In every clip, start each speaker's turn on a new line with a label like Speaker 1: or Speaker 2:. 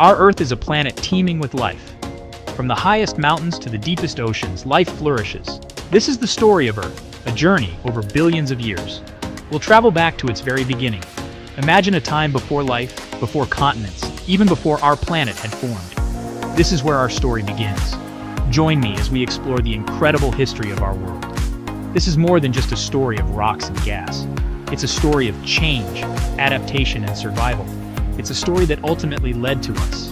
Speaker 1: Our Earth is a planet teeming with life. From the highest mountains to the deepest oceans, life flourishes. This is the story of Earth, a journey over billions of years. We'll travel back to its very beginning. Imagine a time before life, before continents, even before our planet had formed. This is where our story begins. Join me as we explore the incredible history of our world. This is more than just a story of rocks and gas. It's a story of change, adaptation, and survival. It's a story that ultimately led to us.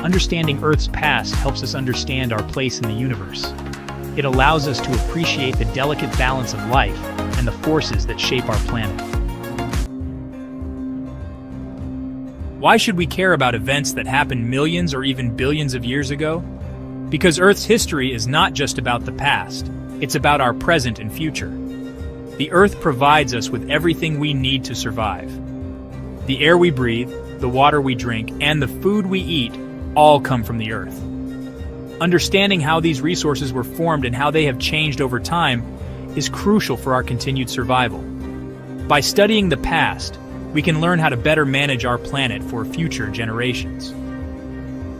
Speaker 1: Understanding Earth's past helps us understand our place in the universe. It allows us to appreciate the delicate balance of life and the forces that shape our planet. Why should we care about events that happened millions or even billions of years ago? Because Earth's history is not just about the past, it's about our present and future. The Earth provides us with everything we need to survive. The air we breathe, the water we drink, and the food we eat all come from the Earth. Understanding how these resources were formed and how they have changed over time is crucial for our continued survival. By studying the past, we can learn how to better manage our planet for future generations.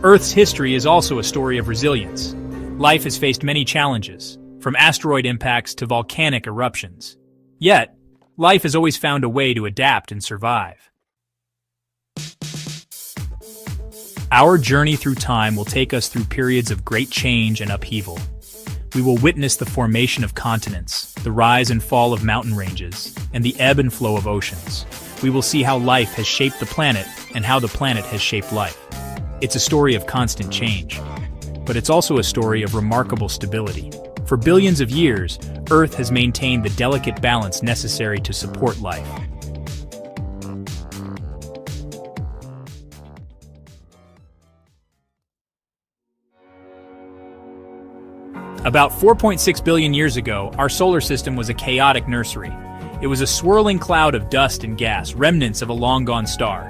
Speaker 1: Earth's history is also a story of resilience. Life has faced many challenges, from asteroid impacts to volcanic eruptions. Yet, life has always found a way to adapt and survive. Our journey through time will take us through periods of great change and upheaval. We will witness the formation of continents, the rise and fall of mountain ranges, and the ebb and flow of oceans. We will see how life has shaped the planet and how the planet has shaped life. It's a story of constant change, but it's also a story of remarkable stability. For billions of years, Earth has maintained the delicate balance necessary to support life. About 4.6 billion years ago, our solar system was a chaotic nursery. It was a swirling cloud of dust and gas, remnants of a long-gone star.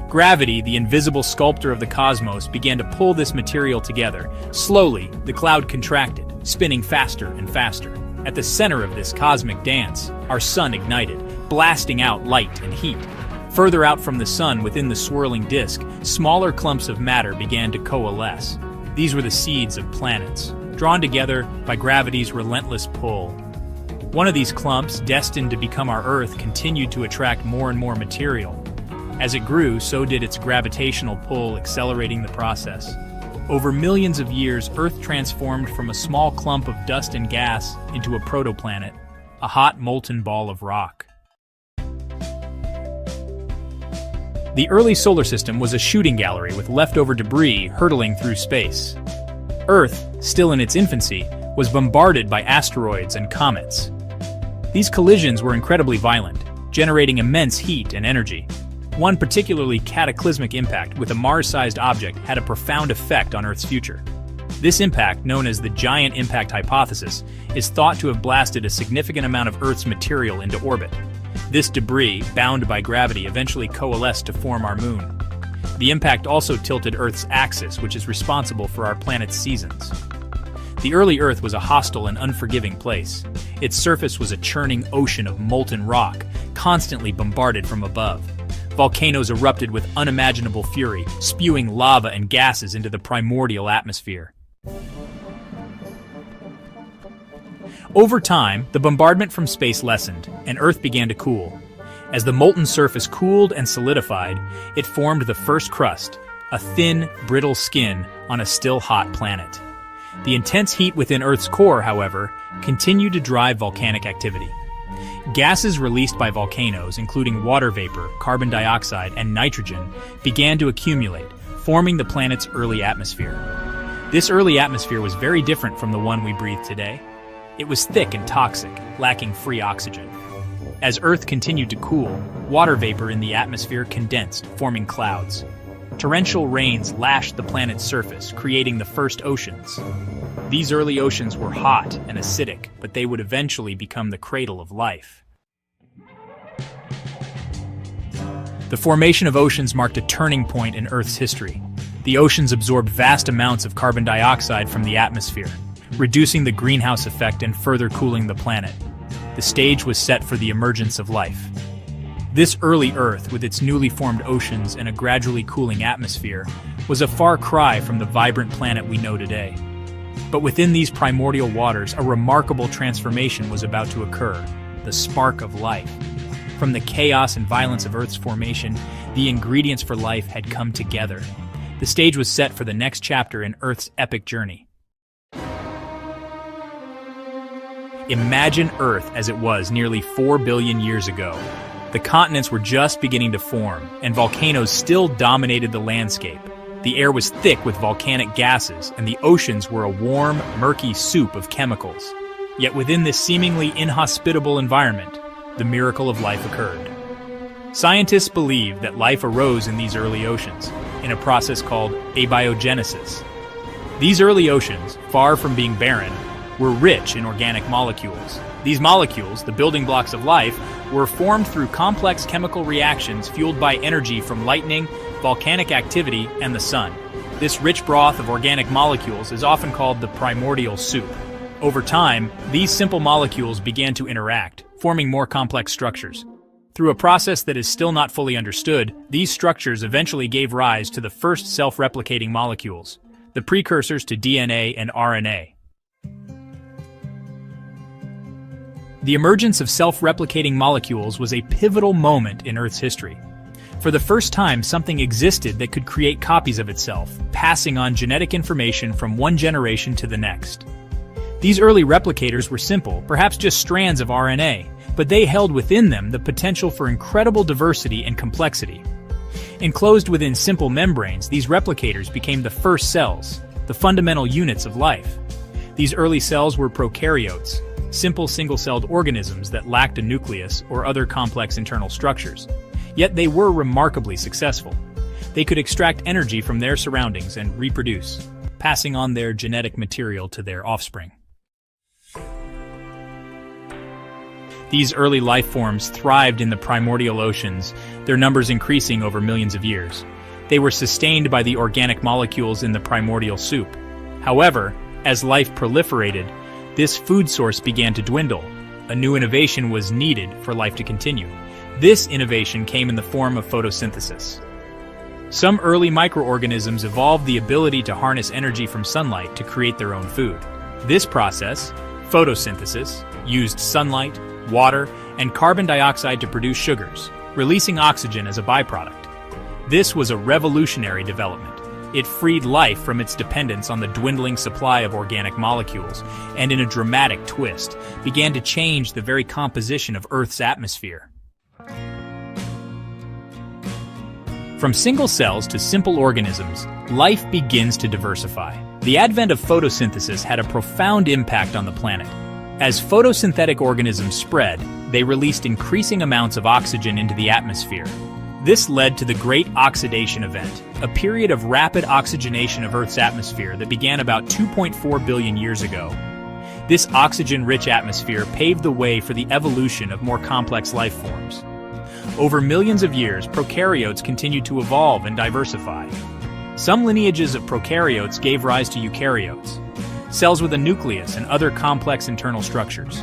Speaker 1: Gravity, the invisible sculptor of the cosmos, began to pull this material together. Slowly, the cloud contracted, spinning faster and faster. At the center of this cosmic dance, our sun ignited, blasting out light and heat. Further out from the sun, within the swirling disk, smaller clumps of matter began to coalesce. These were the seeds of planets, drawn together by gravity's relentless pull. One of these clumps, destined to become our Earth, continued to attract more and more material. As it grew, so did its gravitational pull, accelerating the process. Over millions of years, Earth transformed from a small clump of dust and gas into a protoplanet, a hot, molten ball of rock. The early solar system was a shooting gallery with leftover debris hurtling through space. Earth, still in its infancy, was bombarded by asteroids and comets. These collisions were incredibly violent, generating immense heat and energy. One particularly cataclysmic impact with a Mars-sized object had a profound effect on Earth's future. This impact, known as the Giant Impact Hypothesis, is thought to have blasted a significant amount of Earth's material into orbit. This debris, bound by gravity, eventually coalesced to form our moon. The impact also tilted Earth's axis, which is responsible for our planet's seasons. The early Earth was a hostile and unforgiving place. Its surface was a churning ocean of molten rock, constantly bombarded from above. Volcanoes erupted with unimaginable fury, spewing lava and gases into the primordial atmosphere. Over time, the bombardment from space lessened, and Earth began to cool. As the molten surface cooled and solidified, it formed the first crust, a thin, brittle skin on a still hot planet. The intense heat within Earth's core, however, continued to drive volcanic activity. Gases released by volcanoes, including water vapor, carbon dioxide, and nitrogen, began to accumulate, forming the planet's early atmosphere. This early atmosphere was very different from the one we breathe today. It was thick and toxic, lacking free oxygen. As Earth continued to cool, water vapor in the atmosphere condensed, forming clouds. Torrential rains lashed the planet's surface, creating the first oceans. These early oceans were hot and acidic, but they would eventually become the cradle of life. The formation of oceans marked a turning point in Earth's history. The oceans absorbed vast amounts of carbon dioxide from the atmosphere, reducing the greenhouse effect and further cooling the planet. The stage was set for the emergence of life. This early Earth, with its newly formed oceans and a gradually cooling atmosphere, was a far cry from the vibrant planet we know today. But within these primordial waters, a remarkable transformation was about to occur, the spark of life. From the chaos and violence of Earth's formation, the ingredients for life had come together. The stage was set for the next chapter in Earth's epic journey. Imagine Earth as it was nearly 4 billion years ago. The continents were just beginning to form, and volcanoes still dominated the landscape. The air was thick with volcanic gases, and the oceans were a warm, murky soup of chemicals. Yet within this seemingly inhospitable environment, the miracle of life occurred. Scientists believe that life arose in these early oceans, in a process called abiogenesis. These early oceans, far from being barren, were rich in organic molecules. These molecules, the building blocks of life, were formed through complex chemical reactions fueled by energy from lightning, volcanic activity, and the sun. This rich broth of organic molecules is often called the primordial soup. Over time, these simple molecules began to interact, forming more complex structures. Through a process that is still not fully understood, these structures eventually gave rise to the first self-replicating molecules, the precursors to DNA and RNA. The emergence of self-replicating molecules was a pivotal moment in Earth's history. For the first time, something existed that could create copies of itself, passing on genetic information from one generation to the next. These early replicators were simple, perhaps just strands of RNA, but they held within them the potential for incredible diversity and complexity. Enclosed within simple membranes, these replicators became the first cells, the fundamental units of life. These early cells were prokaryotes, simple single-celled organisms that lacked a nucleus or other complex internal structures. Yet they were remarkably successful. They could extract energy from their surroundings and reproduce, passing on their genetic material to their offspring. These early life forms thrived in the primordial oceans, their numbers increasing over millions of years. They were sustained by the organic molecules in the primordial soup. However, as life proliferated, this food source began to dwindle. A new innovation was needed for life to continue. This innovation came in the form of photosynthesis. Some early microorganisms evolved the ability to harness energy from sunlight to create their own food. This process, photosynthesis, used sunlight, water, and carbon dioxide to produce sugars, releasing oxygen as a byproduct. This was a revolutionary development. It freed life from its dependence on the dwindling supply of organic molecules, and in a dramatic twist, began to change the very composition of Earth's atmosphere. From single cells to simple organisms, life begins to diversify. The advent of photosynthesis had a profound impact on the planet. As photosynthetic organisms spread, they released increasing amounts of oxygen into the atmosphere. This led to the Great Oxidation Event, a period of rapid oxygenation of Earth's atmosphere that began about 2.4 billion years ago. This oxygen-rich atmosphere paved the way for the evolution of more complex life forms. Over millions of years, prokaryotes continued to evolve and diversify. Some lineages of prokaryotes gave rise to eukaryotes, cells with a nucleus and other complex internal structures.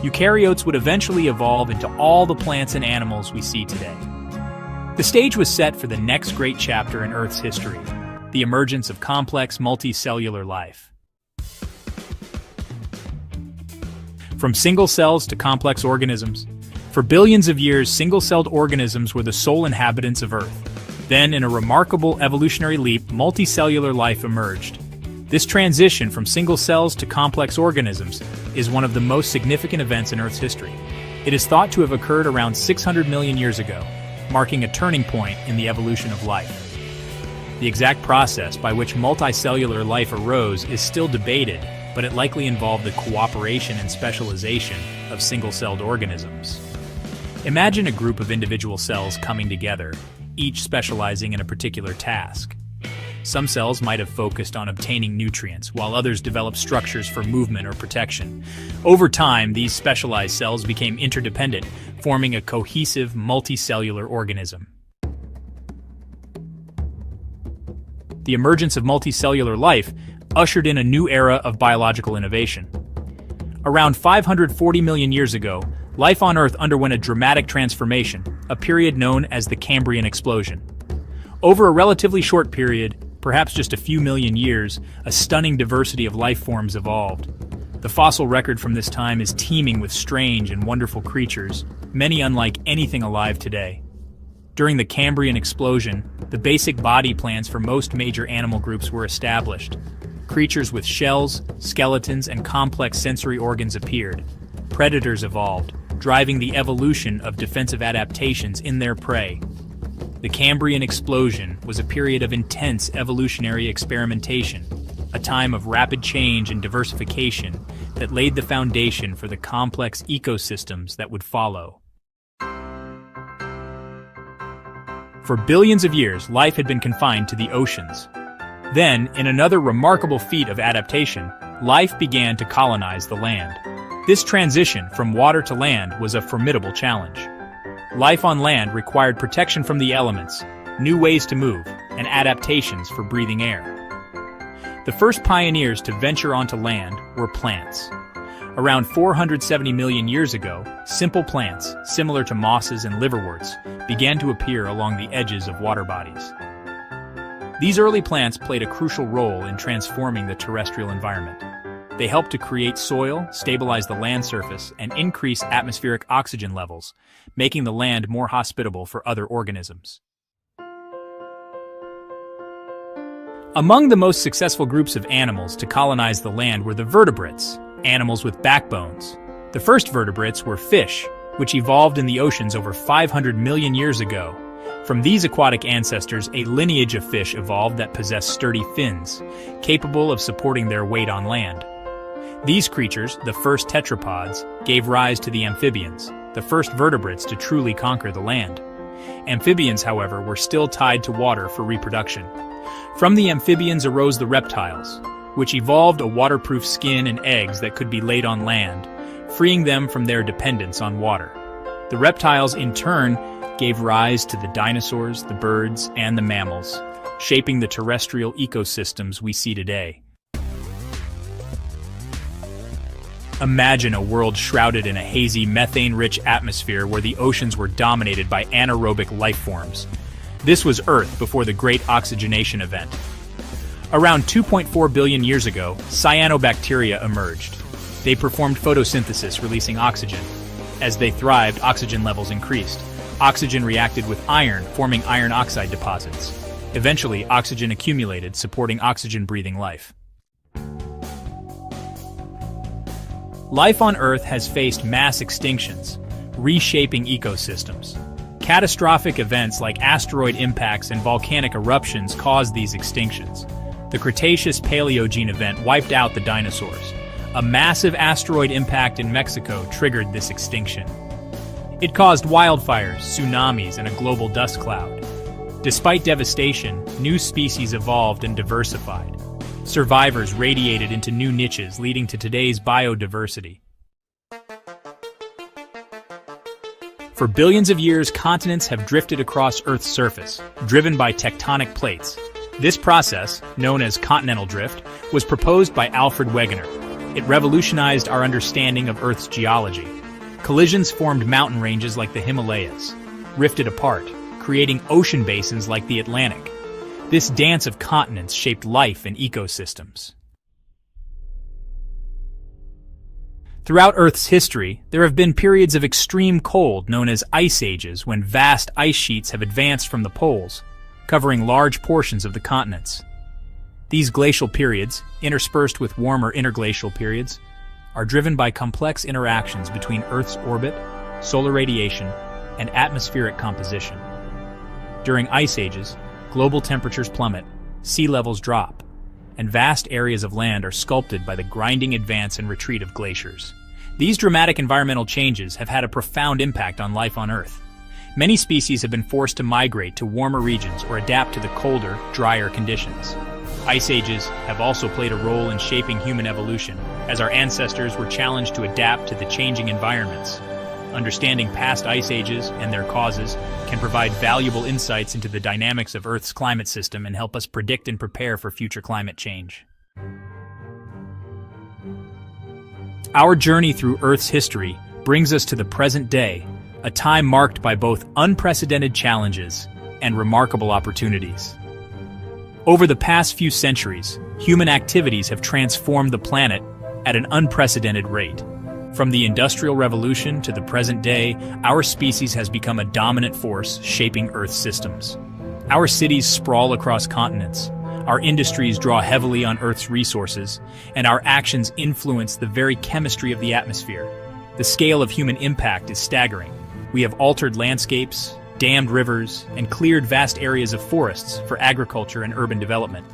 Speaker 1: Eukaryotes would eventually evolve into all the plants and animals we see today. The stage was set for the next great chapter in Earth's history, the emergence of complex multicellular life. From single cells to complex organisms, for billions of years, single-celled organisms were the sole inhabitants of Earth. Then, in a remarkable evolutionary leap, multicellular life emerged. This transition from single cells to complex organisms is one of the most significant events in Earth's history. It is thought to have occurred around 600 million years ago, marking a turning point in the evolution of life. The exact process by which multicellular life arose is still debated, but it likely involved the cooperation and specialization of single-celled organisms. Imagine a group of individual cells coming together, each specializing in a particular task. Some cells might have focused on obtaining nutrients, while others developed structures for movement or protection. Over time, these specialized cells became interdependent, forming a cohesive, multicellular organism. The emergence of multicellular life ushered in a new era of biological innovation. Around 540 million years ago, life on Earth underwent a dramatic transformation, a period known as the Cambrian explosion. Over a relatively short period, perhaps just a few million years, a stunning diversity of life forms evolved. The fossil record from this time is teeming with strange and wonderful creatures, many unlike anything alive today. During the Cambrian explosion, the basic body plans for most major animal groups were established. Creatures with shells, skeletons, and complex sensory organs appeared. Predators evolved, driving the evolution of defensive adaptations in their prey. The Cambrian explosion was a period of intense evolutionary experimentation, a time of rapid change and diversification that laid the foundation for the complex ecosystems that would follow. For billions of years, life had been confined to the oceans. Then, in another remarkable feat of adaptation, life began to colonize the land. This transition from water to land was a formidable challenge. Life on land required protection from the elements, new ways to move, and adaptations for breathing air. The first pioneers to venture onto land were plants. Around 470 million years ago, simple plants, similar to mosses and liverworts, began to appear along the edges of water bodies. These early plants played a crucial role in transforming the terrestrial environment. They helped to create soil, stabilize the land surface, and increase atmospheric oxygen levels, making the land more hospitable for other organisms. Among the most successful groups of animals to colonize the land were the vertebrates, animals with backbones. The first vertebrates were fish, which evolved in the oceans over 500 million years ago. From these aquatic ancestors, a lineage of fish evolved that possessed sturdy fins, capable of supporting their weight on land. These creatures, the first tetrapods, gave rise to the amphibians, the first vertebrates to truly conquer the land. Amphibians, however, were still tied to water for reproduction. From the amphibians arose the reptiles, which evolved a waterproof skin and eggs that could be laid on land, freeing them from their dependence on water. The reptiles, in turn, gave rise to the dinosaurs, the birds, and the mammals, shaping the terrestrial ecosystems we see today. Imagine a world shrouded in a hazy, methane-rich atmosphere where the oceans were dominated by anaerobic life forms. This was Earth before the Great Oxygenation Event. Around 2.4 billion years ago, cyanobacteria emerged. They performed photosynthesis, releasing oxygen. As they thrived, oxygen levels increased. Oxygen reacted with iron, forming iron oxide deposits. Eventually, oxygen accumulated, supporting oxygen-breathing life. Life on Earth has faced mass extinctions, reshaping ecosystems. Catastrophic events like asteroid impacts and volcanic eruptions caused these extinctions. The Cretaceous-Paleogene event wiped out the dinosaurs. A massive asteroid impact in Mexico triggered this extinction. It caused wildfires, tsunamis, and a global dust cloud. Despite devastation, new species evolved and diversified. Survivors radiated into new niches, leading to today's biodiversity. For billions of years, continents have drifted across Earth's surface, driven by tectonic plates. This process, known as continental drift, was proposed by Alfred Wegener. It revolutionized our understanding of Earth's geology. Collisions formed mountain ranges like the Himalayas, rifted apart, creating ocean basins like the Atlantic. This dance of continents shaped life and ecosystems. Throughout Earth's history, there have been periods of extreme cold known as ice ages, when vast ice sheets have advanced from the poles, covering large portions of the continents. These glacial periods, interspersed with warmer interglacial periods, are driven by complex interactions between Earth's orbit, solar radiation, and atmospheric composition. During ice ages, global temperatures plummet, sea levels drop, and vast areas of land are sculpted by the grinding advance and retreat of glaciers. These dramatic environmental changes have had a profound impact on life on Earth. Many species have been forced to migrate to warmer regions or adapt to the colder, drier conditions. Ice ages have also played a role in shaping human evolution, as our ancestors were challenged to adapt to the changing environments. Understanding past ice ages and their causes can provide valuable insights into the dynamics of Earth's climate system and help us predict and prepare for future climate change. Our journey through Earth's history brings us to the present day, a time marked by both unprecedented challenges and remarkable opportunities. Over the past few centuries, human activities have transformed the planet at an unprecedented rate. From the Industrial Revolution to the present day, our species has become a dominant force shaping Earth's systems. Our cities sprawl across continents, our industries draw heavily on Earth's resources, and our actions influence the very chemistry of the atmosphere. The scale of human impact is staggering. We have altered landscapes, dammed rivers, and cleared vast areas of forests for agriculture and urban development.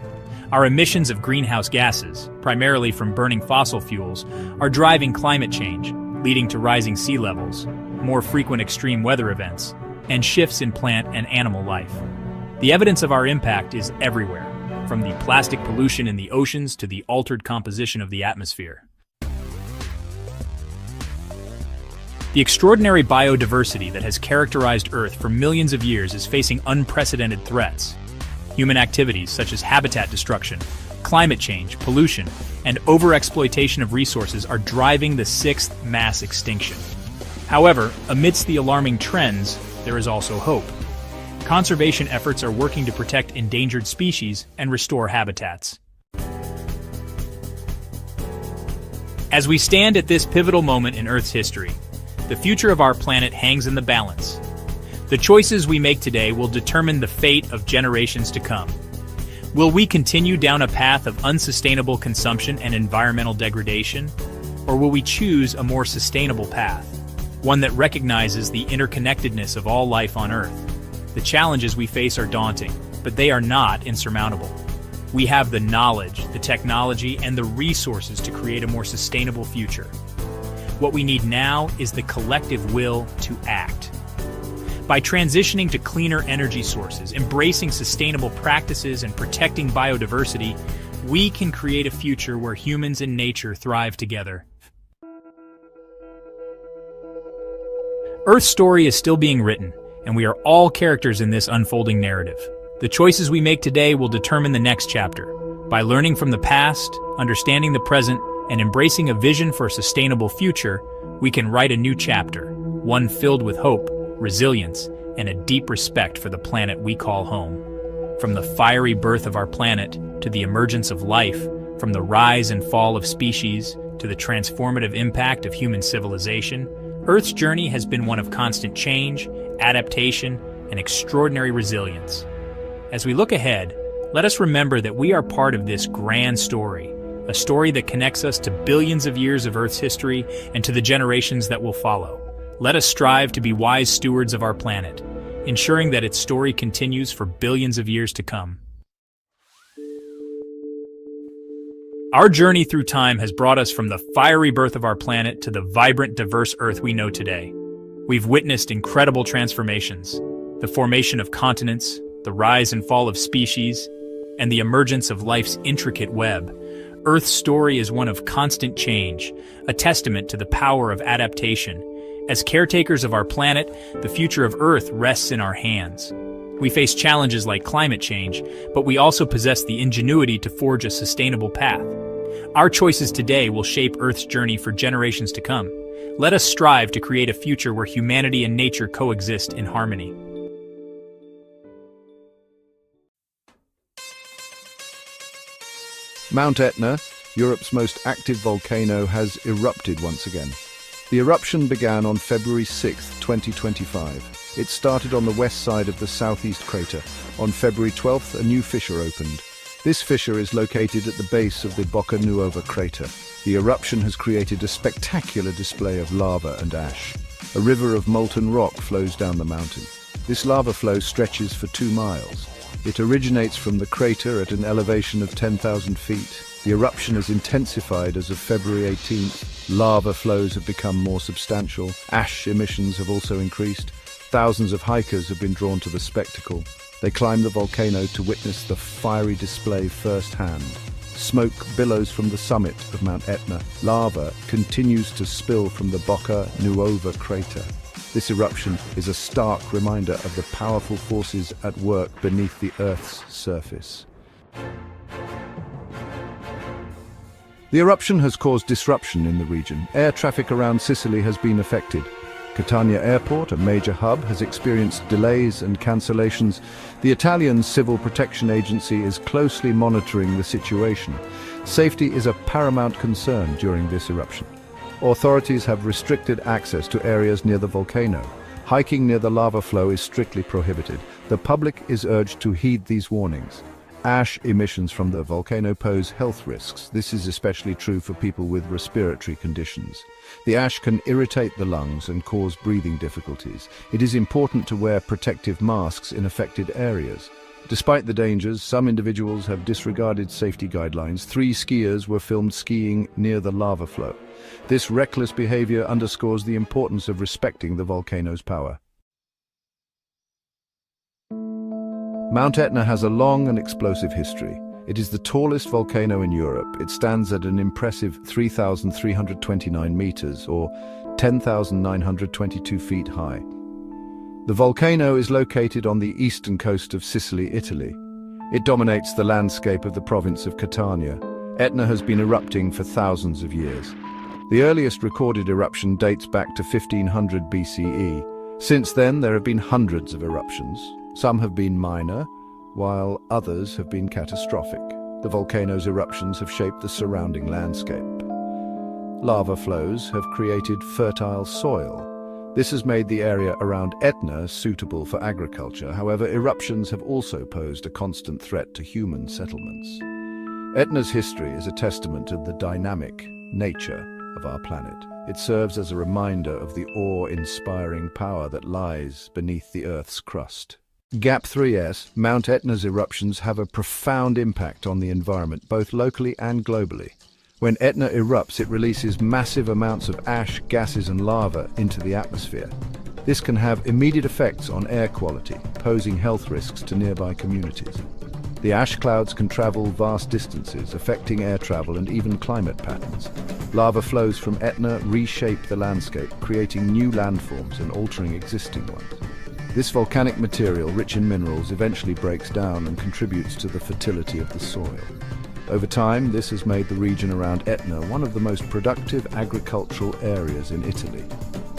Speaker 1: Our emissions of greenhouse gases, primarily from burning fossil fuels, are driving climate change, leading to rising sea levels, more frequent extreme weather events, and shifts in plant and animal life. The evidence of our impact is everywhere, from the plastic pollution in the oceans to the altered composition of the atmosphere. The extraordinary biodiversity that has characterized Earth for millions of years is facing unprecedented threats. Human activities such as habitat destruction, climate change, pollution, and overexploitation of resources are driving the sixth mass extinction. However, amidst the alarming trends, there is also hope. Conservation efforts are working to protect endangered species and restore habitats. As we stand at this pivotal moment in Earth's history, the future of our planet hangs in the balance. The choices we make today will determine the fate of generations to come. Will we continue down a path of unsustainable consumption and environmental degradation? Or will we choose a more sustainable path, one that recognizes the interconnectedness of all life on Earth? The challenges we face are daunting, but they are not insurmountable. We have the knowledge, the technology, and the resources to create a more sustainable future. What we need now is the collective will to act. By transitioning to cleaner energy sources, embracing sustainable practices, and protecting biodiversity, we can create a future where humans and nature thrive together. Earth's story is still being written, and we are all characters in this unfolding narrative. The choices we make today will determine the next chapter. By learning from the past, understanding the present, and embracing a vision for a sustainable future, we can write a new chapter, one filled with hope, resilience, and a deep respect for the planet we call home. From the fiery birth of our planet to the emergence of life, from the rise and fall of species to the transformative impact of human civilization, Earth's journey has been one of constant change, adaptation, and extraordinary resilience. As we look ahead, let us remember that we are part of this grand story, a story that connects us to billions of years of Earth's history and to the generations that will follow. Let us strive to be wise stewards of our planet, ensuring that its story continues for billions of years to come. Our journey through time has brought us from the fiery birth of our planet to the vibrant, diverse Earth we know today. We've witnessed incredible transformations, the formation of continents, the rise and fall of species, and the emergence of life's intricate web. Earth's story is one of constant change, a testament to the power of adaptation. As caretakers of our planet, the future of Earth rests in our hands. We face challenges like climate change, but we also possess the ingenuity to forge a sustainable path. Our choices today will shape Earth's journey for generations to come. Let us strive to create a future where humanity and nature coexist in harmony.
Speaker 2: Mount Etna, Europe's most active volcano, has erupted once again. The eruption began on February 6, 2025. It started on the west side of the southeast crater. On February 12th, a new fissure opened. This fissure is located at the base of the Bocca Nuova crater. The eruption has created a spectacular display of lava and ash. A river of molten rock flows down the mountain. This lava flow stretches for 2 miles. It originates from the crater at an elevation of 10,000 feet. The eruption has intensified as of February 18th. Lava flows have become more substantial. Ash emissions have also increased. Thousands of hikers have been drawn to the spectacle. They climb the volcano to witness the fiery display firsthand. Smoke billows from the summit of Mount Etna. Lava continues to spill from the Bocca Nuova crater. This eruption is a stark reminder of the powerful forces at work beneath the Earth's surface. The eruption has caused disruption in the region. Air traffic around Sicily has been affected. Catania Airport, a major hub, has experienced delays and cancellations. The Italian Civil Protection Agency is closely monitoring the situation. Safety is a paramount concern during this eruption. Authorities have restricted access to areas near the volcano. Hiking near the lava flow is strictly prohibited. The public is urged to heed these warnings. Ash emissions from the volcano pose health risks. This is especially true for people with respiratory conditions. The ash can irritate the lungs and cause breathing difficulties. It is important to wear protective masks in affected areas. Despite the dangers, some individuals have disregarded safety guidelines. 3 skiers were filmed skiing near the lava flow. This reckless behavior underscores the importance of respecting the volcano's power. Mount Etna has a long and explosive history. It is the tallest volcano in Europe. It stands at an impressive 3,329 meters, or 10,922 feet high. The volcano is located on the eastern coast of Sicily, Italy. It dominates the landscape of the province of Catania. Etna has been erupting for thousands of years. The earliest recorded eruption dates back to 1500 BCE. Since then, there have been hundreds of eruptions. Some have been minor, while others have been catastrophic. The volcano's eruptions have shaped the surrounding landscape. Lava flows have created fertile soil. This has made the area around Etna suitable for agriculture. However, eruptions have also posed a constant threat to human settlements. Etna's history is a testament to the dynamic nature of our planet. It serves as a reminder of the awe-inspiring power that lies beneath the Earth's crust. GAP 3s, Mount Etna's eruptions have a profound impact on the environment, both locally and globally. When Etna erupts, it releases massive amounts of ash, gases and lava into the atmosphere. This can have immediate effects on air quality, posing health risks to nearby communities. The ash clouds can travel vast distances, affecting air travel and even climate patterns. Lava flows from Etna reshape the landscape, creating new landforms and altering existing ones. This volcanic material, rich in minerals, eventually breaks down and contributes to the fertility of the soil. Over time, this has made the region around Etna one of the most productive agricultural areas in Italy.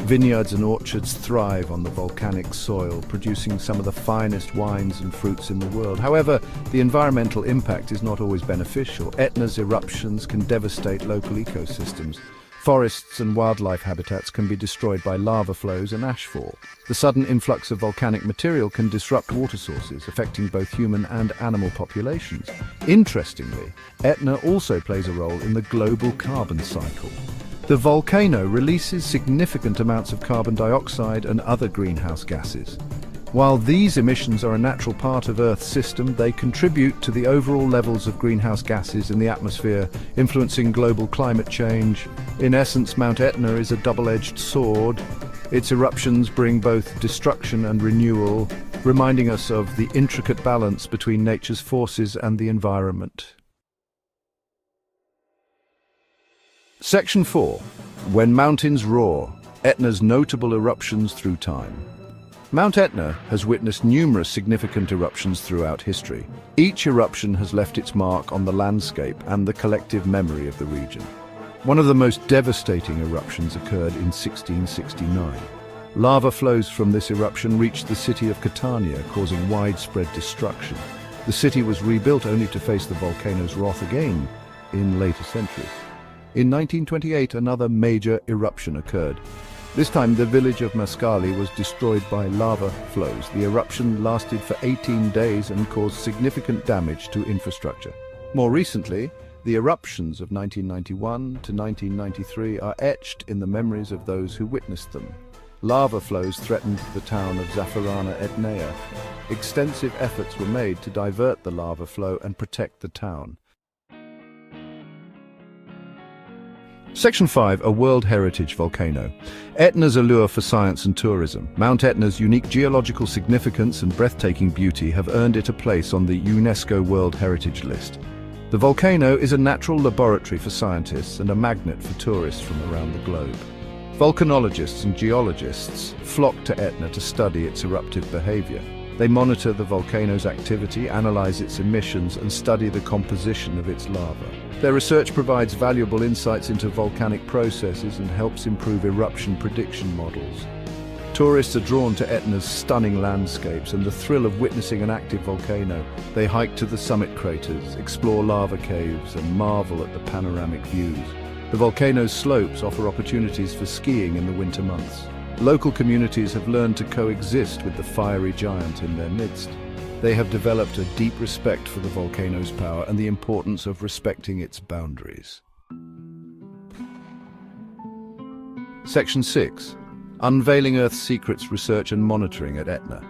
Speaker 2: Vineyards and orchards thrive on the volcanic soil, producing some of the finest wines and fruits in the world. However, the environmental impact is not always beneficial. Etna's eruptions can devastate local ecosystems. Forests and wildlife habitats can be destroyed by lava flows and ashfall. The sudden influx of volcanic material can disrupt water sources, affecting both human and animal populations. Interestingly, Etna also plays a role in the global carbon cycle. The volcano releases significant amounts of carbon dioxide and other greenhouse gases. While these emissions are a natural part of Earth's system, they contribute to the overall levels of greenhouse gases in the atmosphere, influencing global climate change. In essence, Mount Etna is a double-edged sword. Its eruptions bring both destruction and renewal, reminding us of the intricate balance between nature's forces and the environment. Section 4. When mountains roar, Etna's notable eruptions through time. Mount Etna has witnessed numerous significant eruptions throughout history. Each eruption has left its mark on the landscape and the collective memory of the region. One of the most devastating eruptions occurred in 1669. Lava flows from this eruption reached the city of Catania, causing widespread destruction. The city was rebuilt only to face the volcano's wrath again in later centuries. In 1928, another major eruption occurred. This time, the village of Mascali was destroyed by lava flows. The eruption lasted for 18 days and caused significant damage to infrastructure. More recently, the eruptions of 1991 to 1993 are etched in the memories of those who witnessed them. Lava flows threatened the town of Zaffarana Etnea. Extensive efforts were made to divert the lava flow and protect the town. Section 5, a World Heritage Volcano. Etna's allure for science and tourism. Mount Etna's unique geological significance and breathtaking beauty have earned it a place on the UNESCO World Heritage List. The volcano is a natural laboratory for scientists and a magnet for tourists from around the globe. Volcanologists and geologists flock to Etna to study its eruptive behavior. They monitor the volcano's activity, analyze its emissions, and study the composition of its lava. Their research provides valuable insights into volcanic processes and helps improve eruption prediction models. Tourists are drawn to Etna's stunning landscapes and the thrill of witnessing an active volcano. They hike to the summit craters, explore lava caves, and marvel at the panoramic views. The volcano's slopes offer opportunities for skiing in the winter months. Local communities have learned to coexist with the fiery giant in their midst. They have developed a deep respect for the volcano's power and the importance of respecting its boundaries. Section 6. Unveiling Earth's Secrets Research and Monitoring at Etna.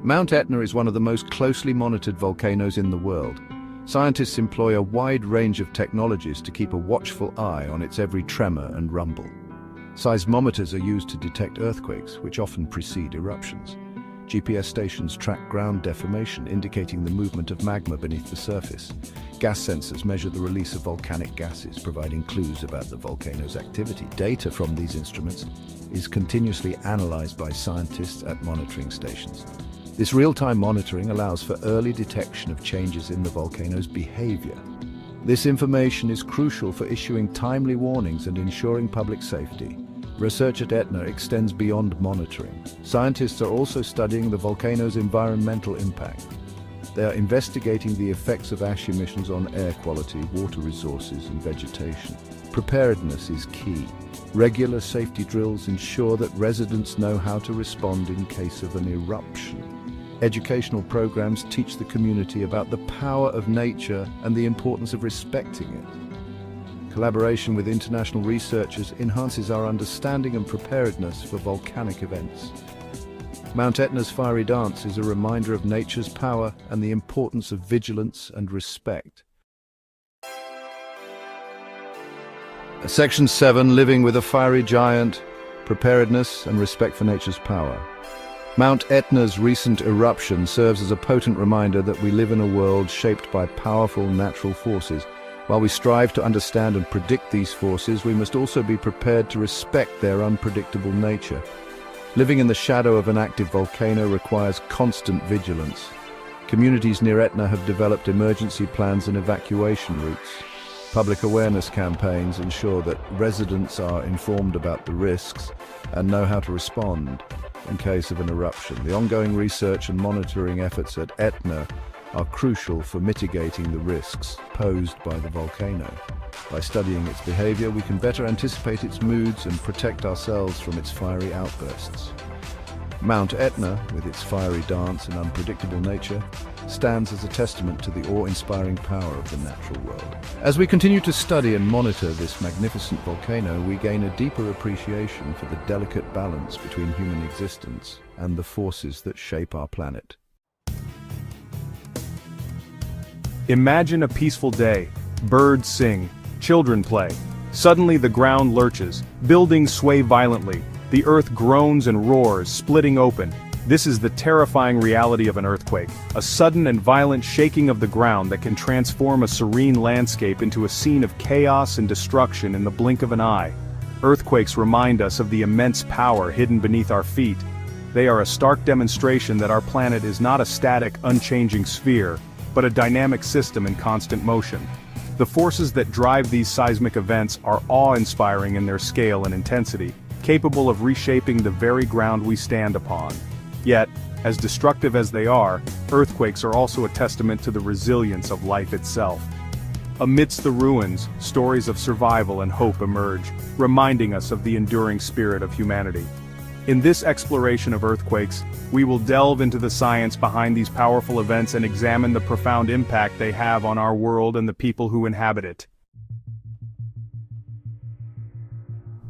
Speaker 2: Mount Etna is one of the most closely monitored volcanoes in the world. Scientists employ a wide range of technologies to keep a watchful eye on its every tremor and rumble. Seismometers are used to detect earthquakes, which often precede eruptions. GPS stations track ground deformation, indicating the movement of magma beneath the surface. Gas sensors measure the release of volcanic gases, providing clues about the volcano's activity. Data from these instruments is continuously analyzed by scientists at monitoring stations. This real-time monitoring allows for early detection of changes in the volcano's behavior. This information is crucial for issuing timely warnings and ensuring public safety. Research at Etna extends beyond monitoring. Scientists are also studying the volcano's environmental impact. They are investigating the effects of ash emissions on air quality, water resources, and vegetation. Preparedness is key. Regular safety drills ensure that residents know how to respond in case of an eruption. Educational programs teach the community about the power of nature and the importance of respecting it. Collaboration with international researchers enhances our understanding and preparedness for volcanic events. Mount Etna's fiery dance is a reminder of nature's power and the importance of vigilance and respect. Section 7. Living with a Fiery Giant, Preparedness and Respect for Nature's Power. Mount Etna's recent eruption serves as a potent reminder that we live in a world shaped by powerful natural forces. While we strive to understand and predict these forces, we must also be prepared to respect their unpredictable nature. Living in the shadow of an active volcano requires constant vigilance. Communities near Etna have developed emergency plans and evacuation routes. Public awareness campaigns ensure that residents are informed about the risks and know how to respond in case of an eruption. The ongoing research and monitoring efforts at Etna are crucial for mitigating the risks posed by the volcano. By studying its behavior, we can better anticipate its moods and protect ourselves from its fiery outbursts. Mount Etna, with its fiery dance and unpredictable nature, stands as a testament to the awe-inspiring power of the natural world. As we continue to study and monitor this magnificent volcano, we gain a deeper appreciation for the delicate balance between human existence and the forces that shape our planet.
Speaker 3: Imagine a peaceful day. Birds sing, children play. Suddenly the ground lurches, buildings sway violently, the earth groans and roars, splitting open. This is the terrifying reality of an earthquake, a sudden and violent shaking of the ground that can transform a serene landscape into a scene of chaos and destruction in the blink of an eye. Earthquakes remind us of the immense power hidden beneath our feet. They are a stark demonstration that our planet is not a static, unchanging sphere, but a dynamic system in constant motion. The forces that drive these seismic events are awe-inspiring in their scale and intensity, capable of reshaping the very ground we stand upon. Yet, as destructive as they are, earthquakes are also a testament to the resilience of life itself. Amidst the ruins, stories of survival and hope emerge, reminding us of the enduring spirit of humanity. In this exploration of earthquakes, we will delve into the science behind these powerful events and examine the profound impact they have on our world and the people who inhabit it.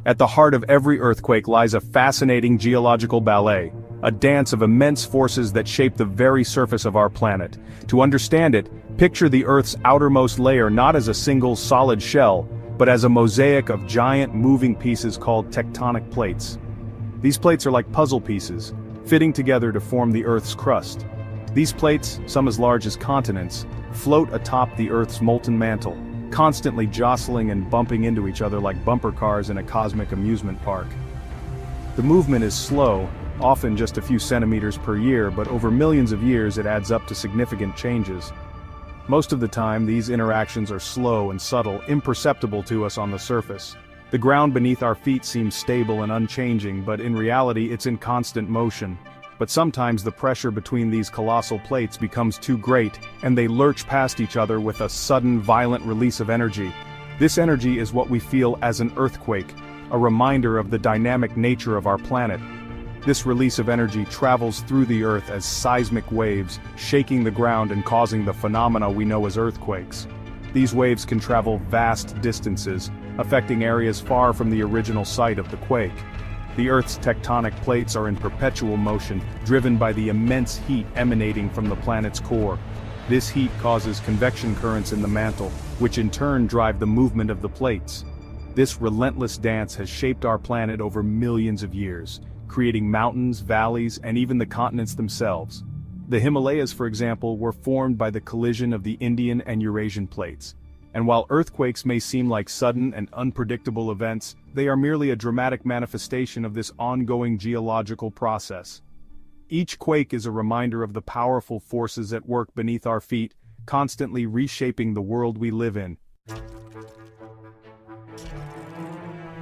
Speaker 3: At the heart of every earthquake lies a fascinating geological ballet, a dance of immense forces that shape the very surface of our planet. To understand it, picture the Earth's outermost layer not as a single solid shell, but as a mosaic of giant moving pieces called tectonic plates. These plates are like puzzle pieces, fitting together to form the Earth's crust. These plates, some as large as continents, float atop the Earth's molten mantle, constantly jostling and bumping into each other like bumper cars in a cosmic amusement park. The movement is slow, often just a few centimeters per year, but over millions of years it adds up to significant changes. Most of the time, these interactions are slow and subtle, imperceptible to us on the surface. The ground beneath our feet seems stable and unchanging, but in reality it's in constant motion. But sometimes the pressure between these colossal plates becomes too great, and they lurch past each other with a sudden, violent release of energy. This energy is what we feel as an earthquake, a reminder of the dynamic nature of our planet. This release of energy travels through the Earth as seismic waves, shaking the ground and causing the phenomena we know as earthquakes. These waves can travel vast distances, affecting areas far from the original site of the quake. The Earth's tectonic plates are in perpetual motion, driven by the immense heat emanating from the planet's core. This heat causes convection currents in the mantle, which in turn drive the movement of the plates. This relentless dance has shaped our planet over millions of years, creating mountains, valleys, and even the continents themselves. The Himalayas, for example, were formed by the collision of the Indian and Eurasian plates. And while earthquakes may seem like sudden and unpredictable events, they are merely a dramatic manifestation of this ongoing geological process. Each quake is a reminder of the powerful forces at work beneath our feet, constantly reshaping the world we live in.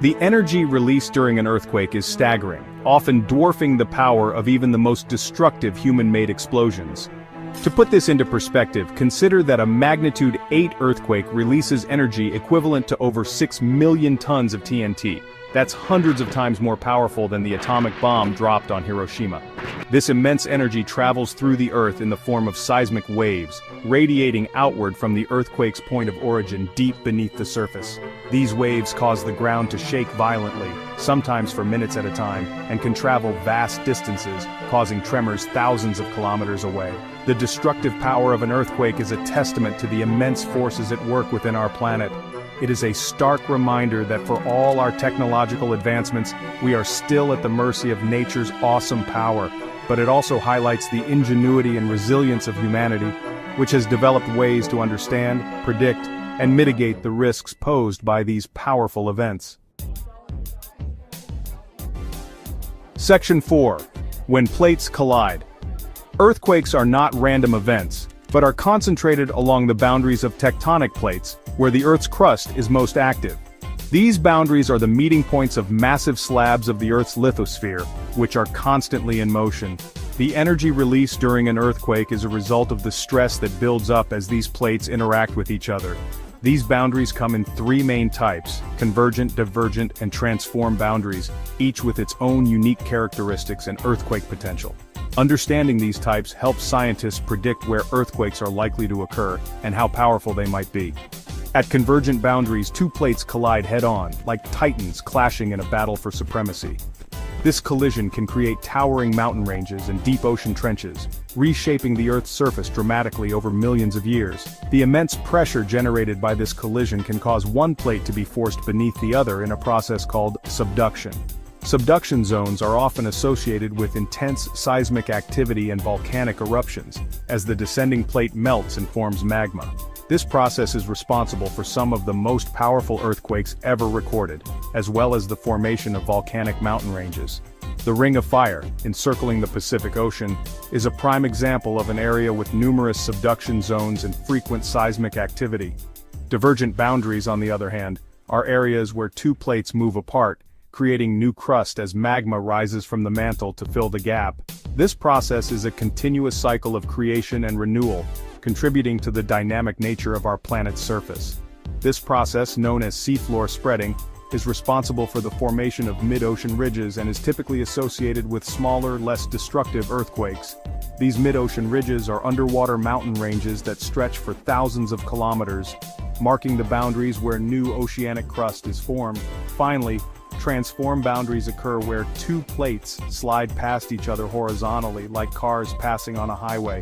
Speaker 3: The energy released during an earthquake is staggering, often dwarfing the power of even the most destructive human-made explosions. To put this into perspective, consider that a magnitude 8 earthquake releases energy equivalent to over 6 million tons of TNT. That's hundreds of times more powerful than the atomic bomb dropped on Hiroshima. This immense energy travels through the Earth in the form of seismic waves, radiating outward from the earthquake's point of origin deep beneath the surface. These waves cause the ground to shake violently, sometimes for minutes at a time, and can travel vast distances, causing tremors thousands of kilometers away. The destructive power of an earthquake is a testament to the immense forces at work within our planet. It is a stark reminder that for all our technological advancements, we are still at the mercy of nature's awesome power. But it also highlights the ingenuity and resilience of humanity, which has developed ways to understand, predict, and mitigate the risks posed by these powerful events. Section 4. When plates collide. Earthquakes are not random events, but are concentrated along the boundaries of tectonic plates, where the Earth's crust is most active. These boundaries are the meeting points of massive slabs of the Earth's lithosphere, which are constantly in motion. The energy released during an earthquake is a result of the stress that builds up as these plates interact with each other. These boundaries come in 3 main types: convergent, divergent, and transform boundaries, each with its own unique characteristics and earthquake potential. Understanding these types helps scientists predict where earthquakes are likely to occur and how powerful they might be. At convergent boundaries, 2 plates collide head-on, like titans clashing in a battle for supremacy. This collision can create towering mountain ranges and deep ocean trenches, reshaping the Earth's surface dramatically over millions of years. The immense pressure generated by this collision can cause one plate to be forced beneath the other in a process called subduction. Subduction zones are often associated with intense seismic activity and volcanic eruptions, as the descending plate melts and forms magma. This process is responsible for some of the most powerful earthquakes ever recorded, as well as the formation of volcanic mountain ranges. The Ring of Fire, encircling the Pacific Ocean, is a prime example of an area with numerous subduction zones and frequent seismic activity. Divergent boundaries, on the other hand, are areas where 2 plates move apart, creating new crust as magma rises from the mantle to fill the gap. This process is a continuous cycle of creation and renewal, contributing to the dynamic nature of our planet's surface. This process, known as seafloor spreading, is responsible for the formation of mid-ocean ridges and is typically associated with smaller, less destructive earthquakes. These mid-ocean ridges are underwater mountain ranges that stretch for thousands of kilometers, marking the boundaries where new oceanic crust is formed. Finally, transform boundaries occur where 2 plates slide past each other horizontally, like cars passing on a highway.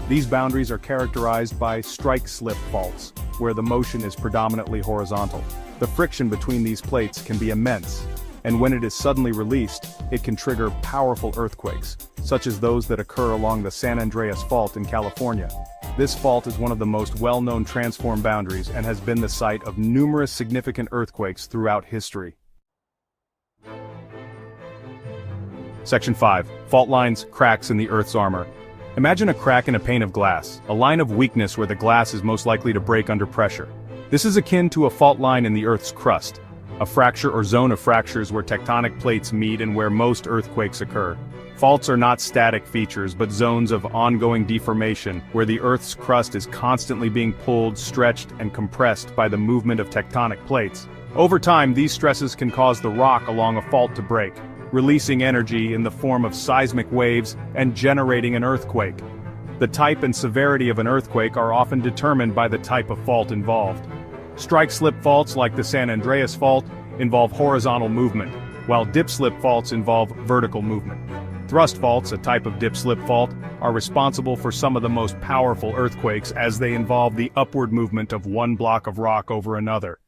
Speaker 3: These boundaries are characterized by strike-slip faults, where the motion is predominantly horizontal. The friction between these plates can be immense, and when it is suddenly released, it can trigger powerful earthquakes, such as those that occur along the San Andreas Fault in California. This fault is one of the most well-known transform boundaries and has been the site of numerous significant earthquakes throughout history. Section 5. Fault lines, cracks in the Earth's armor. Imagine a crack in a pane of glass, a line of weakness where the glass is most likely to break under pressure. This is akin to a fault line in the Earth's crust. a fracture or zone of fractures where tectonic plates meet and where most earthquakes occur. Faults are not static features but zones of ongoing deformation where the Earth's crust is constantly being pulled, stretched, and compressed by the movement of tectonic plates. Over time, these stresses can cause the rock along a fault to break, releasing energy in the form of seismic waves and generating an earthquake. The type and severity of an earthquake are often determined by the type of fault involved. Strike-slip faults like the San Andreas Fault involve horizontal movement, while dip-slip faults involve vertical movement. Thrust faults, a type of dip-slip fault, are responsible for some of the most powerful earthquakes as they involve the upward movement of one block of rock over another.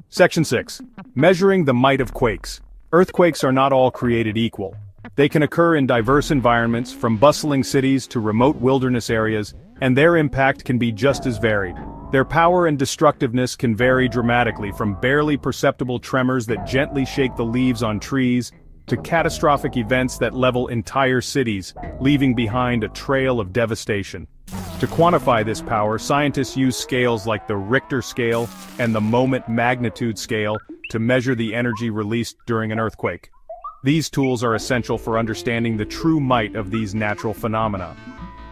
Speaker 3: Section 6. Measuring the might of quakes. Earthquakes are not all created equal. They can occur in diverse environments, from bustling cities to remote wilderness areas, and their impact can be just as varied. Their power and destructiveness can vary dramatically, from barely perceptible tremors that gently shake the leaves on trees, to catastrophic events that level entire cities, leaving behind a trail of devastation. To quantify this power, scientists use scales like the Richter scale and the moment magnitude scale to measure the energy released during an earthquake. These tools are essential for understanding the true might of these natural phenomena.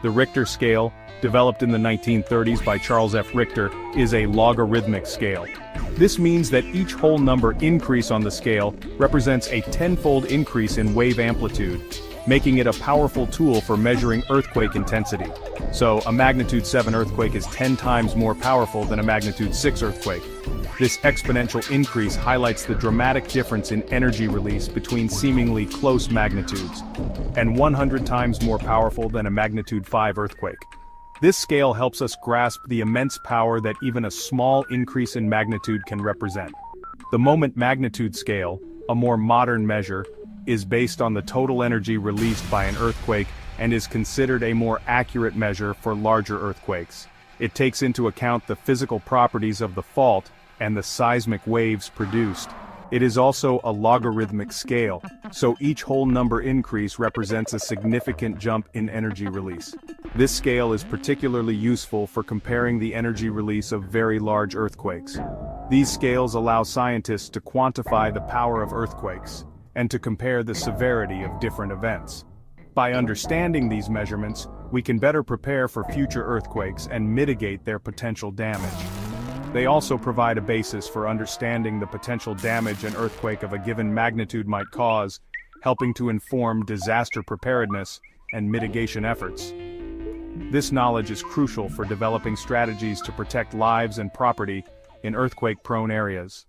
Speaker 3: The Richter scale, developed in the 1930s by Charles F. Richter, is a logarithmic scale. This means that each whole number increase on the scale represents a tenfold increase in wave amplitude, making it a powerful tool for measuring earthquake intensity. So, a magnitude 7 earthquake is 10 times more powerful than a magnitude 6 earthquake. This exponential increase highlights the dramatic difference in energy release between seemingly close magnitudes, and 100 times more powerful than a magnitude 5 earthquake. This scale helps us grasp the immense power that even a small increase in magnitude can represent. The moment magnitude scale, a more modern measure, is based on the total energy released by an earthquake and is considered a more accurate measure for larger earthquakes. It takes into account the physical properties of the fault and the seismic waves produced. It is also a logarithmic scale, so each whole number increase represents a significant jump in energy release. This scale is particularly useful for comparing the energy release of very large earthquakes. These scales allow scientists to quantify the power of earthquakes and to compare the severity of different events. By understanding these measurements, we can better prepare for future earthquakes and mitigate their potential damage. They also provide a basis for understanding the potential damage an earthquake of a given magnitude might cause, helping to inform disaster preparedness and mitigation efforts. This knowledge is crucial for developing strategies to protect lives and property in earthquake-prone areas.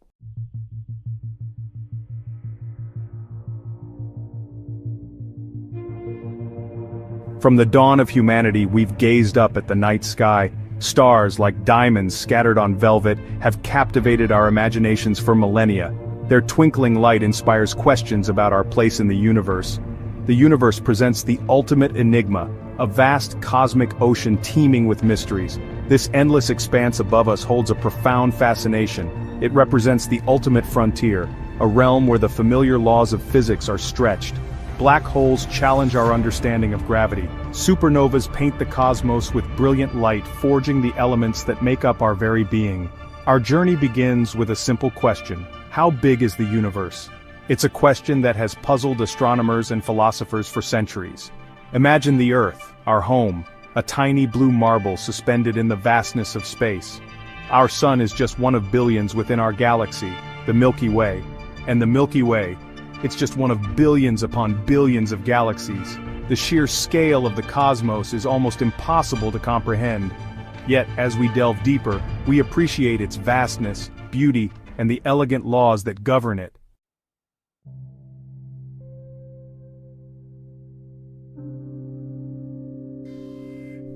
Speaker 3: From the dawn of humanity, we've gazed up at the night sky. Stars, like diamonds scattered on velvet, have captivated our imaginations for millennia. Their twinkling light inspires questions about our place in the universe. The universe presents the ultimate enigma, a vast cosmic ocean teeming with mysteries. This endless expanse above us holds a profound fascination. It represents the ultimate frontier, a realm where the familiar laws of physics are stretched. Black holes challenge our understanding of gravity. Supernovas paint the cosmos with brilliant light, forging the elements that make up our very being. Our journey begins with a simple question: how big is the universe? It's a question that has puzzled astronomers and philosophers for centuries. Imagine the Earth, our home, a tiny blue marble suspended in the vastness of space. Our sun is just one of billions within our galaxy, the Milky Way. And the Milky Way, it's just one of billions upon billions of galaxies. The sheer scale of the cosmos is almost impossible to comprehend. Yet, as we delve deeper, we appreciate its vastness, beauty, and the elegant laws that govern it.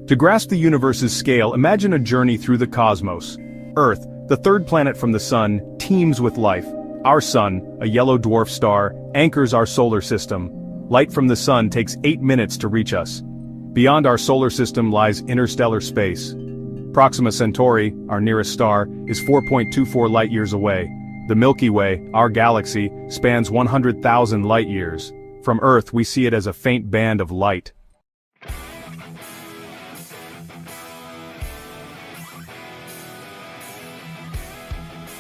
Speaker 3: To grasp the universe's scale, imagine a journey through the cosmos. Earth, the third planet from the Sun, teems with life. Our Sun, a yellow dwarf star, anchors our solar system. Light from the Sun takes 8 minutes to reach us. Beyond our solar system lies interstellar space. Proxima Centauri, our nearest star, is 4.24 light-years away. The Milky Way, our galaxy, spans 100,000 light-years. From Earth, we see it as a faint band of light.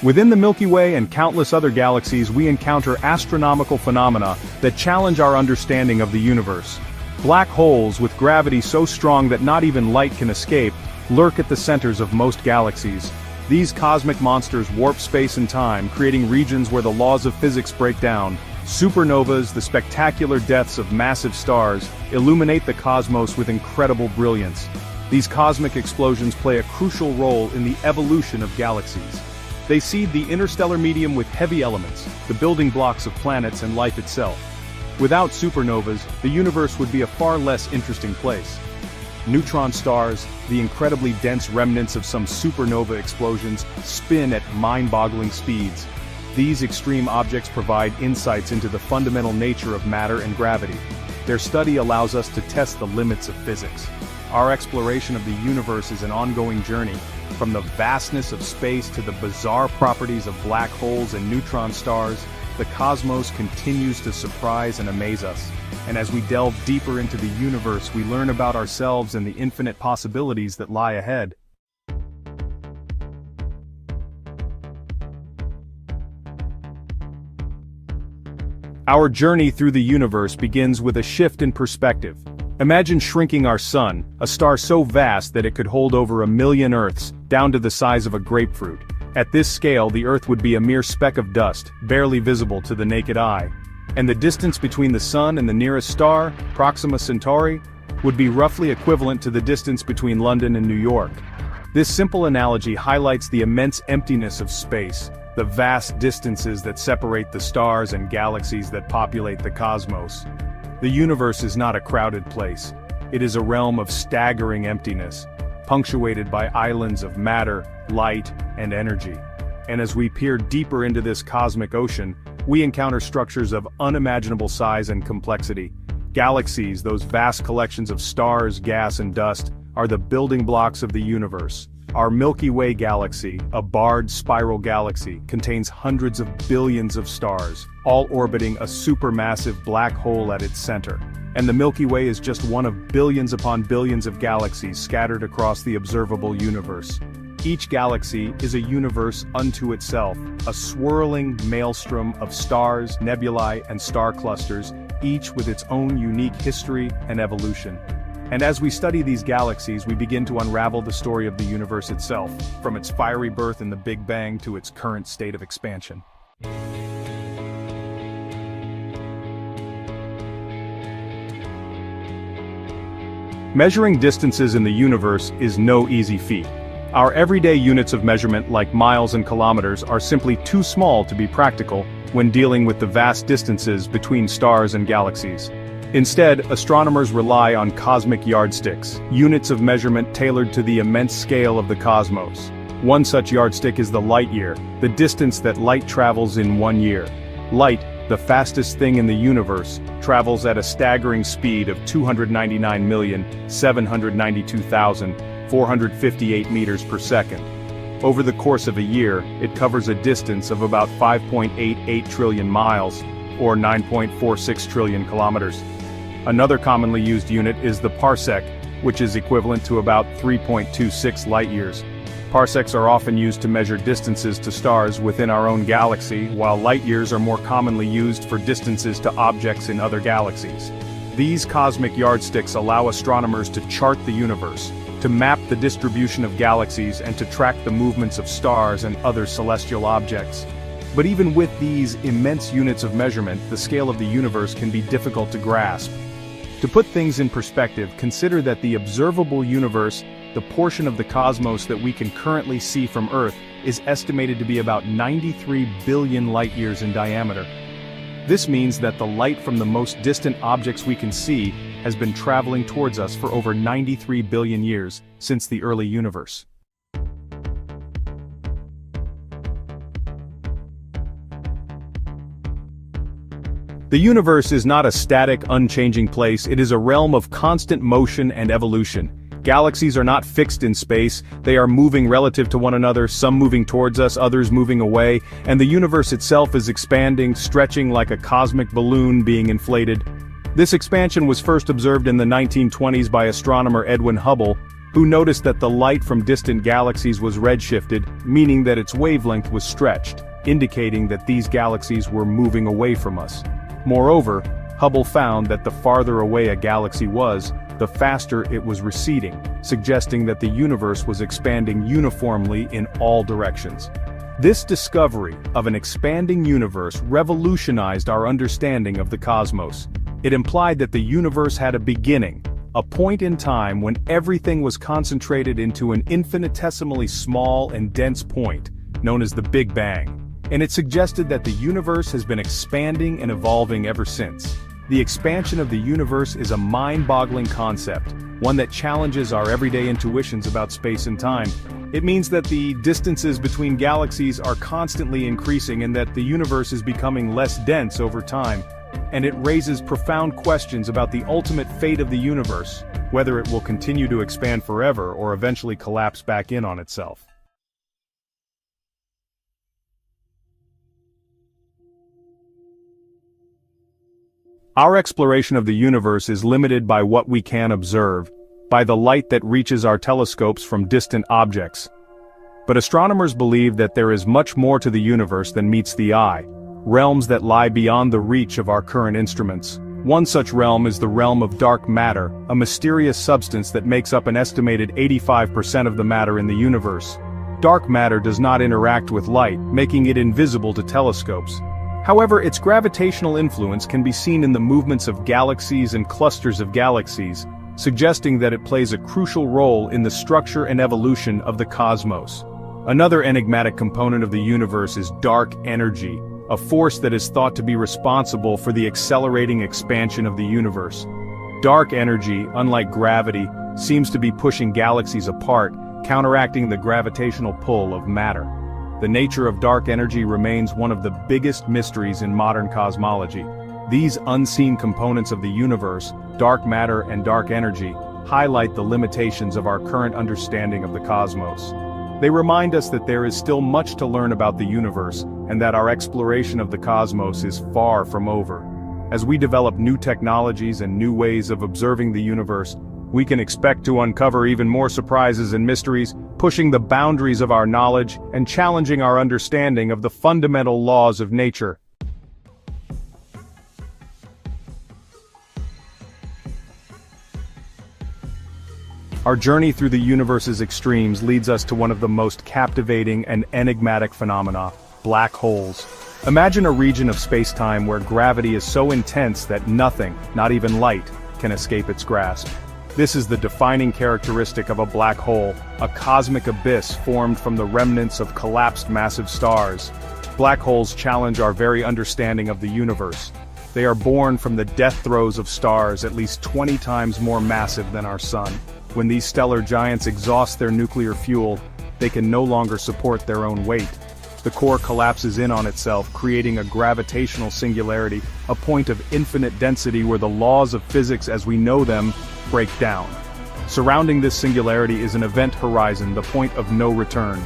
Speaker 3: Within the Milky Way and countless other galaxies, we encounter astronomical phenomena that challenge our understanding of the universe. Black holes, with gravity so strong that not even light can escape, lurk at the centers of most galaxies. These cosmic monsters warp space and time, creating regions where the laws of physics break down. Supernovas, the spectacular deaths of massive stars, illuminate the cosmos with incredible brilliance. These cosmic explosions play a crucial role in the evolution of galaxies. They seed the interstellar medium with heavy elements, the building blocks of planets and life itself. Without supernovas, the universe would be a far less interesting place. Neutron stars, the incredibly dense remnants of some supernova explosions, spin at mind-boggling speeds. These extreme objects provide insights into the fundamental nature of matter and gravity. Their study allows us to test the limits of physics. Our exploration of the universe is an ongoing journey, from the vastness of space to the bizarre properties of black holes and neutron stars. The cosmos continues to surprise and amaze us. And as we delve deeper into the universe, we learn about ourselves and the infinite possibilities that lie ahead. Our journey through the universe begins with a shift in perspective. Imagine shrinking our sun, a star so vast that it could hold over 1 million Earths, down to the size of a grapefruit. At this scale, the Earth would be a mere speck of dust, barely visible to the naked eye. And the distance between the Sun and the nearest star, Proxima Centauri, would be roughly equivalent to the distance between London and New York. This simple analogy highlights the immense emptiness of space, the vast distances that separate the stars and galaxies that populate the cosmos. The universe is not a crowded place. It is a realm of staggering emptiness, punctuated by islands of matter, light, and energy. And as we peer deeper into this cosmic ocean, we encounter structures of unimaginable size and complexity. Galaxies, those vast collections of stars, gas, and dust, are the building blocks of the universe. Our Milky Way galaxy, a barred spiral galaxy, contains hundreds of billions of stars, all orbiting a supermassive black hole at its center. And the Milky Way is just one of billions upon billions of galaxies scattered across the observable universe. Each galaxy is a universe unto itself, a swirling maelstrom of stars, nebulae, and star clusters, each with its own unique history and evolution. And as we study these galaxies, we begin to unravel the story of the universe itself, from its fiery birth in the Big Bang to its current state of expansion. Measuring distances in the universe is no easy feat. Our everyday units of measurement, like miles and kilometers, are simply too small to be practical when dealing with the vast distances between stars and galaxies. Instead, astronomers rely on cosmic yardsticks, units of measurement tailored to the immense scale of the cosmos. One such yardstick is the light year, the distance that light travels in 1 year. Light, the fastest thing in the universe, travels at a staggering speed of 299,792,458 meters per second. Over the course of a year, it covers a distance of about 5.88 trillion miles, or 9.46 trillion kilometers. Another commonly used unit is the parsec, which is equivalent to about 3.26 light-years. Parsecs are often used to measure distances to stars within our own galaxy, while light-years are more commonly used for distances to objects in other galaxies. These cosmic yardsticks allow astronomers to chart the universe, to map the distribution of galaxies, and to track the movements of stars and other celestial objects. But even with these immense units of measurement, the scale of the universe can be difficult to grasp. To put things in perspective, consider that the observable universe, the portion of the cosmos that we can currently see from Earth, is estimated to be about 93 billion light-years in diameter. This means that the light from the most distant objects we can see has been traveling towards us for over 93 billion years since the early universe. The universe is not a static, unchanging place. It is a realm of constant motion and evolution. Galaxies are not fixed in space, they are moving relative to one another, some moving towards us, others moving away, and the universe itself is expanding, stretching like a cosmic balloon being inflated. This expansion was first observed in the 1920s by astronomer Edwin Hubble, who noticed that the light from distant galaxies was redshifted, meaning that its wavelength was stretched, indicating that these galaxies were moving away from us. Moreover, Hubble found that the farther away a galaxy was, the faster it was receding, suggesting that the universe was expanding uniformly in all directions. This discovery of an expanding universe revolutionized our understanding of the cosmos. It implied that the universe had a beginning, a point in time when everything was concentrated into an infinitesimally small and dense point, known as the Big Bang. And it suggested that the universe has been expanding and evolving ever since. The expansion of the universe is a mind-boggling concept, one that challenges our everyday intuitions about space and time. It means that the distances between galaxies are constantly increasing and that the universe is becoming less dense over time. And it raises profound questions about the ultimate fate of the universe, whether it will continue to expand forever or eventually collapse back in on itself. Our exploration of the universe is limited by what we can observe, by the light that reaches our telescopes from distant objects. But astronomers believe that there is much more to the universe than meets the eye, realms that lie beyond the reach of our current instruments. One such realm is the realm of dark matter, a mysterious substance that makes up an estimated 85% of the matter in the universe. Dark matter does not interact with light, making it invisible to telescopes. However, its gravitational influence can be seen in the movements of galaxies and clusters of galaxies, suggesting that it plays a crucial role in the structure and evolution of the cosmos. Another enigmatic component of the universe is dark energy, a force that is thought to be responsible for the accelerating expansion of the universe. Dark energy, unlike gravity, seems to be pushing galaxies apart, counteracting the gravitational pull of matter. The nature of dark energy remains one of the biggest mysteries in modern cosmology. These unseen components of the universe, dark matter and dark energy, highlight the limitations of our current understanding of the cosmos. They remind us that there is still much to learn about the universe, and that our exploration of the cosmos is far from over. As we develop new technologies and new ways of observing the universe, we can expect to uncover even more surprises and mysteries, pushing the boundaries of our knowledge and challenging our understanding of the fundamental laws of nature. Our journey through the universe's extremes leads us to one of the most captivating and enigmatic phenomena: black holes. Imagine a region of space-time where gravity is so intense that nothing, not even light, can escape its grasp. This is the defining characteristic of a black hole, a cosmic abyss formed from the remnants of collapsed massive stars. Black holes challenge our very understanding of the universe. They are born from the death throes of stars at least 20 times more massive than our sun. When these stellar giants exhaust their nuclear fuel, they can no longer support their own weight. The core collapses in on itself, creating a gravitational singularity, a point of infinite density where the laws of physics as we know them break down. Surrounding this singularity is an event horizon, the point of no return.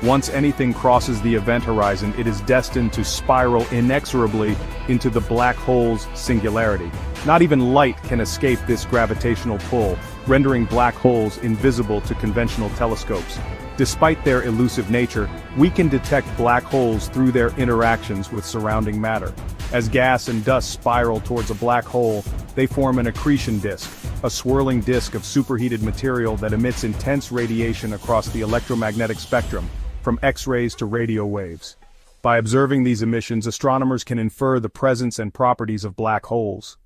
Speaker 3: Once anything crosses the event horizon, it is destined to spiral inexorably into the black hole's singularity. Not even light can escape this gravitational pull, rendering black holes invisible to conventional telescopes. Despite their elusive nature, we can detect black holes through their interactions with surrounding matter. As gas and dust spiral towards a black hole, they form an accretion disk, a swirling disk of superheated material that emits intense radiation across the electromagnetic spectrum, from X-rays to radio waves. By observing these emissions, astronomers can infer the presence and properties of black holes.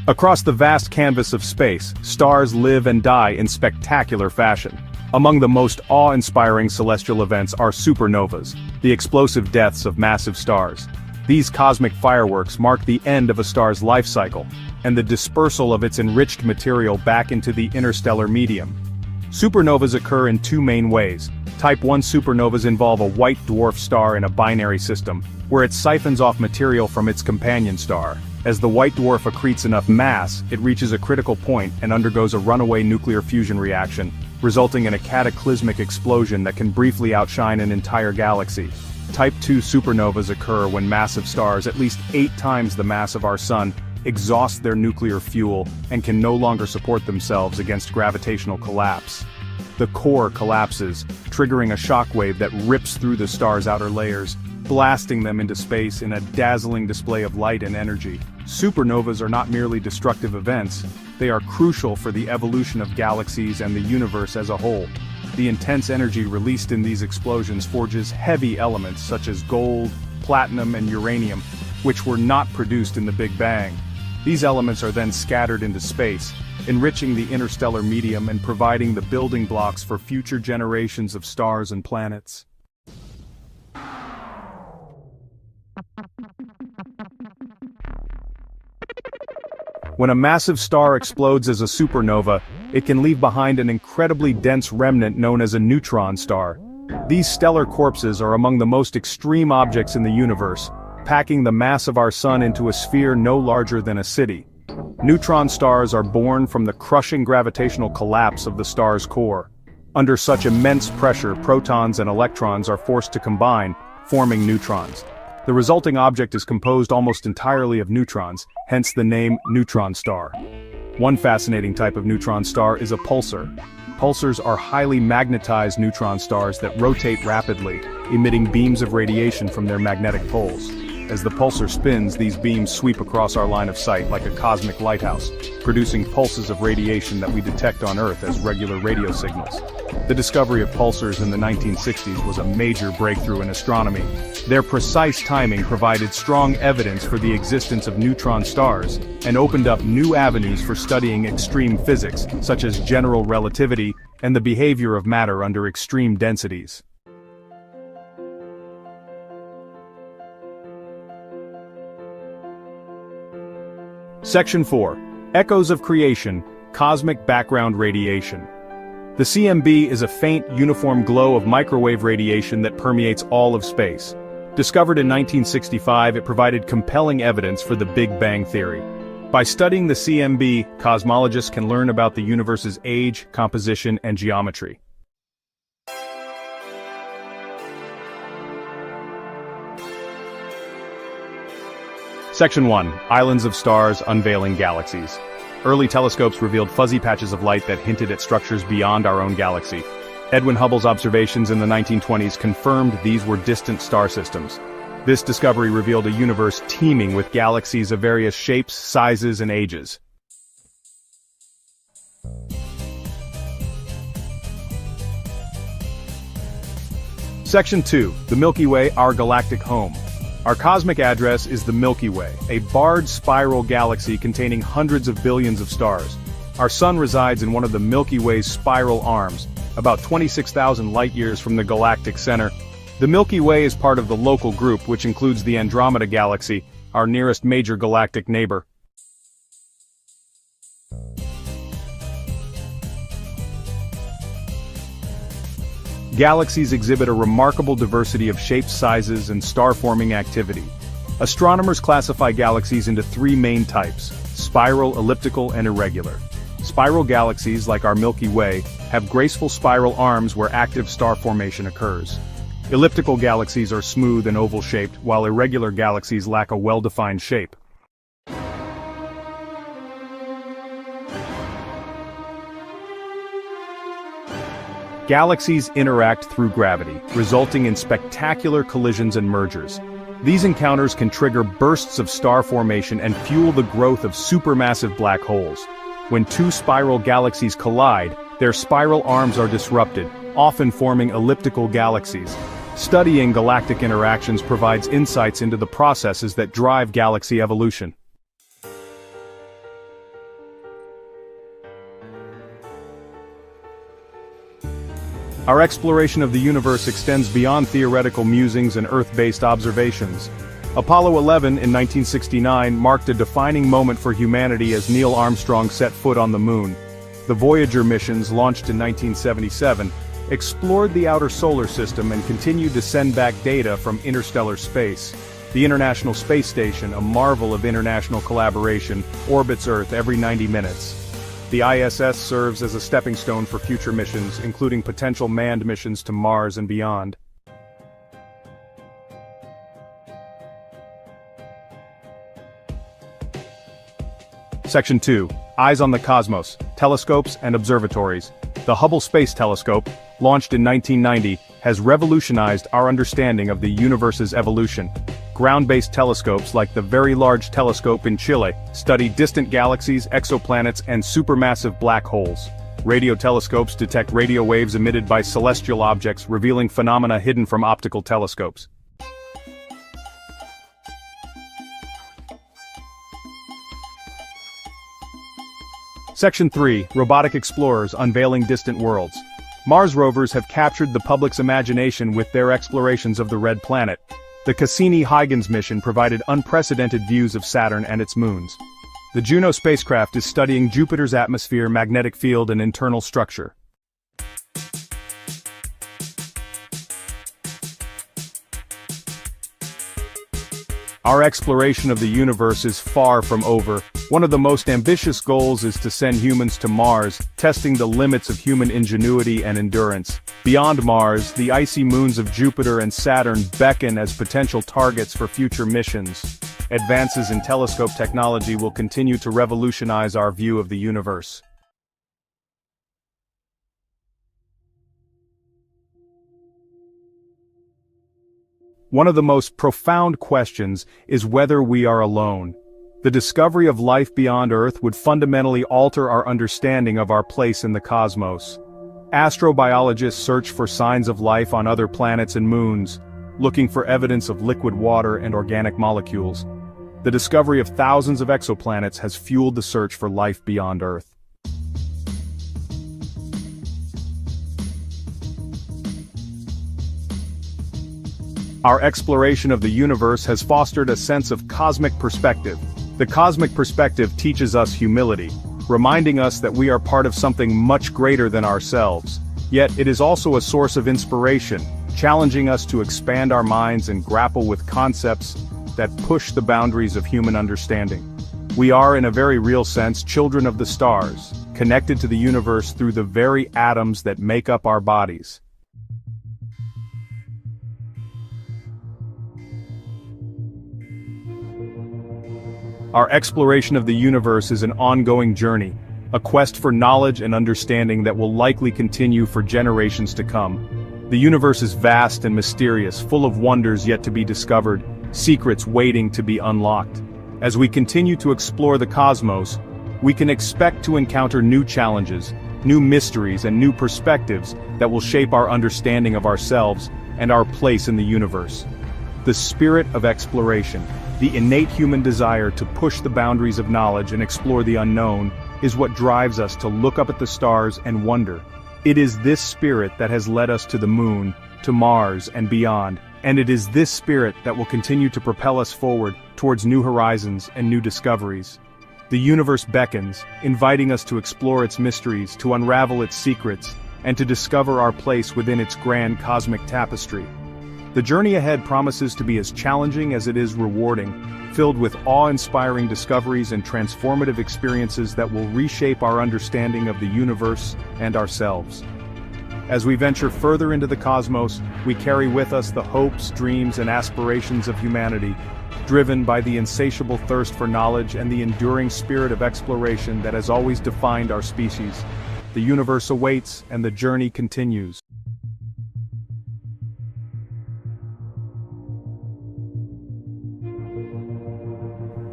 Speaker 3: Across the vast canvas of space, stars live and die in spectacular fashion. Among the most awe-inspiring celestial events are supernovas, the explosive deaths of massive stars. These cosmic fireworks mark the end of a star's life cycle, and the dispersal of its enriched material back into the interstellar medium. Supernovas occur in two main ways. Type 1 supernovas involve a white dwarf star in a binary system, where it siphons off material from its companion star. As the white dwarf accretes enough mass, it reaches a critical point and undergoes a runaway nuclear fusion reaction, resulting in a cataclysmic explosion that can briefly outshine an entire galaxy. Type 2 supernovas occur when massive stars, at least 8 times the mass of our Sun, exhaust their nuclear fuel and can no longer support themselves against gravitational collapse. The core collapses, triggering a shockwave that rips through the star's outer layers, blasting them into space in a dazzling display of light and energy. Supernovas are not merely destructive events, they are crucial for the evolution of galaxies and the universe as a whole. The intense energy released in these explosions forges heavy elements such as gold, platinum, and uranium, which were not produced in the Big Bang. These elements are then scattered into space, enriching the interstellar medium and providing the building blocks for future generations of stars and planets. When a massive star explodes as a supernova, it can leave behind an incredibly dense remnant known as a neutron star. These stellar corpses are among the most extreme objects in the universe, packing the mass of our Sun into a sphere no larger than a city. Neutron stars are born from the crushing gravitational collapse of the star's core. Under such immense pressure, protons and electrons are forced to combine, forming neutrons. The resulting object is composed almost entirely of neutrons, hence the name neutron star. One fascinating type of neutron star is a pulsar. Pulsars are highly magnetized neutron stars that rotate rapidly, emitting beams of radiation from their magnetic poles. As the pulsar spins, these beams sweep across our line of sight like a cosmic lighthouse, producing pulses of radiation that we detect on Earth as regular radio signals. The discovery of pulsars in the 1960s was a major breakthrough in astronomy. Their precise timing provided strong evidence for the existence of neutron stars and opened up new avenues for studying extreme physics, such as general relativity and the behavior of matter under extreme densities. Section 4. Echoes of Creation, Cosmic Background Radiation. The CMB is a faint, uniform glow of microwave radiation that permeates all of space. Discovered in 1965, it provided compelling evidence for the Big Bang Theory. By studying the CMB, cosmologists can learn about the universe's age, composition, and geometry. Section 1. Islands of Stars Unveiling Galaxies. Early telescopes revealed fuzzy patches of light that hinted at structures beyond our own galaxy. Edwin Hubble's observations in the 1920s confirmed these were distant star systems. This discovery revealed a universe teeming with galaxies of various shapes, sizes, and ages. Section 2. The Milky Way, Our Galactic Home. Our cosmic address is the Milky Way, a barred spiral galaxy containing hundreds of billions of stars. Our Sun resides in one of the Milky Way's spiral arms, about 26,000 light-years from the galactic center. The Milky Way is part of the Local Group, which includes the Andromeda Galaxy, our nearest major galactic neighbor. Galaxies exhibit a remarkable diversity of shapes, sizes, and star-forming activity. Astronomers classify galaxies into 3 main types: spiral, elliptical, and irregular. Spiral galaxies, like our Milky Way, have graceful spiral arms where active star formation occurs. Elliptical galaxies are smooth and oval-shaped, while irregular galaxies lack a well-defined shape. Galaxies interact through gravity, resulting in spectacular collisions and mergers. These encounters can trigger bursts of star formation and fuel the growth of supermassive black holes. When 2 spiral galaxies collide, their spiral arms are disrupted, often forming elliptical galaxies. Studying galactic interactions provides insights into the processes that drive galaxy evolution. Our exploration of the universe extends beyond theoretical musings and Earth-based observations. Apollo 11 in 1969 marked a defining moment for humanity as Neil Armstrong set foot on the Moon. The Voyager missions, launched in 1977, explored the outer solar system and continued to send back data from interstellar space. The International Space Station, a marvel of international collaboration, orbits Earth every 90 minutes. The ISS serves as a stepping stone for future missions, including potential manned missions to Mars and beyond. Section 2. Eyes on the Cosmos, Telescopes and Observatories. The Hubble Space Telescope, launched in 1990, has revolutionized our understanding of the universe's evolution. Ground-based telescopes like the Very Large Telescope in Chile study distant galaxies, exoplanets, and supermassive black holes. Radio telescopes detect radio waves emitted by celestial objects, revealing phenomena hidden from optical telescopes. Section 3. Robotic Explorers Unveiling Distant Worlds. Mars rovers have captured the public's imagination with their explorations of the Red Planet. The Cassini-Huygens mission provided unprecedented views of Saturn and its moons. The Juno spacecraft is studying Jupiter's atmosphere, magnetic field, and internal structure. Our exploration of the universe is far from over. One of the most ambitious goals is to send humans to Mars, testing the limits of human ingenuity and endurance. Beyond Mars, the icy moons of Jupiter and Saturn beckon as potential targets for future missions. Advances in telescope technology will continue to revolutionize our view of the universe. One of the most profound questions is whether we are alone. The discovery of life beyond Earth would fundamentally alter our understanding of our place in the cosmos. Astrobiologists search for signs of life on other planets and moons, looking for evidence of liquid water and organic molecules. The discovery of thousands of exoplanets has fueled the search for life beyond Earth. Our exploration of the universe has fostered a sense of cosmic perspective. The cosmic perspective teaches us humility, reminding us that we are part of something much greater than ourselves. Yet it is also a source of inspiration, challenging us to expand our minds and grapple with concepts that push the boundaries of human understanding. We are, in a very real sense, children of the stars, connected to the universe through the very atoms that make up our bodies. Our exploration of the universe is an ongoing journey, a quest for knowledge and understanding that will likely continue for generations to come. The universe is vast and mysterious, full of wonders yet to be discovered, secrets waiting to be unlocked. As we continue to explore the cosmos, we can expect to encounter new challenges, new mysteries, and new perspectives that will shape our understanding of ourselves and our place in the universe. The spirit of exploration, the innate human desire to push the boundaries of knowledge and explore the unknown, is what drives us to look up at the stars and wonder. It is this spirit that has led us to the moon, to Mars, and beyond, and it is this spirit that will continue to propel us forward towards new horizons and new discoveries. The universe beckons, inviting us to explore its mysteries, to unravel its secrets, and to discover our place within its grand cosmic tapestry. The journey ahead promises to be as challenging as it is rewarding, filled with awe-inspiring discoveries and transformative experiences that will reshape our understanding of the universe and ourselves. As we venture further into the cosmos, we carry with us the hopes, dreams, and aspirations of humanity, driven by the insatiable thirst for knowledge and the enduring spirit of exploration that has always defined our species. The universe awaits, and the journey continues.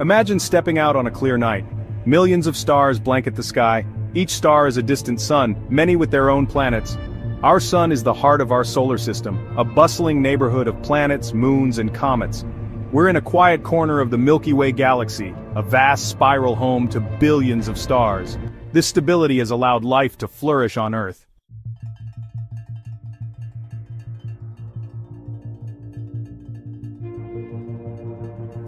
Speaker 3: Imagine stepping out on a clear night. Millions of stars blanket the sky. Each star is a distant sun, many with their own planets. Our sun is the heart of our solar system, a bustling neighborhood of planets, moons, and comets. We're in a quiet corner of the Milky Way galaxy, a vast spiral home to billions of stars. This stability has allowed life to flourish on Earth.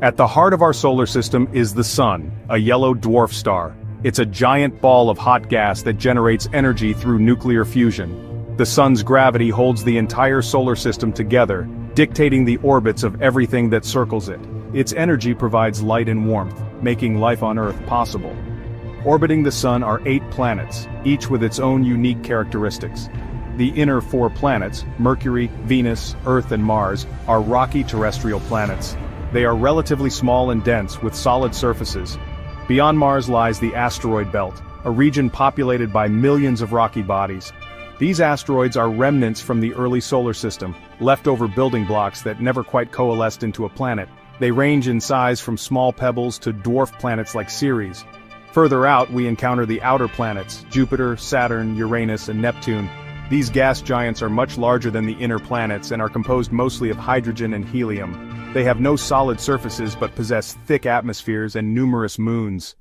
Speaker 3: At the heart of our solar system is the Sun, a yellow dwarf star. It's a giant ball of hot gas that generates energy through nuclear fusion. The Sun's gravity holds the entire solar system together, dictating the orbits of everything that circles it. Its energy provides light and warmth, making life on Earth possible. Orbiting the Sun are 8 planets, each with its own unique characteristics. The inner 4 planets, Mercury, Venus, Earth, and Mars, are rocky terrestrial planets. They are relatively small and dense, with solid surfaces. Beyond Mars lies the asteroid belt, a region populated by millions of rocky bodies. These asteroids are remnants from the early solar system, leftover building blocks that never quite coalesced into a planet. They range in size from small pebbles to dwarf planets like Ceres. Further out, we encounter the outer planets, Jupiter, Saturn, Uranus, and Neptune. These gas giants are much larger than the inner planets and are composed mostly of hydrogen and helium. They have no solid surfaces but possess thick atmospheres and numerous moons.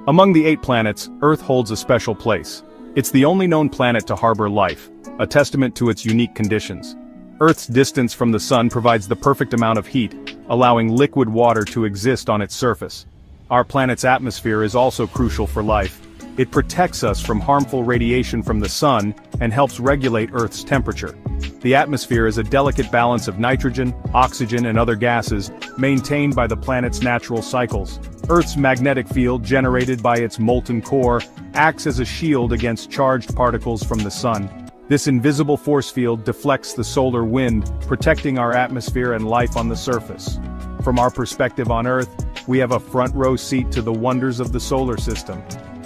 Speaker 3: Among the 8 planets, Earth holds a special place. It's the only known planet to harbor life, a testament to its unique conditions. Earth's distance from the Sun provides the perfect amount of heat, allowing liquid water to exist on its surface. Our planet's atmosphere is also crucial for life. It protects us from harmful radiation from the Sun and helps regulate Earth's temperature. The atmosphere is a delicate balance of nitrogen, oxygen, and other gases, maintained by the planet's natural cycles. Earth's magnetic field, generated by its molten core, acts as a shield against charged particles from the Sun. This invisible force field deflects the solar wind, protecting our atmosphere and life on the surface. From our perspective on Earth, we have a front row seat to the wonders of the solar system.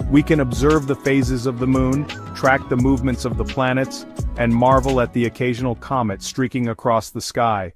Speaker 3: We can observe the phases of the moon, track the movements of the planets, and marvel at the occasional comet streaking across the sky.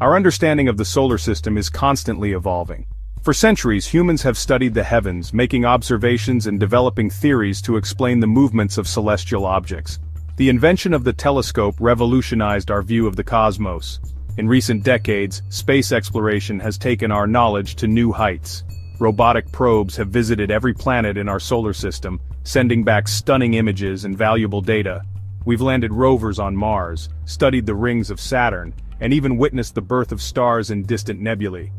Speaker 3: Our understanding of the solar system is constantly evolving. For centuries, humans have studied the heavens, making observations and developing theories to explain the movements of celestial objects. The invention of the telescope revolutionized our view of the cosmos. In recent decades, space exploration has taken our knowledge to new heights. Robotic probes have visited every planet in our solar system, sending back stunning images and valuable data. We've landed rovers on Mars, studied the rings of Saturn, and even witnessed the birth of stars in distant nebulae.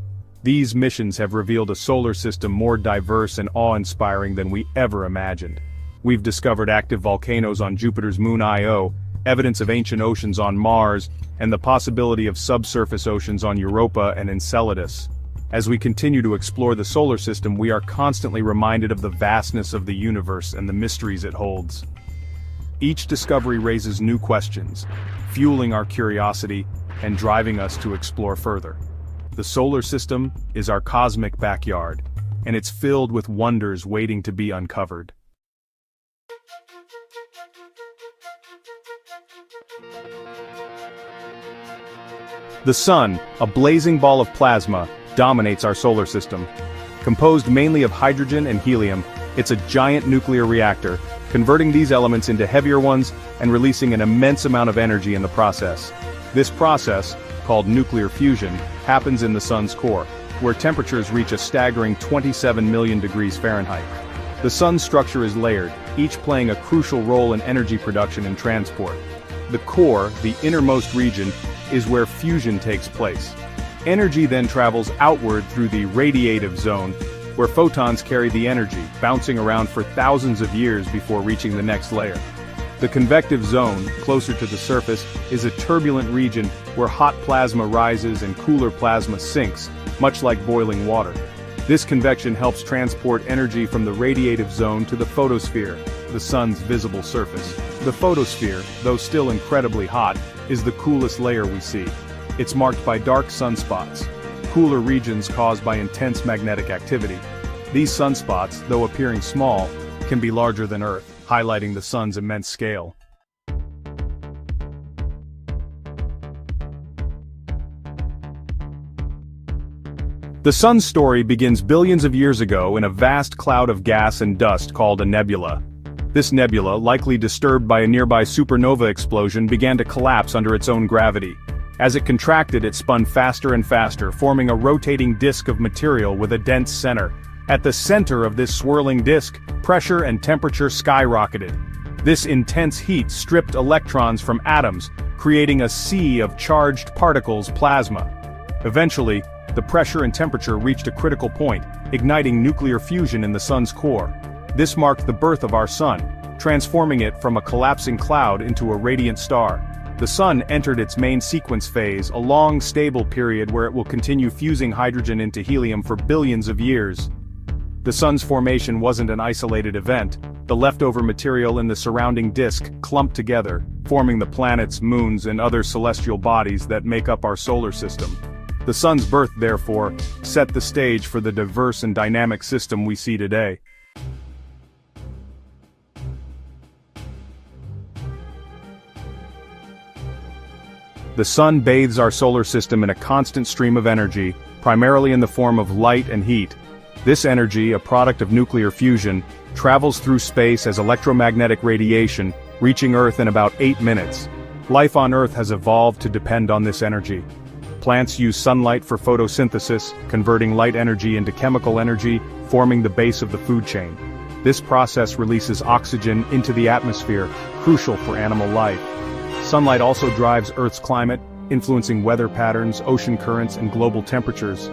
Speaker 3: These missions have revealed a solar system more diverse and awe-inspiring than we ever imagined. We've discovered active volcanoes on Jupiter's moon Io, evidence of ancient oceans on Mars, and the possibility of subsurface oceans on Europa and Enceladus. As we continue to explore the solar system, we are constantly reminded of the vastness of the universe and the mysteries it holds. Each discovery raises new questions, fueling our curiosity and driving us to explore further. The solar system is our cosmic backyard, and it's filled with wonders waiting to be uncovered. The Sun, a blazing ball of plasma, dominates our solar system. Composed mainly of hydrogen and helium, it's a giant nuclear reactor, converting these elements into heavier ones and releasing an immense amount of energy in the process. This process, called nuclear fusion, happens in the Sun's core, where temperatures reach a staggering 27 million degrees Fahrenheit. The Sun's structure is layered, each playing a crucial role in energy production and transport. The core, the innermost region, is where fusion takes place. Energy then travels outward through the radiative zone, where photons carry the energy, bouncing around for thousands of years before reaching the next layer. The convective zone, closer to the surface, is a turbulent region where hot plasma rises and cooler plasma sinks, much like boiling water. This convection helps transport energy from the radiative zone to the photosphere, the Sun's visible surface. The photosphere, though still incredibly hot, is the coolest layer we see. It's marked by dark sunspots, cooler regions caused by intense magnetic activity. These sunspots, though appearing small, can be larger than Earth, highlighting the Sun's immense scale. The Sun's story begins billions of years ago in a vast cloud of gas and dust called a nebula. This nebula, likely disturbed by a nearby supernova explosion, began to collapse under its own gravity. As it contracted, it spun faster and faster, forming a rotating disk of material with a dense center. At the center of this swirling disk, pressure and temperature skyrocketed. This intense heat stripped electrons from atoms, creating a sea of charged particles, plasma. Eventually, the pressure and temperature reached a critical point, igniting nuclear fusion in the Sun's core. This marked the birth of our Sun, transforming it from a collapsing cloud into a radiant star. The Sun entered its main sequence phase, a long, stable period where it will continue fusing hydrogen into helium for billions of years. The sun's formation wasn't an isolated event. The leftover material in the surrounding disk clumped together, forming the planets, moons, and other celestial bodies that make up our solar system. The sun's birth, therefore, set the stage for the diverse and dynamic system we see today. The sun bathes our solar system in a constant stream of energy, primarily in the form of light and heat. This energy, a product of nuclear fusion, travels through space as electromagnetic radiation, reaching Earth in about 8 minutes. Life on Earth has evolved to depend on this energy. Plants use sunlight for photosynthesis, converting light energy into chemical energy, forming the base of the food chain. This process releases oxygen into the atmosphere, crucial for animal life. Sunlight also drives Earth's climate, influencing weather patterns, ocean currents, and global temperatures.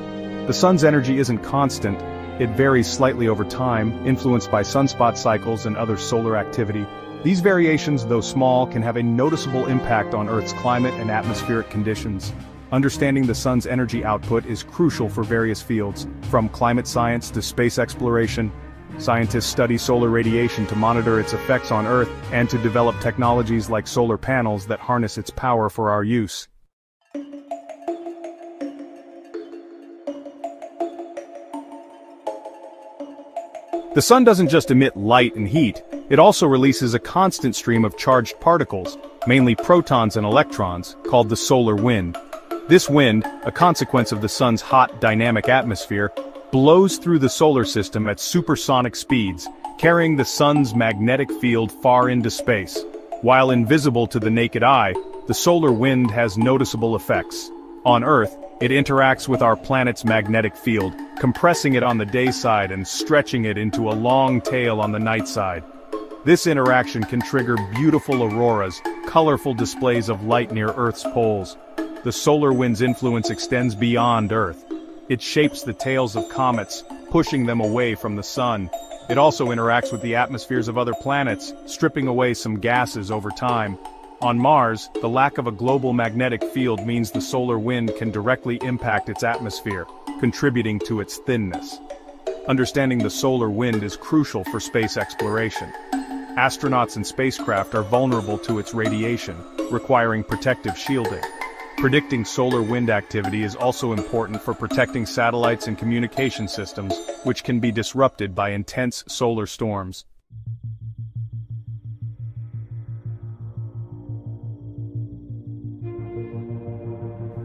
Speaker 3: The sun's energy isn't constant. It varies slightly over time, influenced by sunspot cycles and other solar activity. These variations, though small, can have a noticeable impact on Earth's climate and atmospheric conditions. Understanding the sun's energy output is crucial for various fields, from climate science to space exploration. Scientists study solar radiation to monitor its effects on Earth and to develop technologies like solar panels that harness its power for our use. The sun doesn't just emit light and heat, it also releases a constant stream of charged particles, mainly protons and electrons, called the solar wind. This wind, a consequence of the sun's hot, dynamic atmosphere, blows through the solar system at supersonic speeds, carrying the sun's magnetic field far into space. While invisible to the naked eye, the solar wind has noticeable effects. On Earth, it interacts with our planet's magnetic field, compressing it on the day side and stretching it into a long tail on the night side. This interaction can trigger beautiful auroras, colorful displays of light near Earth's poles. The solar wind's influence extends beyond Earth. It shapes the tails of comets, pushing them away from the sun. It also interacts with the atmospheres of other planets, stripping away some gases over time. On Mars, the lack of a global magnetic field means the solar wind can directly impact its atmosphere, contributing to its thinness. Understanding the solar wind is crucial for space exploration. Astronauts and spacecraft are vulnerable to its radiation, requiring protective shielding. Predicting solar wind activity is also important for protecting satellites and communication systems, which can be disrupted by intense solar storms.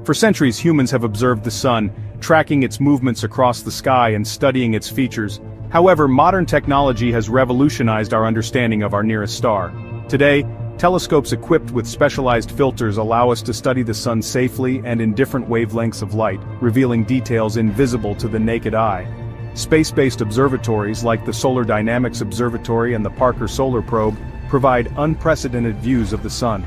Speaker 3: For centuries, humans have observed the sun, tracking its movements across the sky and studying its features. However, modern technology has revolutionized our understanding of our nearest star. Today, telescopes equipped with specialized filters allow us to study the sun safely and in different wavelengths of light, revealing details invisible to the naked eye. Space-based observatories like the Solar Dynamics Observatory and the Parker Solar Probe provide unprecedented views of the sun.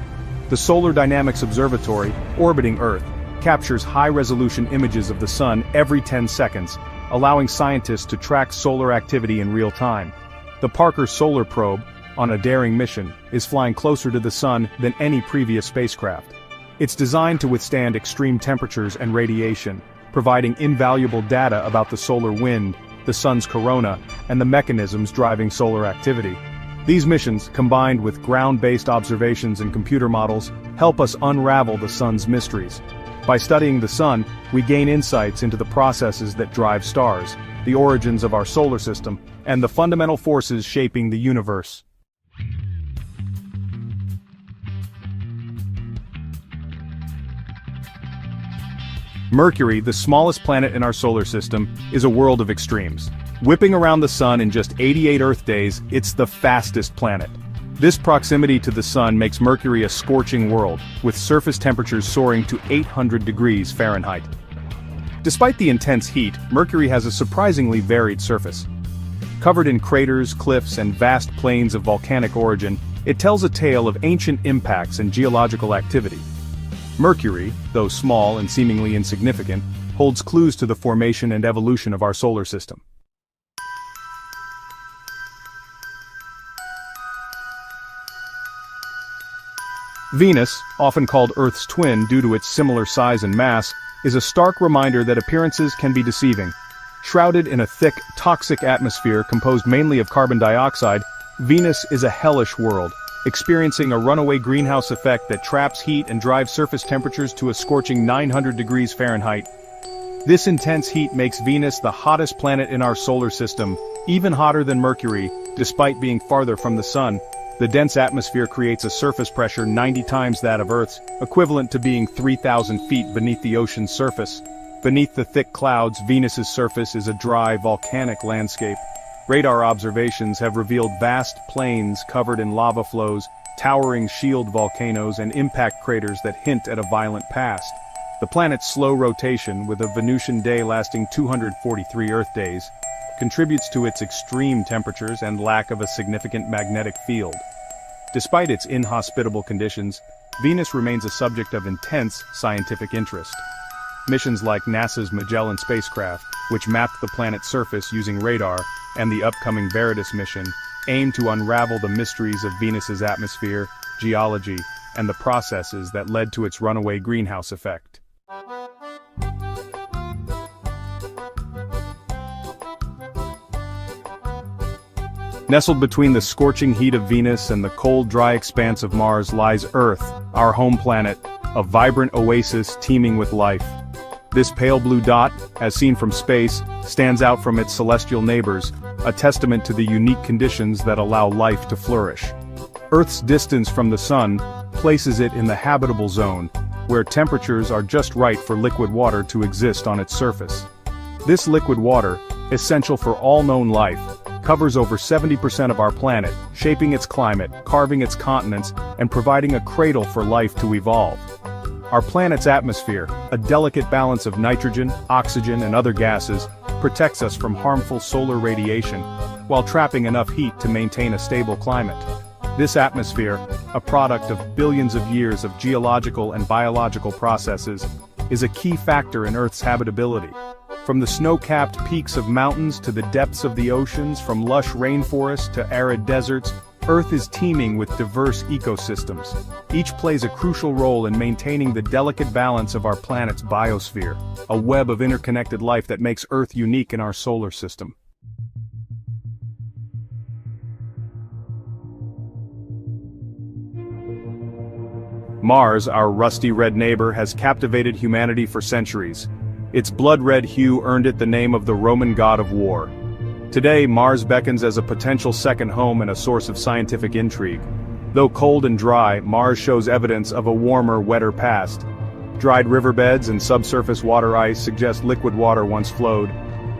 Speaker 3: The Solar Dynamics Observatory, orbiting Earth, captures high-resolution images of the sun every 10 seconds, allowing scientists to track solar activity in real time. The Parker Solar Probe, on a daring mission, is flying closer to the sun than any previous spacecraft. It's designed to withstand extreme temperatures and radiation, providing invaluable data about the solar wind, the sun's corona, and the mechanisms driving solar activity. These missions, combined with ground-based observations and computer models, help us unravel the sun's mysteries. By studying the sun, we gain insights into the processes that drive stars, the origins of our solar system, and the fundamental forces shaping the universe. Mercury, the smallest planet in our solar system, is a world of extremes. Whipping around the sun in just 88 Earth days, it's the fastest planet. This proximity to the sun makes Mercury a scorching world, with surface temperatures soaring to 800 degrees Fahrenheit. Despite the intense heat, Mercury has a surprisingly varied surface. Covered in craters, cliffs, and vast plains of volcanic origin, it tells a tale of ancient impacts and geological activity. Mercury, though small and seemingly insignificant, holds clues to the formation and evolution of our solar system. Venus, often called Earth's twin due to its similar size and mass, is a stark reminder that appearances can be deceiving. Shrouded in a thick, toxic atmosphere composed mainly of carbon dioxide, Venus is a hellish world, experiencing a runaway greenhouse effect that traps heat and drives surface temperatures to a scorching 900 degrees Fahrenheit. This intense heat makes Venus the hottest planet in our solar system, even hotter than Mercury, despite being farther from the Sun. The dense atmosphere creates a surface pressure 90 times that of Earth's, equivalent to being 3,000 feet beneath the ocean's surface. Beneath the thick clouds, Venus's surface is a dry, volcanic landscape. Radar observations have revealed vast plains covered in lava flows, towering shield volcanoes and impact craters that hint at a violent past. The planet's slow rotation, with a Venusian day lasting 243 Earth days, contributes to its extreme temperatures and lack of a significant magnetic field. Despite its inhospitable conditions, Venus remains a subject of intense scientific interest. Missions like NASA's Magellan spacecraft, which mapped the planet's surface using radar, and the upcoming Veritas mission, aim to unravel the mysteries of Venus's atmosphere, geology, and the processes that led to its runaway greenhouse effect. Nestled between the scorching heat of Venus and the cold, dry expanse of Mars lies Earth, our home planet, a vibrant oasis teeming with life. This pale blue dot, as seen from space, stands out from its celestial neighbors, a testament to the unique conditions that allow life to flourish. Earth's distance from the Sun places it in the habitable zone, where temperatures are just right for liquid water to exist on its surface. This liquid water, essential for all known life, covers over 70% of our planet, shaping its climate, carving its continents, and providing a cradle for life to evolve. Our planet's atmosphere, a delicate balance of nitrogen, oxygen, and other gases, protects us from harmful solar radiation, while trapping enough heat to maintain a stable climate. This atmosphere, a product of billions of years of geological and biological processes, is a key factor in Earth's habitability. From the snow-capped peaks of mountains to the depths of the oceans, from lush rainforests to arid deserts, Earth is teeming with diverse ecosystems. Each plays a crucial role in maintaining the delicate balance of our planet's biosphere, a web of interconnected life that makes Earth unique in our solar system. Mars, our rusty red neighbor, has captivated humanity for centuries. Its blood-red hue earned it the name of the Roman god of war. Today, Mars beckons as a potential second home and a source of scientific intrigue. Though cold and dry, Mars shows evidence of a warmer, wetter past. Dried riverbeds and subsurface water ice suggest liquid water once flowed.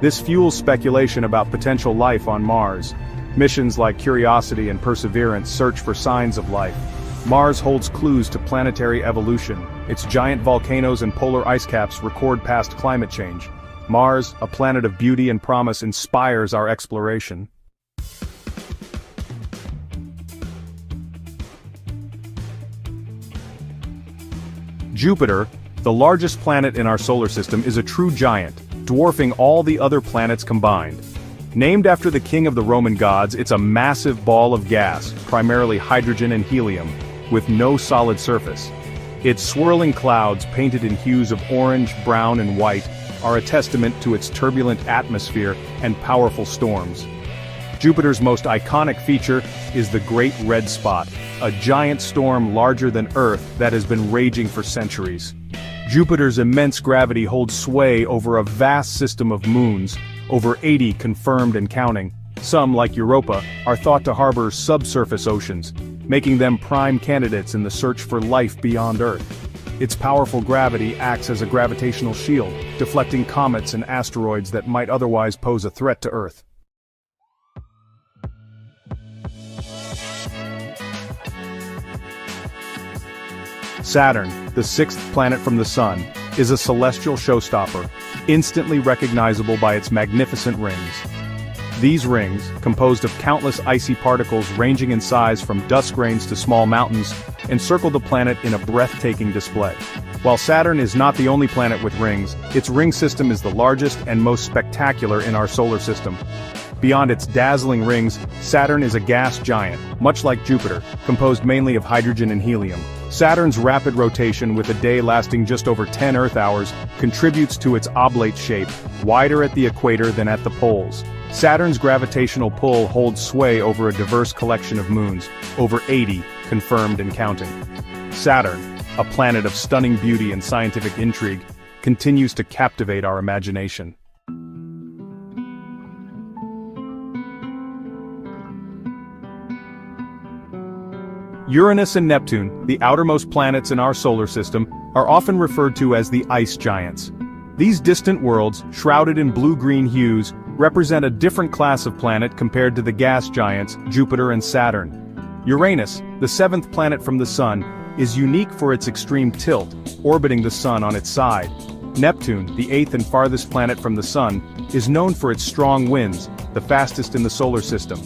Speaker 3: This fuels speculation about potential life on Mars. Missions like Curiosity and Perseverance search for signs of life. Mars holds clues to planetary evolution. Its giant volcanoes and polar ice caps record past climate change. Mars, a planet of beauty and promise, inspires our exploration. Jupiter, the largest planet in our solar system, is a true giant, dwarfing all the other planets combined. Named after the king of the Roman gods, it's a massive ball of gas, primarily hydrogen and helium, with no solid surface. Its swirling clouds, painted in hues of orange, brown, and white, are a testament to its turbulent atmosphere and powerful storms. Jupiter's most iconic feature is the Great Red Spot, a giant storm larger than Earth that has been raging for centuries. Jupiter's immense gravity holds sway over a vast system of moons, over 80 confirmed and counting. Some, like Europa, are thought to harbor subsurface oceans, making them prime candidates in the search for life beyond Earth. Its powerful gravity acts as a gravitational shield, deflecting comets and asteroids that might otherwise pose a threat to Earth. Saturn, the sixth planet from the Sun, is a celestial showstopper, instantly recognizable by its magnificent rings. These rings, composed of countless icy particles ranging in size from dust grains to small mountains, encircle the planet in a breathtaking display. While Saturn is not the only planet with rings, its ring system is the largest and most spectacular in our solar system. Beyond its dazzling rings, Saturn is a gas giant, much like Jupiter, composed mainly of hydrogen and helium. Saturn's rapid rotation with a day lasting just over 10 Earth hours contributes to its oblate shape, wider at the equator than at the poles. Saturn's gravitational pull holds sway over a diverse collection of moons, over 80, confirmed and counting. Saturn, a planet of stunning beauty and scientific intrigue, continues to captivate our imagination. Uranus and Neptune, the outermost planets in our solar system, are often referred to as the ice giants. These distant worlds, shrouded in blue-green hues, represent a different class of planet compared to the gas giants, Jupiter and Saturn. Uranus, the seventh planet from the Sun, is unique for its extreme tilt, orbiting the Sun on its side. Neptune, the eighth and farthest planet from the Sun, is known for its strong winds, the fastest in the solar system.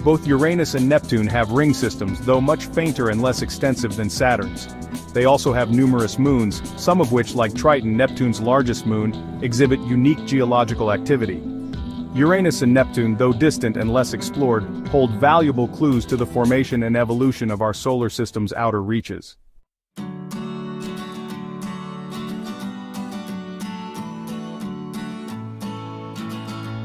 Speaker 3: Both Uranus and Neptune have ring systems, though much fainter and less extensive than Saturn's. They also have numerous moons, some of which, like Triton, Neptune's largest moon, exhibit unique geological activity. Uranus and Neptune, though distant and less explored, hold valuable clues to the formation and evolution of our solar system's outer reaches.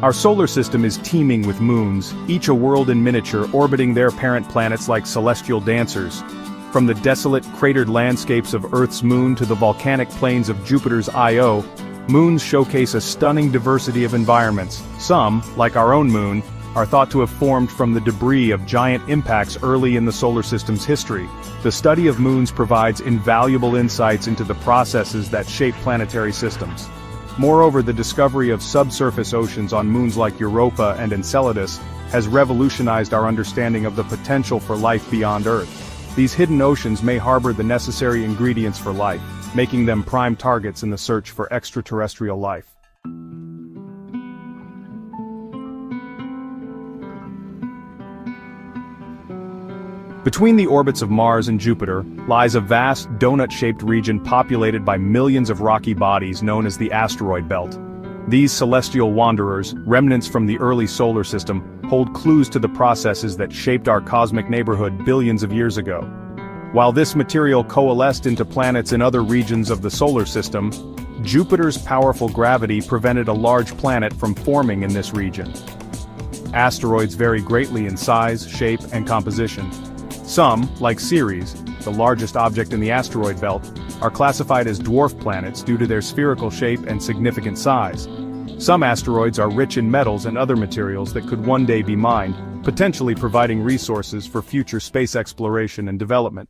Speaker 3: Our solar system is teeming with moons, each a world in miniature orbiting their parent planets like celestial dancers. From the desolate, cratered landscapes of Earth's moon to the volcanic plains of Jupiter's Io, moons showcase a stunning diversity of environments. Some, like our own moon, are thought to have formed from the debris of giant impacts early in the solar system's history. The study of moons provides invaluable insights into the processes that shape planetary systems. Moreover, the discovery of subsurface oceans on moons like Europa and Enceladus has revolutionized our understanding of the potential for life beyond Earth. These hidden oceans may harbor the necessary ingredients for life, making them prime targets in the search for extraterrestrial life. Between the orbits of Mars and Jupiter lies a vast, donut-shaped region populated by millions of rocky bodies known as the asteroid belt. These celestial wanderers, remnants from the early solar system, hold clues to the processes that shaped our cosmic neighborhood billions of years ago. While this material coalesced into planets in other regions of the solar system, Jupiter's powerful gravity prevented a large planet from forming in this region. Asteroids vary greatly in size, shape, and composition. Some, like Ceres, the largest object in the asteroid belt, are classified as dwarf planets due to their spherical shape and significant size. Some asteroids are rich in metals and other materials that could one day be mined, potentially providing resources for future space exploration and development.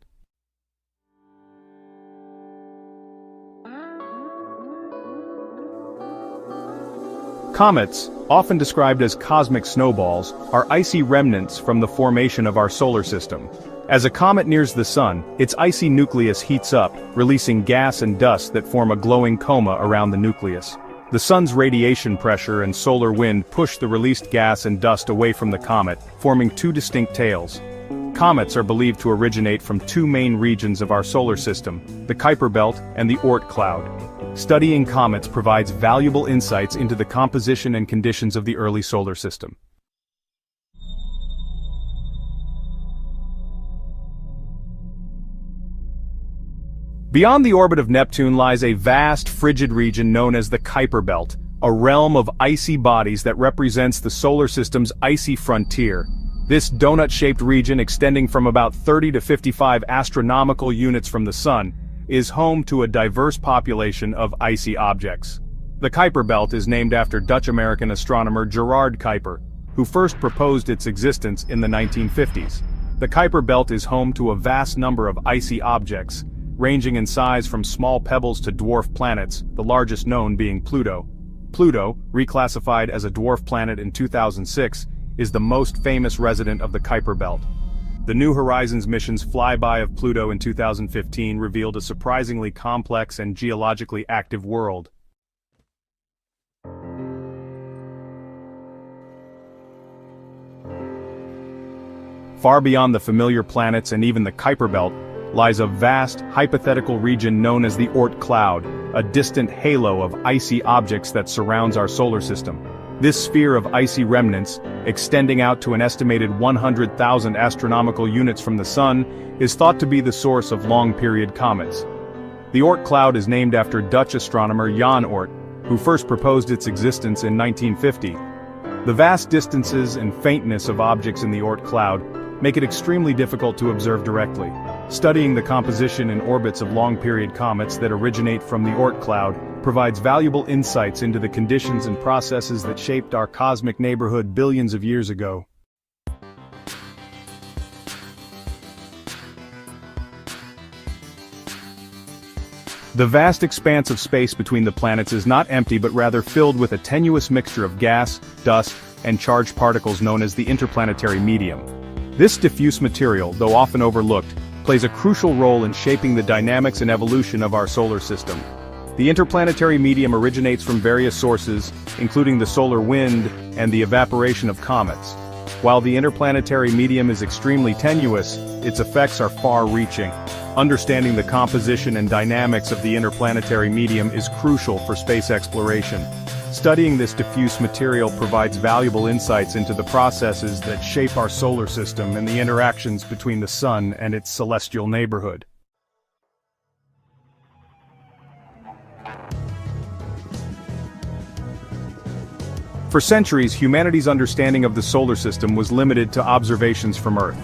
Speaker 3: Comets, often described as cosmic snowballs, are icy remnants from the formation of our solar system. As a comet nears the Sun, its icy nucleus heats up, releasing gas and dust that form a glowing coma around the nucleus. The Sun's radiation pressure and solar wind push the released gas and dust away from the comet, forming two distinct tails. Comets are believed to originate from two main regions of our solar system, the Kuiper Belt and the Oort cloud. Studying comets provides valuable insights into the composition and conditions of the early solar system. Beyond the orbit of Neptune lies a vast, frigid region known as the Kuiper Belt, a realm of icy bodies that represents the solar system's icy frontier. This donut-shaped region, extending from about 30 to 55 astronomical units from the Sun, is home to a diverse population of icy objects. The Kuiper Belt is named after Dutch-American astronomer Gerard Kuiper, who first proposed its existence in the 1950s. The Kuiper Belt is home to a vast number of icy objects, ranging in size from small pebbles to dwarf planets, the largest known being Pluto. Pluto, reclassified as a dwarf planet in 2006, is the most famous resident of the Kuiper Belt. The New Horizons mission's flyby of Pluto in 2015 revealed a surprisingly complex and geologically active world. Far beyond the familiar planets and even the Kuiper Belt lies a vast, hypothetical region known as the Oort cloud, a distant halo of icy objects that surrounds our solar system. This sphere of icy remnants, extending out to an estimated 100,000 astronomical units from the Sun, is thought to be the source of long-period comets. The Oort cloud is named after Dutch astronomer Jan Oort, who first proposed its existence in 1950. The vast distances and faintness of objects in the Oort cloud make it extremely difficult to observe directly. Studying the composition and orbits of long-period comets that originate from the Oort cloud provides valuable insights into the conditions and processes that shaped our cosmic neighborhood billions of years ago. The vast expanse of space between the planets is not empty but rather filled with a tenuous mixture of gas, dust, and charged particles known as the interplanetary medium. This diffuse material, though often overlooked, plays a crucial role in shaping the dynamics and evolution of our solar system. The interplanetary medium originates from various sources, including the solar wind and the evaporation of comets. While the interplanetary medium is extremely tenuous, its effects are far-reaching. Understanding the composition and dynamics of the interplanetary medium is crucial for space exploration. Studying this diffuse material provides valuable insights into the processes that shape our solar system and the interactions between the Sun and its celestial neighborhood. For centuries, humanity's understanding of the solar system was limited to observations from Earth.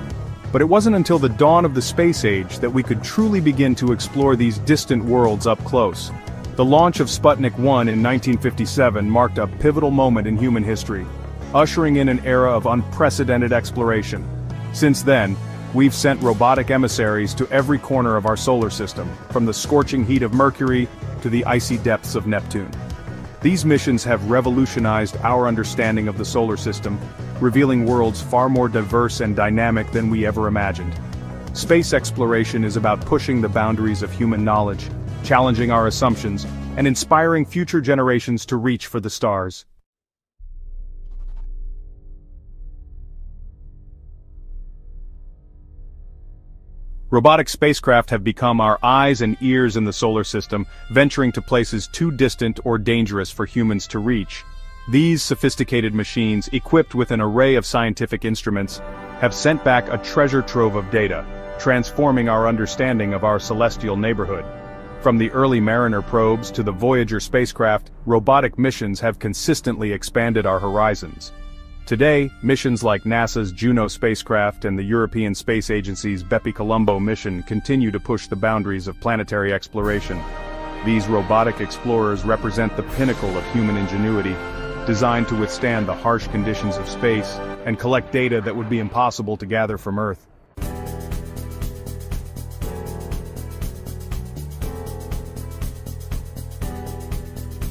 Speaker 3: But it wasn't until the dawn of the space age that we could truly begin to explore these distant worlds up close. The launch of Sputnik 1 in 1957 marked a pivotal moment in human history, ushering in an era of unprecedented exploration. Since then, we've sent robotic emissaries to every corner of our solar system, from the scorching heat of Mercury to the icy depths of Neptune. These missions have revolutionized our understanding of the solar system, revealing worlds far more diverse and dynamic than we ever imagined. Space exploration is about pushing the boundaries of human knowledge, challenging our assumptions, and inspiring future generations to reach for the stars. Robotic spacecraft have become our eyes and ears in the solar system, venturing to places too distant or dangerous for humans to reach. These sophisticated machines, equipped with an array of scientific instruments, have sent back a treasure trove of data, transforming our understanding of our celestial neighborhood. From the early Mariner probes to the Voyager spacecraft, robotic missions have consistently expanded our horizons. Today, missions like NASA's Juno spacecraft and the European Space Agency's Bepi Colombo mission continue to push the boundaries of planetary exploration. These robotic explorers represent the pinnacle of human ingenuity, designed to withstand the harsh conditions of space and collect data that would be impossible to gather from Earth.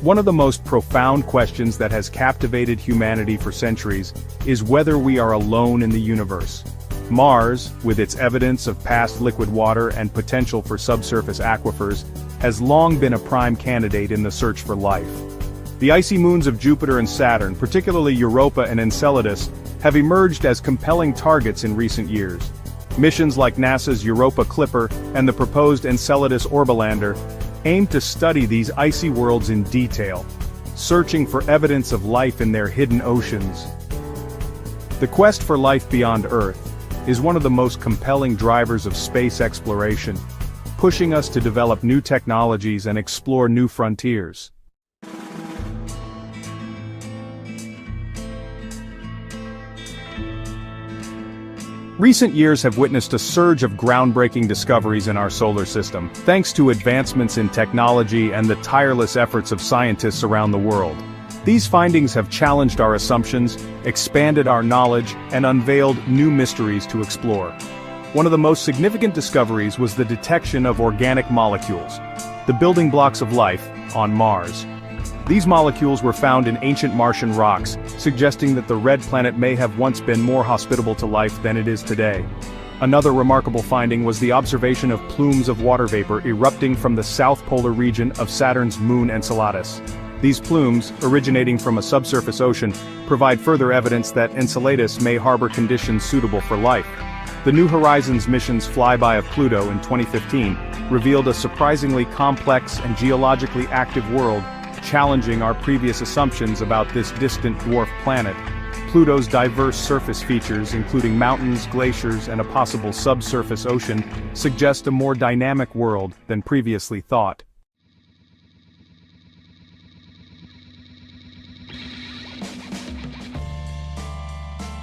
Speaker 3: One of the most profound questions that has captivated humanity for centuries is whether we are alone in the universe. Mars, with its evidence of past liquid water and potential for subsurface aquifers, has long been a prime candidate in the search for life. The icy moons of Jupiter and Saturn, particularly Europa and Enceladus, have emerged as compelling targets in recent years. Missions like NASA's Europa Clipper and the proposed Enceladus Orbilander aim to study these icy worlds in detail, searching for evidence of life in their hidden oceans. The quest for life beyond Earth is one of the most compelling drivers of space exploration, pushing us to develop new technologies and explore new frontiers. Recent years have witnessed a surge of groundbreaking discoveries in our solar system, thanks to advancements in technology and the tireless efforts of scientists around the world. These findings have challenged our assumptions, expanded our knowledge, and unveiled new mysteries to explore. One of the most significant discoveries was the detection of organic molecules, the building blocks of life, on Mars. These molecules were found in ancient Martian rocks, suggesting that the red planet may have once been more hospitable to life than it is today. Another remarkable finding was the observation of plumes of water vapor erupting from the south polar region of Saturn's moon Enceladus. These plumes, originating from a subsurface ocean, provide further evidence that Enceladus may harbor conditions suitable for life. The New Horizons mission's flyby of Pluto in 2015 revealed a surprisingly complex and geologically active world, challenging our previous assumptions about this distant dwarf planet. Pluto's diverse surface features, including mountains, glaciers, and a possible subsurface ocean, suggest a more dynamic world than previously thought.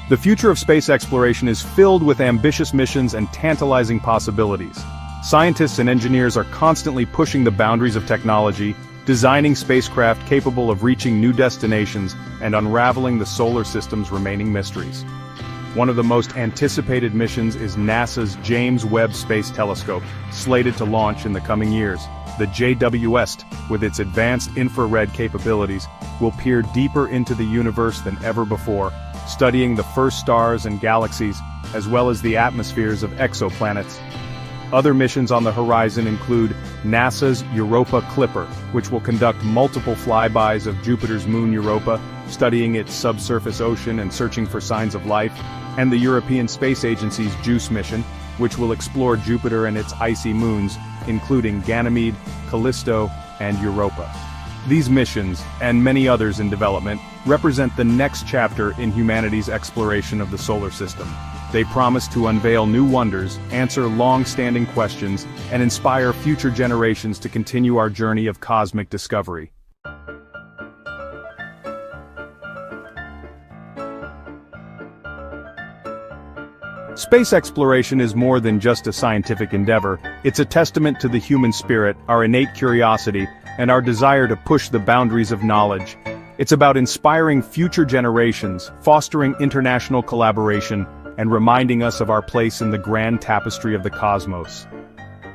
Speaker 3: The future of space exploration is filled with ambitious missions and tantalizing possibilities. Scientists and engineers are constantly pushing the boundaries of technology, designing spacecraft capable of reaching new destinations and unraveling the solar system's remaining mysteries. One of the most anticipated missions is NASA's James Webb Space Telescope, slated to launch in the coming years. The JWST, with its advanced infrared capabilities, will peer deeper into the universe than ever before, studying the first stars and galaxies, as well as the atmospheres of exoplanets. Other missions on the horizon include NASA's Europa Clipper, which will conduct multiple flybys of Jupiter's moon Europa, studying its subsurface ocean and searching for signs of life, and the European Space Agency's JUICE mission, which will explore Jupiter and its icy moons, including Ganymede, Callisto, and Europa. These missions, and many others in development, represent the next chapter in humanity's exploration of the solar system. They promise to unveil new wonders, answer long-standing questions, and inspire future generations to continue our journey of cosmic discovery. Space exploration is more than just a scientific endeavor. It's a testament to the human spirit, our innate curiosity, and our desire to push the boundaries of knowledge. It's about inspiring future generations, fostering international collaboration, and reminding us of our place in the grand tapestry of the cosmos.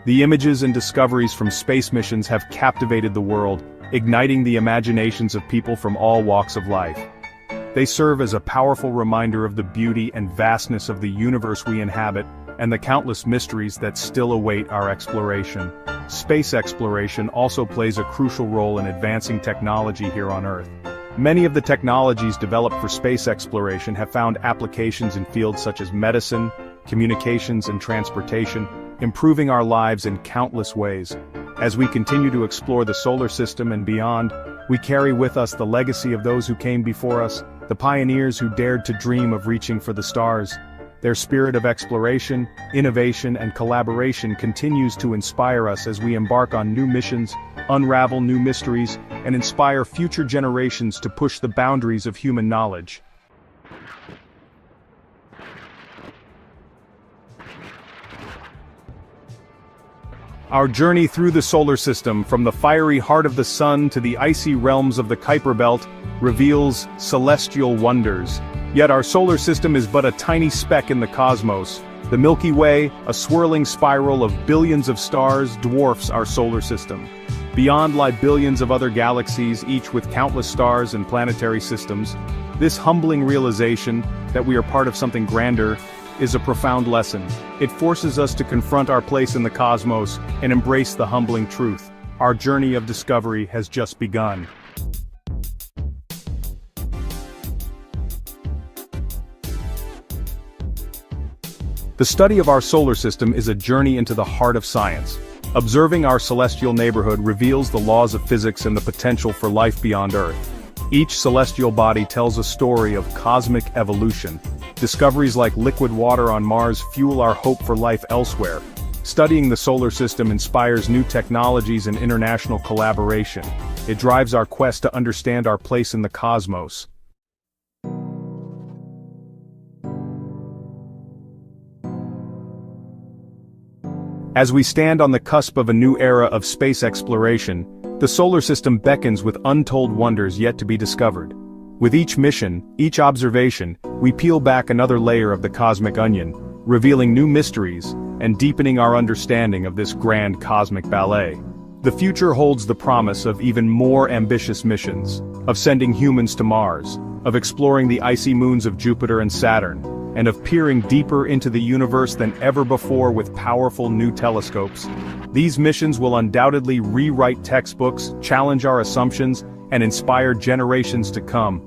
Speaker 3: The images and discoveries from space missions have captivated the world, igniting the imaginations of people from all walks of life. They serve as a powerful reminder of the beauty and vastness of the universe we inhabit, and the countless mysteries that still await our exploration. Space exploration also plays a crucial role in advancing technology here on Earth. Many of the technologies developed for space exploration have found applications in fields such as medicine, communications, and transportation, improving our lives in countless ways. As we continue to explore the solar system and beyond, we carry with us the legacy of those who came before us, the pioneers who dared to dream of reaching for the stars. Their spirit of exploration, innovation, and collaboration continues to inspire us as we embark on new missions, unravel new mysteries, and inspire future generations to push the boundaries of human knowledge. Our journey through the solar system, from the fiery heart of the sun to the icy realms of the Kuiper Belt, reveals celestial wonders. Yet our solar system is but a tiny speck in the cosmos. The Milky Way, a swirling spiral of billions of stars, dwarfs our solar system. Beyond lie billions of other galaxies, each with countless stars and planetary systems. This humbling realization that we are part of something grander is a profound lesson. It forces us to confront our place in the cosmos and embrace the humbling truth. Our journey of discovery has just begun. The study of our solar system is a journey into the heart of science. Observing our celestial neighborhood reveals the laws of physics and the potential for life beyond Earth. Each celestial body tells a story of cosmic evolution. Discoveries like liquid water on Mars fuel our hope for life elsewhere. Studying the solar system inspires new technologies and international collaboration. It drives our quest to understand our place in the cosmos. As we stand on the cusp of a new era of space exploration, the solar system beckons with untold wonders yet to be discovered. With each mission, each observation, we peel back another layer of the cosmic onion, revealing new mysteries and deepening our understanding of this grand cosmic ballet. The future holds the promise of even more ambitious missions, of sending humans to Mars, of exploring the icy moons of Jupiter and Saturn, and of peering deeper into the universe than ever before with powerful new telescopes. These missions will undoubtedly rewrite textbooks, challenge our assumptions, and inspire generations to come.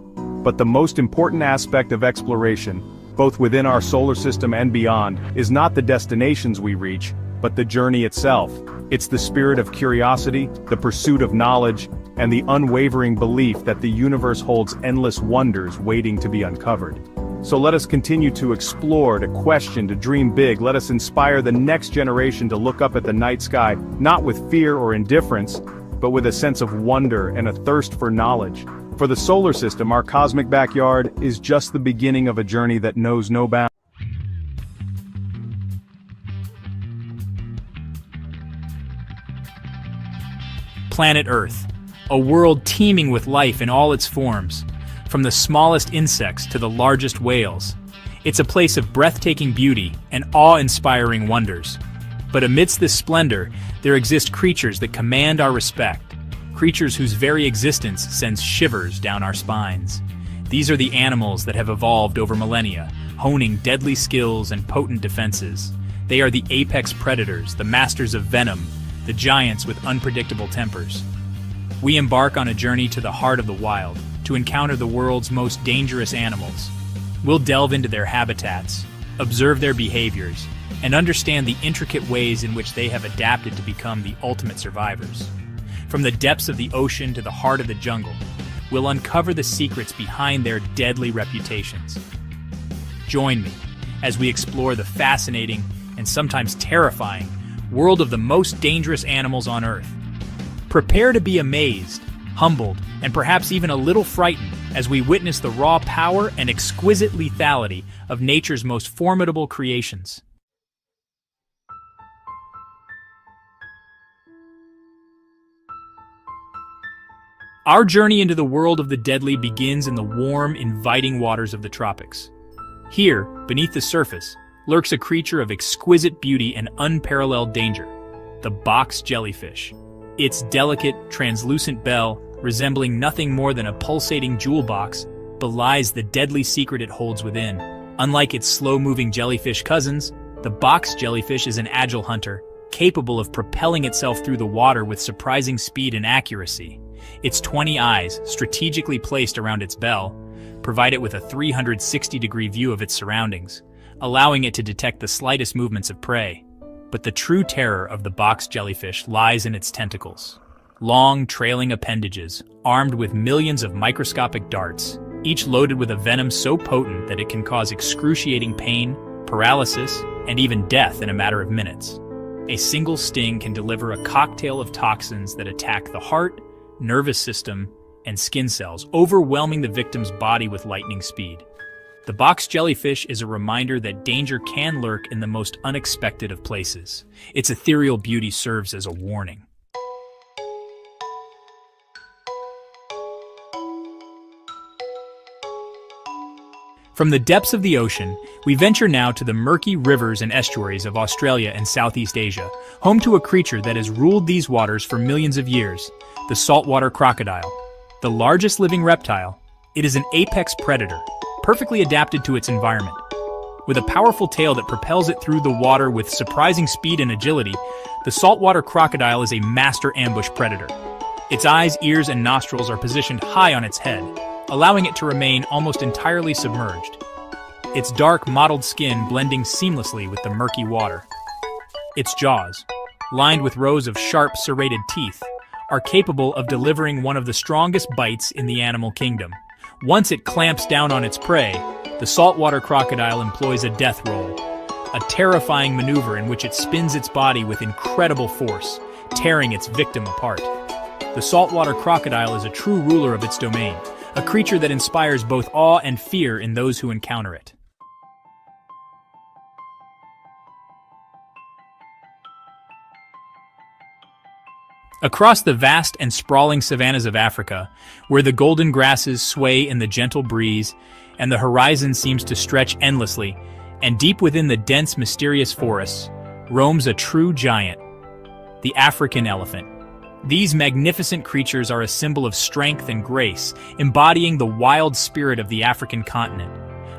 Speaker 3: But the most important aspect of exploration, both within our solar system and beyond, is not the destinations we reach, but the journey itself. It's the spirit of curiosity, the pursuit of knowledge, and the unwavering belief that the universe holds endless wonders waiting to be uncovered. So let us continue to explore, to question, to dream big. Let us inspire the next generation to look up at the night sky, not with fear or indifference, but with a sense of wonder and a thirst for knowledge. For the solar system, our cosmic backyard is just the beginning of a journey that knows no bounds.
Speaker 1: Planet Earth, a world teeming with life in all its forms, from the smallest insects to the largest whales. It's a place of breathtaking beauty and awe-inspiring wonders. But amidst this splendor, there exist creatures that command our respect, creatures whose very existence sends shivers down our spines. These are the animals that have evolved over millennia, honing deadly skills and potent defenses. They are the apex predators, the masters of venom, the giants with unpredictable tempers. We embark on a journey to the heart of the wild, to encounter the world's most dangerous animals. We'll delve into their habitats, observe their behaviors, and understand the intricate ways in which they have adapted to become the ultimate survivors. From the depths of the ocean to the heart of the jungle, we'll uncover the secrets behind their deadly reputations. Join me as we explore the fascinating and sometimes terrifying world of the most dangerous animals on Earth. Prepare to be amazed, humbled, and perhaps even a little frightened as we witness the raw power and exquisite lethality of nature's most formidable creations. Our journey into the world of the deadly begins in the warm, inviting waters of the tropics. Here, beneath the surface, lurks a creature of exquisite beauty and unparalleled danger, the box jellyfish. Its delicate, translucent bell, resembling nothing more than a pulsating jewel box, belies the deadly secret it holds within. Unlike its slow-moving jellyfish cousins, the box jellyfish is an agile hunter, capable of propelling itself through the water with surprising speed and accuracy. Its 20 eyes, strategically placed around its bell, provide it with a 360-degree view of its surroundings, allowing it to detect the slightest movements of prey. But the true terror of the box jellyfish lies in its tentacles. Long, trailing appendages, armed with millions of microscopic darts, each loaded with a venom so potent that it can cause excruciating pain, paralysis, and even death in a matter of minutes. A single sting can deliver a cocktail of toxins that attack the heart, nervous system, and skin cells, overwhelming the victim's body with lightning speed. The box jellyfish is a reminder that danger can lurk in the most unexpected of places. Its ethereal beauty serves as a warning. From the depths of the ocean, we venture now to the murky rivers and estuaries of Australia and Southeast Asia, home to a creature that has ruled these waters for millions of years, the saltwater crocodile. The largest living reptile, it is an apex predator, perfectly adapted to its environment. With a powerful tail that propels it through the water with surprising speed and agility, the saltwater crocodile is a master ambush predator. Its eyes, ears, and nostrils are positioned high on its head, allowing it to remain almost entirely submerged. Its dark, mottled skin blending seamlessly with the murky water. Its jaws, lined with rows of sharp, serrated teeth, are capable of delivering one of the strongest bites in the animal kingdom. Once it clamps down on its prey, the saltwater crocodile employs a death roll, a terrifying maneuver in which it spins its body with incredible force, tearing its victim apart. The saltwater crocodile is a true ruler of its domain, a creature that inspires both awe and fear in those who encounter it. Across the vast and sprawling savannas of Africa, where the golden grasses sway in the gentle breeze and the horizon seems to stretch endlessly, and deep within the dense, mysterious forests, roams a true giant, the African elephant. These magnificent creatures are a symbol of strength and grace, embodying the wild spirit of the African continent.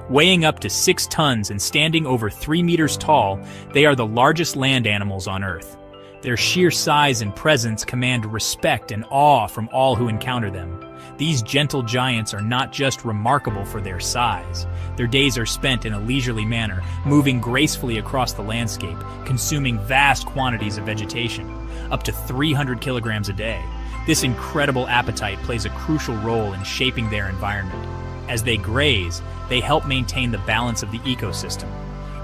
Speaker 1: Weighing up to 6 tons and standing over 3 meters tall, they are the largest land animals on Earth. Their sheer size and presence command respect and awe from all who encounter them. These gentle giants are not just remarkable for their size. Their days are spent in a leisurely manner, moving gracefully across the landscape, consuming vast quantities of vegetation, up to 300 kilograms a day. This incredible appetite plays a crucial role in shaping their environment. As they graze, they help maintain the balance of the ecosystem,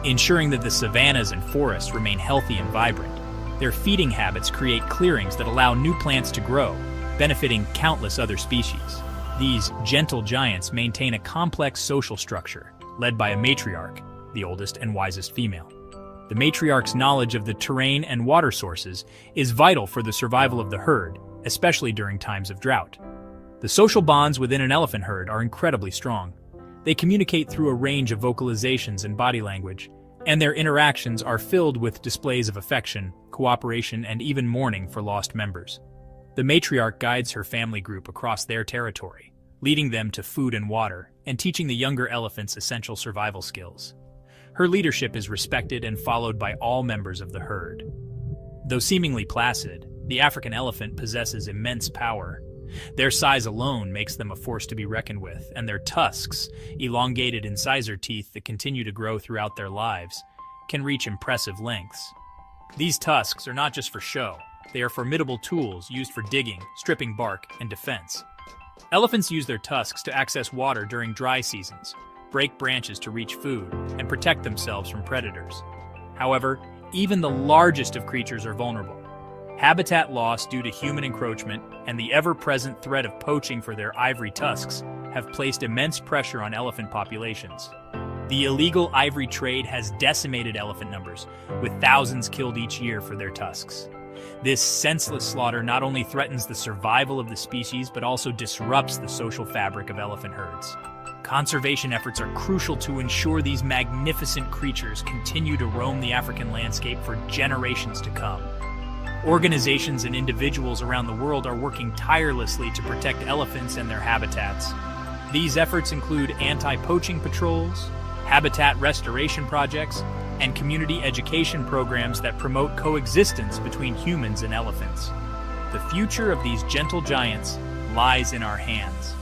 Speaker 1: ensuring that the savannas and forests remain healthy and vibrant. Their feeding habits create clearings that allow new plants to grow, benefiting countless other species. These gentle giants maintain a complex social structure, led by a matriarch, the oldest and wisest female. The matriarch's knowledge of the terrain and water sources is vital for the survival of the herd, especially during times of drought. The social bonds within an elephant herd are incredibly strong. They communicate through a range of vocalizations and body language, and their interactions are filled with displays of affection, cooperation, and even mourning for lost members. The matriarch guides her family group across their territory, leading them to food and water, and teaching the younger elephants essential survival skills. Her leadership is respected and followed by all members of the herd. Though seemingly placid, the African elephant possesses immense power. Their size alone makes them a force to be reckoned with, and their tusks, elongated incisor teeth that continue to grow throughout their lives, can reach impressive lengths. These tusks are not just for show. They are formidable tools used for digging, stripping bark, and defense. Elephants use their tusks to access water during dry seasons, break branches to reach food, and protect themselves from predators. However, even the largest of creatures are vulnerable. Habitat loss due to human encroachment and the ever-present threat of poaching for their ivory tusks have placed immense pressure on elephant populations. The illegal ivory trade has decimated elephant numbers, with thousands killed each year for their tusks. This senseless slaughter not only threatens the survival of the species but also disrupts the social fabric of elephant herds. Conservation efforts are crucial to ensure these magnificent creatures continue to roam the African landscape for generations to come. Organizations and individuals around the world are working tirelessly to protect elephants and their habitats. These efforts include anti-poaching patrols, habitat restoration projects, and community education programs that promote coexistence between humans and elephants. The future of these gentle giants lies in our hands.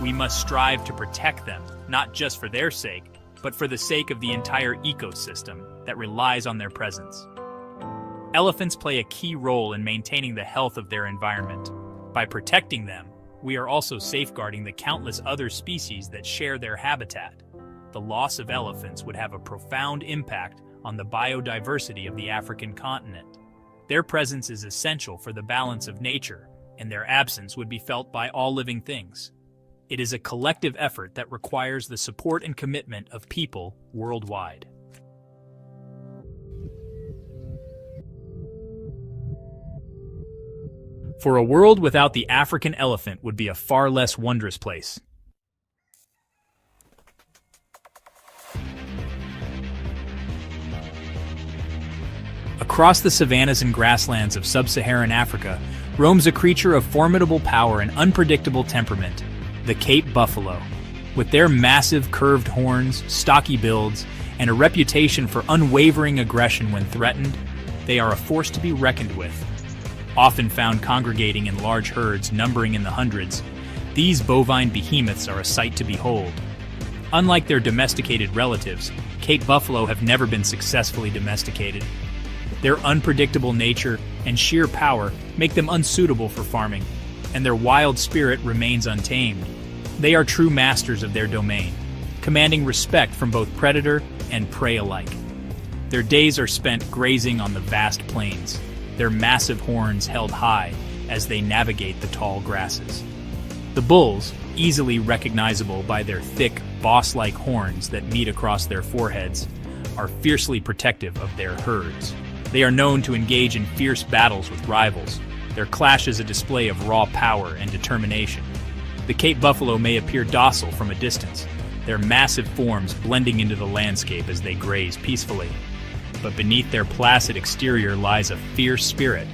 Speaker 1: We must strive to protect them, not just for their sake, but for the sake of the entire ecosystem that relies on their presence. Elephants play a key role in maintaining the health of their environment. By protecting them, we are also safeguarding the countless other species that share their habitat. The loss of elephants would have a profound impact on the biodiversity of the African continent. Their presence is essential for the balance of nature, and their absence would be felt by all living things. It is a collective effort that requires the support and commitment of people worldwide. For a world without the African elephant would be a far less wondrous place. Across the savannas and grasslands of sub-Saharan Africa roams a creature of formidable power and unpredictable temperament, the Cape buffalo. With their massive curved horns, stocky builds, and a reputation for unwavering aggression when threatened, they are a force to be reckoned with. Often found congregating in large herds numbering in the hundreds, these bovine behemoths are a sight to behold. Unlike their domesticated relatives, Cape buffalo have never been successfully domesticated. Their unpredictable nature and sheer power make them unsuitable for farming, and their wild spirit remains untamed. They are true masters of their domain, commanding respect from both predator and prey alike. Their days are spent grazing on the vast plains, their massive horns held high as they navigate the tall grasses. The bulls, easily recognizable by their thick, boss-like horns that meet across their foreheads, are fiercely protective of their herds. They are known to engage in fierce battles with rivals. Their clash is a display of raw power and determination. The Cape buffalo may appear docile from a distance, their massive forms blending into the landscape as they graze peacefully. But beneath their placid exterior lies a fierce spirit,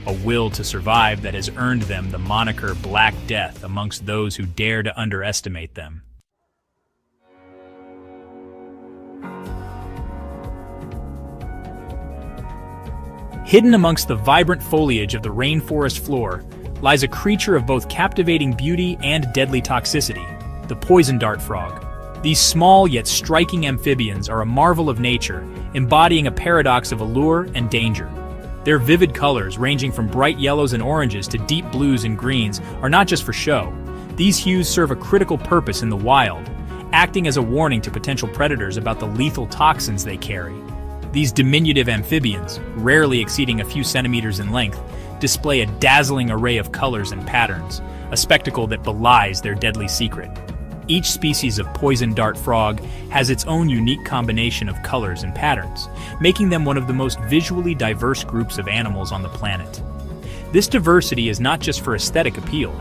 Speaker 1: a will to survive that has earned them the moniker Black Death amongst those who dare to underestimate them. Hidden amongst the vibrant foliage of the rainforest floor lies a creature of both captivating beauty and deadly toxicity, the poison dart frog. These small yet striking amphibians are a marvel of nature, embodying a paradox of allure and danger. Their vivid colors, ranging from bright yellows and oranges to deep blues and greens, are not just for show. These hues serve a critical purpose in the wild, acting as a warning to potential predators about the lethal toxins they carry. These diminutive amphibians, rarely exceeding a few centimeters in length, display a dazzling array of colors and patterns, a spectacle that belies their deadly secret. Each species of poison dart frog has its own unique combination of colors and patterns, making them one of the most visually diverse groups of animals on the planet. This diversity is not just for aesthetic appeal,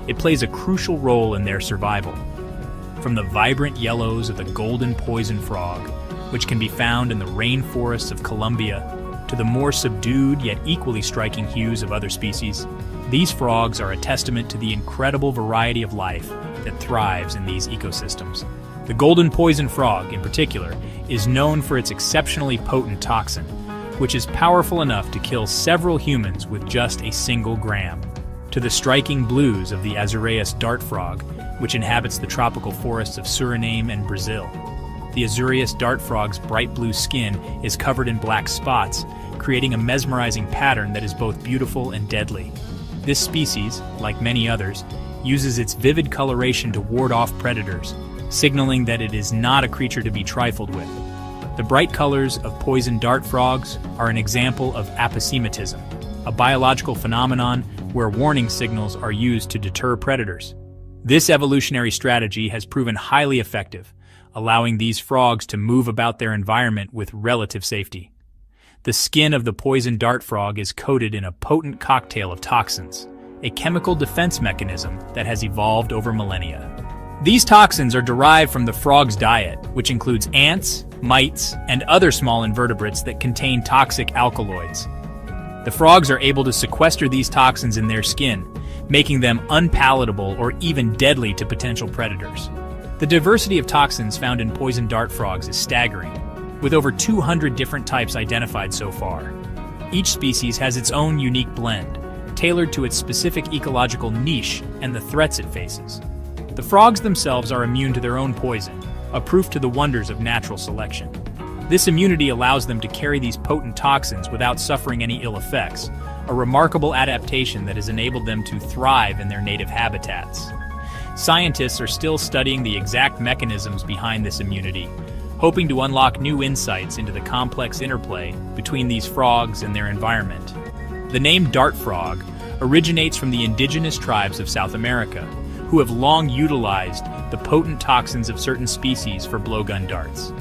Speaker 1: it plays a crucial role in their survival. From the vibrant yellows of the golden poison frog, which can be found in the rainforests of Colombia, to the more subdued yet equally striking hues of other species, these frogs are a testament to the incredible variety of life that thrives in these ecosystems. The golden poison frog, in particular, is known for its exceptionally potent toxin, which is powerful enough to kill several humans with just a single gram. To the striking blues of the Azureus dart frog, which inhabits the tropical forests of Suriname and Brazil. The Azureus dart frog's bright blue skin is covered in black spots, creating a mesmerizing pattern that is both beautiful and deadly. This species, like many others, uses its vivid coloration to ward off predators, signaling that it is not a creature to be trifled with. The bright colors of poison dart frogs are an example of aposematism, a biological phenomenon where warning signals are used to deter predators. This evolutionary strategy has proven highly effective, allowing these frogs to move about their environment with relative safety. The skin of the poison dart frog is coated in a potent cocktail of toxins, a chemical defense mechanism that has evolved over millennia. These toxins are derived from the frog's diet, which includes ants, mites, and other small invertebrates that contain toxic alkaloids. The frogs are able to sequester these toxins in their skin, making them unpalatable or even deadly to potential predators. The diversity of toxins found in poison dart frogs is staggering, with over 200 different types identified so far. Each species has its own unique blend, tailored to its specific ecological niche and the threats it faces. The frogs themselves are immune to their own poison, a proof to the wonders of natural selection. This immunity allows them to carry these potent toxins without suffering any ill effects, a remarkable adaptation that has enabled them to thrive in their native habitats. Scientists are still studying the exact mechanisms behind this immunity, hoping to unlock new insights into the complex interplay between these frogs and their environment. The name dart frog originates from the indigenous tribes of South America, who have long utilized the potent toxins of certain species for blowgun darts.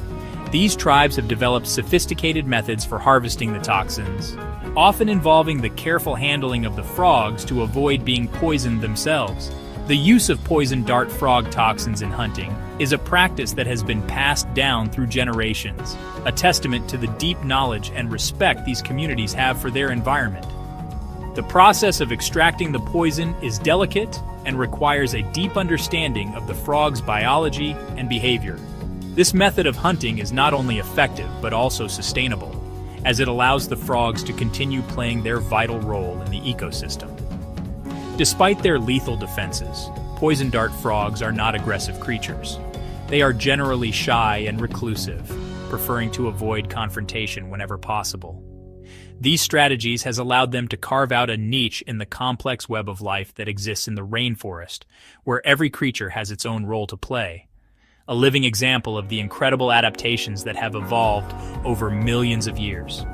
Speaker 1: These tribes have developed sophisticated methods for harvesting the toxins, often involving the careful handling of the frogs to avoid being poisoned themselves. The use of poison dart frog toxins in hunting is a practice that has been passed down through generations, a testament to the deep knowledge and respect these communities have for their environment. The process of extracting the poison is delicate and requires a deep understanding of the frog's biology and behavior. This method of hunting is not only effective but also sustainable, as it allows the frogs to continue playing their vital role in the ecosystem. Despite their lethal defenses, poison dart frogs are not aggressive creatures. They are generally shy and reclusive, preferring to avoid confrontation whenever possible. These strategies has allowed them to carve out a niche in the complex web of life that exists in the rainforest, where every creature has its own role to play. A living example of the incredible adaptations that have evolved over millions of years.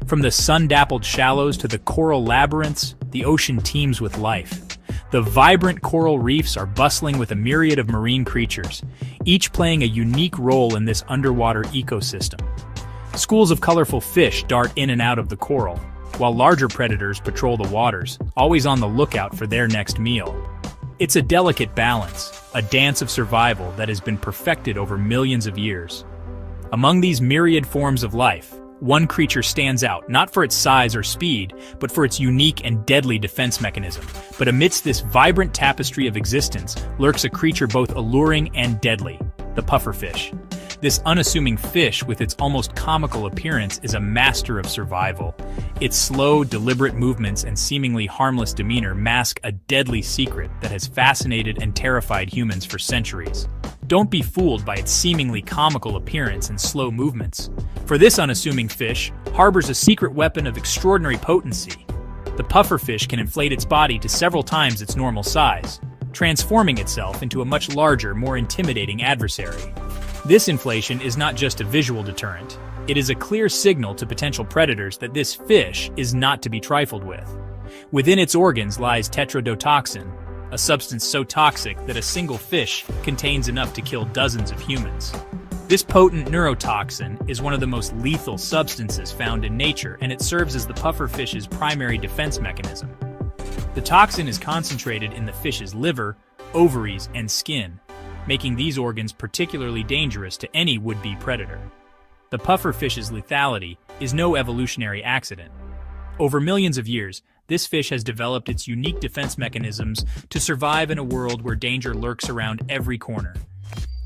Speaker 1: From the sun-dappled shallows to the coral labyrinths, the ocean teems with life. The vibrant coral reefs are bustling with a myriad of marine creatures, each playing a unique role in this underwater ecosystem. Schools of colorful fish dart in and out of the coral, while larger predators patrol the waters, always on the lookout for their next meal. It's a delicate balance, a dance of survival that has been perfected over millions of years. Among these myriad forms of life, one creature stands out, not for its size or speed, but for its unique and deadly defense mechanism. But amidst this vibrant tapestry of existence lurks a creature both alluring and deadly, the pufferfish. This unassuming fish with its almost comical appearance is a master of survival. Its slow, deliberate movements and seemingly harmless demeanor mask a deadly secret that has fascinated and terrified humans for centuries. Don't be fooled by its seemingly comical appearance and slow movements, for this unassuming fish harbors a secret weapon of extraordinary potency. The pufferfish can inflate its body to several times its normal size, transforming itself into a much larger, more intimidating adversary. This inflation is not just a visual deterrent. It is a clear signal to potential predators that this fish is not to be trifled with. Within its organs lies tetrodotoxin, a substance so toxic that a single fish contains enough to kill dozens of humans. This potent neurotoxin is one of the most lethal substances found in nature, and it serves as the pufferfish's primary defense mechanism. The toxin is concentrated in the fish's liver, ovaries, and skin, making these organs particularly dangerous to any would-be predator. The pufferfish's lethality is no evolutionary accident. Over millions of years, this fish has developed its unique defense mechanisms to survive in a world where danger lurks around every corner.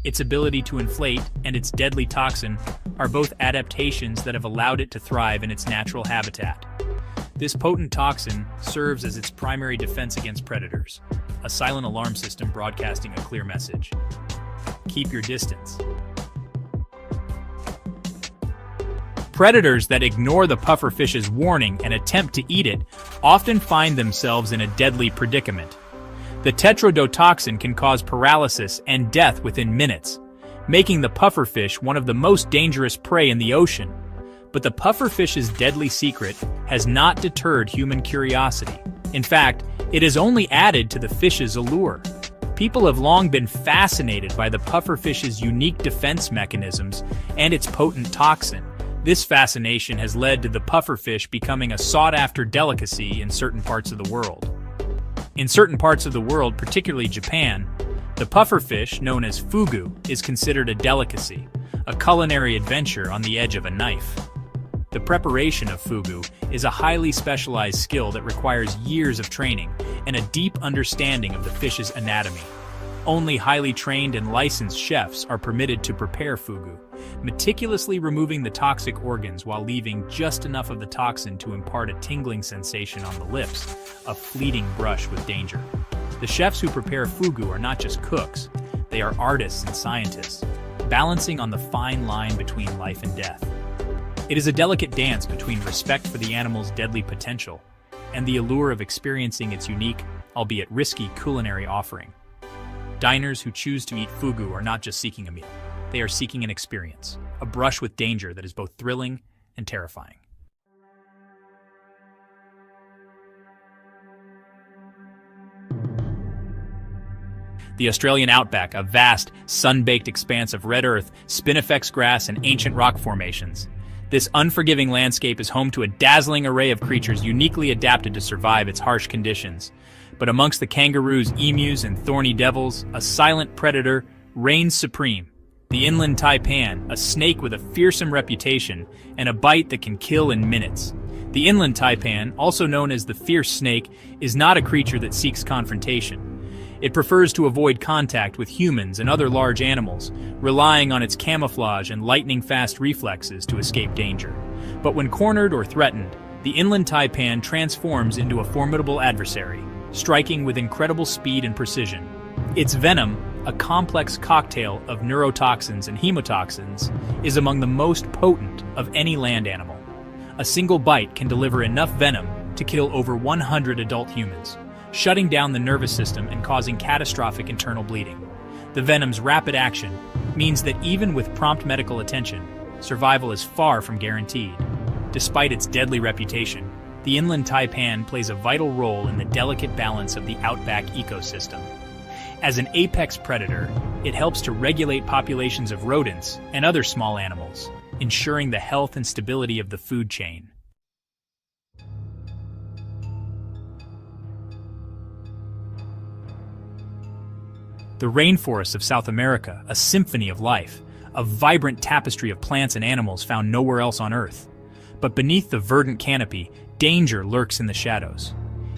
Speaker 1: Its ability to inflate and its deadly toxin are both adaptations that have allowed it to thrive in its natural habitat. This potent toxin serves as its primary defense against predators, a silent alarm system broadcasting a clear message. Keep your distance. Predators that ignore the pufferfish's warning and attempt to eat it often find themselves in a deadly predicament. The tetrodotoxin can cause paralysis and death within minutes, making the pufferfish one of the most dangerous prey in the ocean. But the pufferfish's deadly secret has not deterred human curiosity. In fact, it has only added to the fish's allure. People have long been fascinated by the pufferfish's unique defense mechanisms and its potent toxin. This fascination has led to the pufferfish becoming a sought-after delicacy in certain parts of the world. In certain parts of the world, particularly Japan, the pufferfish, known as fugu, is considered a delicacy, a culinary adventure on the edge of a knife. The preparation of fugu is a highly specialized skill that requires years of training and a deep understanding of the fish's anatomy. Only highly trained and licensed chefs are permitted to prepare fugu, meticulously removing the toxic organs while leaving just enough of the toxin to impart a tingling sensation on the lips, a fleeting brush with danger. The chefs who prepare fugu are not just cooks, they are artists and scientists, balancing on the fine line between life and death. It is a delicate dance between respect for the animal's deadly potential and the allure of experiencing its unique, albeit risky, culinary offering. Diners who choose to eat fugu are not just seeking a meal. They are seeking an experience, a brush with danger that is both thrilling and terrifying. The Australian outback, a vast, sun-baked expanse of red earth, spinifex grass, and ancient rock formations. This unforgiving landscape is home to a dazzling array of creatures uniquely adapted to survive its harsh conditions. But amongst the kangaroos, emus, and thorny devils, a silent predator reigns supreme. The inland taipan, a snake with a fearsome reputation and a bite that can kill in minutes. The inland taipan, also known as the fierce snake, is not a creature that seeks confrontation. It prefers to avoid contact with humans and other large animals, relying on its camouflage and lightning-fast reflexes to escape danger. But when cornered or threatened, the inland taipan transforms into a formidable adversary, striking with incredible speed and precision. Its venom, a complex cocktail of neurotoxins and hemotoxins, is among the most potent of any land animal. A single bite can deliver enough venom to kill over 100 adult humans, shutting down the nervous system and causing catastrophic internal bleeding. The venom's rapid action means that even with prompt medical attention, survival is far from guaranteed. Despite its deadly reputation, the inland taipan plays a vital role in the delicate balance of the outback ecosystem. As an apex predator, it helps to regulate populations of rodents and other small animals, ensuring the health and stability of the food chain. The rainforests of South America, a symphony of life, a vibrant tapestry of plants and animals found nowhere else on Earth. But beneath the verdant canopy, danger lurks in the shadows.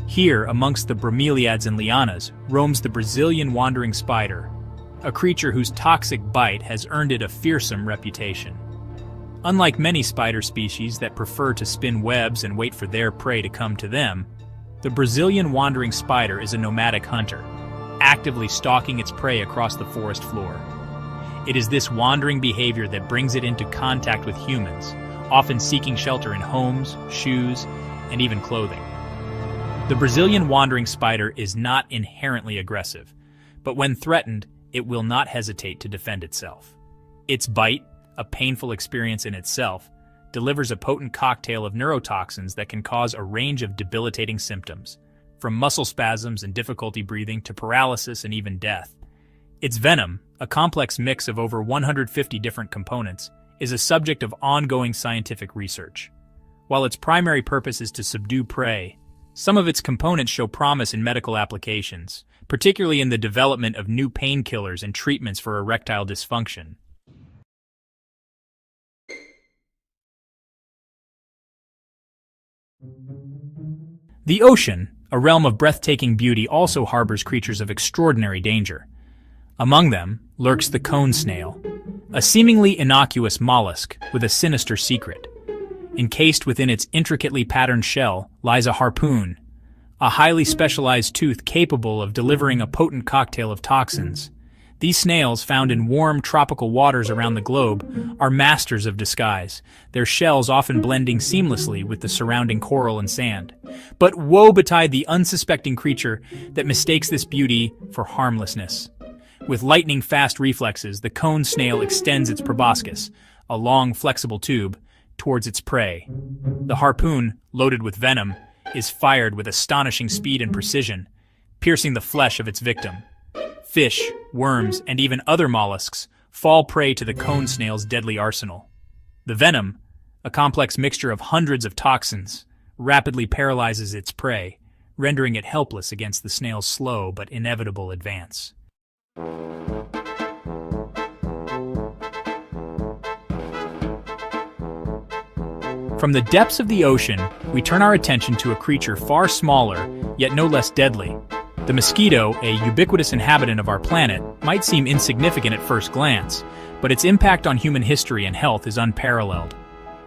Speaker 1: Here, amongst the bromeliads and lianas, roams the Brazilian wandering spider, a creature whose toxic bite has earned it a fearsome reputation. Unlike many spider species that prefer to spin webs and wait for their prey to come to them, the Brazilian wandering spider is a nomadic hunter, actively stalking its prey across the forest floor. It is this wandering behavior that brings it into contact with humans, often seeking shelter in homes, shoes, and even clothing. The Brazilian wandering spider is not inherently aggressive, but when threatened, it will not hesitate to defend itself. Its bite, a painful experience in itself, delivers a potent cocktail of neurotoxins that can cause a range of debilitating symptoms, from muscle spasms and difficulty breathing to paralysis and even death. Its venom, a complex mix of over 150 different components, is a subject of ongoing scientific research. While its primary purpose is to subdue prey, some of its components show promise in medical applications, particularly in the development of new painkillers and treatments for erectile dysfunction. The ocean, a realm of breathtaking beauty, also harbors creatures of extraordinary danger. Among them lurks the cone snail, a seemingly innocuous mollusk with a sinister secret. Encased within its intricately patterned shell lies a harpoon, a highly specialized tooth capable of delivering a potent cocktail of toxins. These snails, found in warm tropical waters around the globe, are masters of disguise, their shells often blending seamlessly with the surrounding coral and sand. But woe betide the unsuspecting creature that mistakes this beauty for harmlessness. With lightning-fast reflexes, the cone snail extends its proboscis, a long, flexible tube, towards its prey. The harpoon, loaded with venom, is fired with astonishing speed and precision, piercing the flesh of its victim. Fish, worms, and even other mollusks fall prey to the cone snail's deadly arsenal. The venom, a complex mixture of hundreds of toxins, rapidly paralyzes its prey, rendering it helpless against the snail's slow but inevitable advance. From the depths of the ocean, we turn our attention to a creature far smaller, yet no less deadly. The mosquito, a ubiquitous inhabitant of our planet, might seem insignificant at first glance, but its impact on human history and health is unparalleled.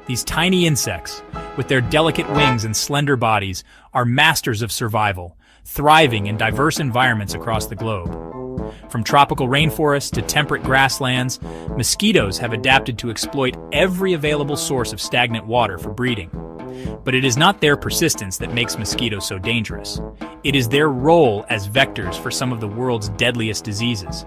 Speaker 1: These tiny insects, with their delicate wings and slender bodies, are masters of survival, thriving in diverse environments across the globe. From tropical rainforests to temperate grasslands, mosquitoes have adapted to exploit every available source of stagnant water for breeding. But it is not their persistence that makes mosquitoes so dangerous. It is their role as vectors for some of the world's deadliest diseases.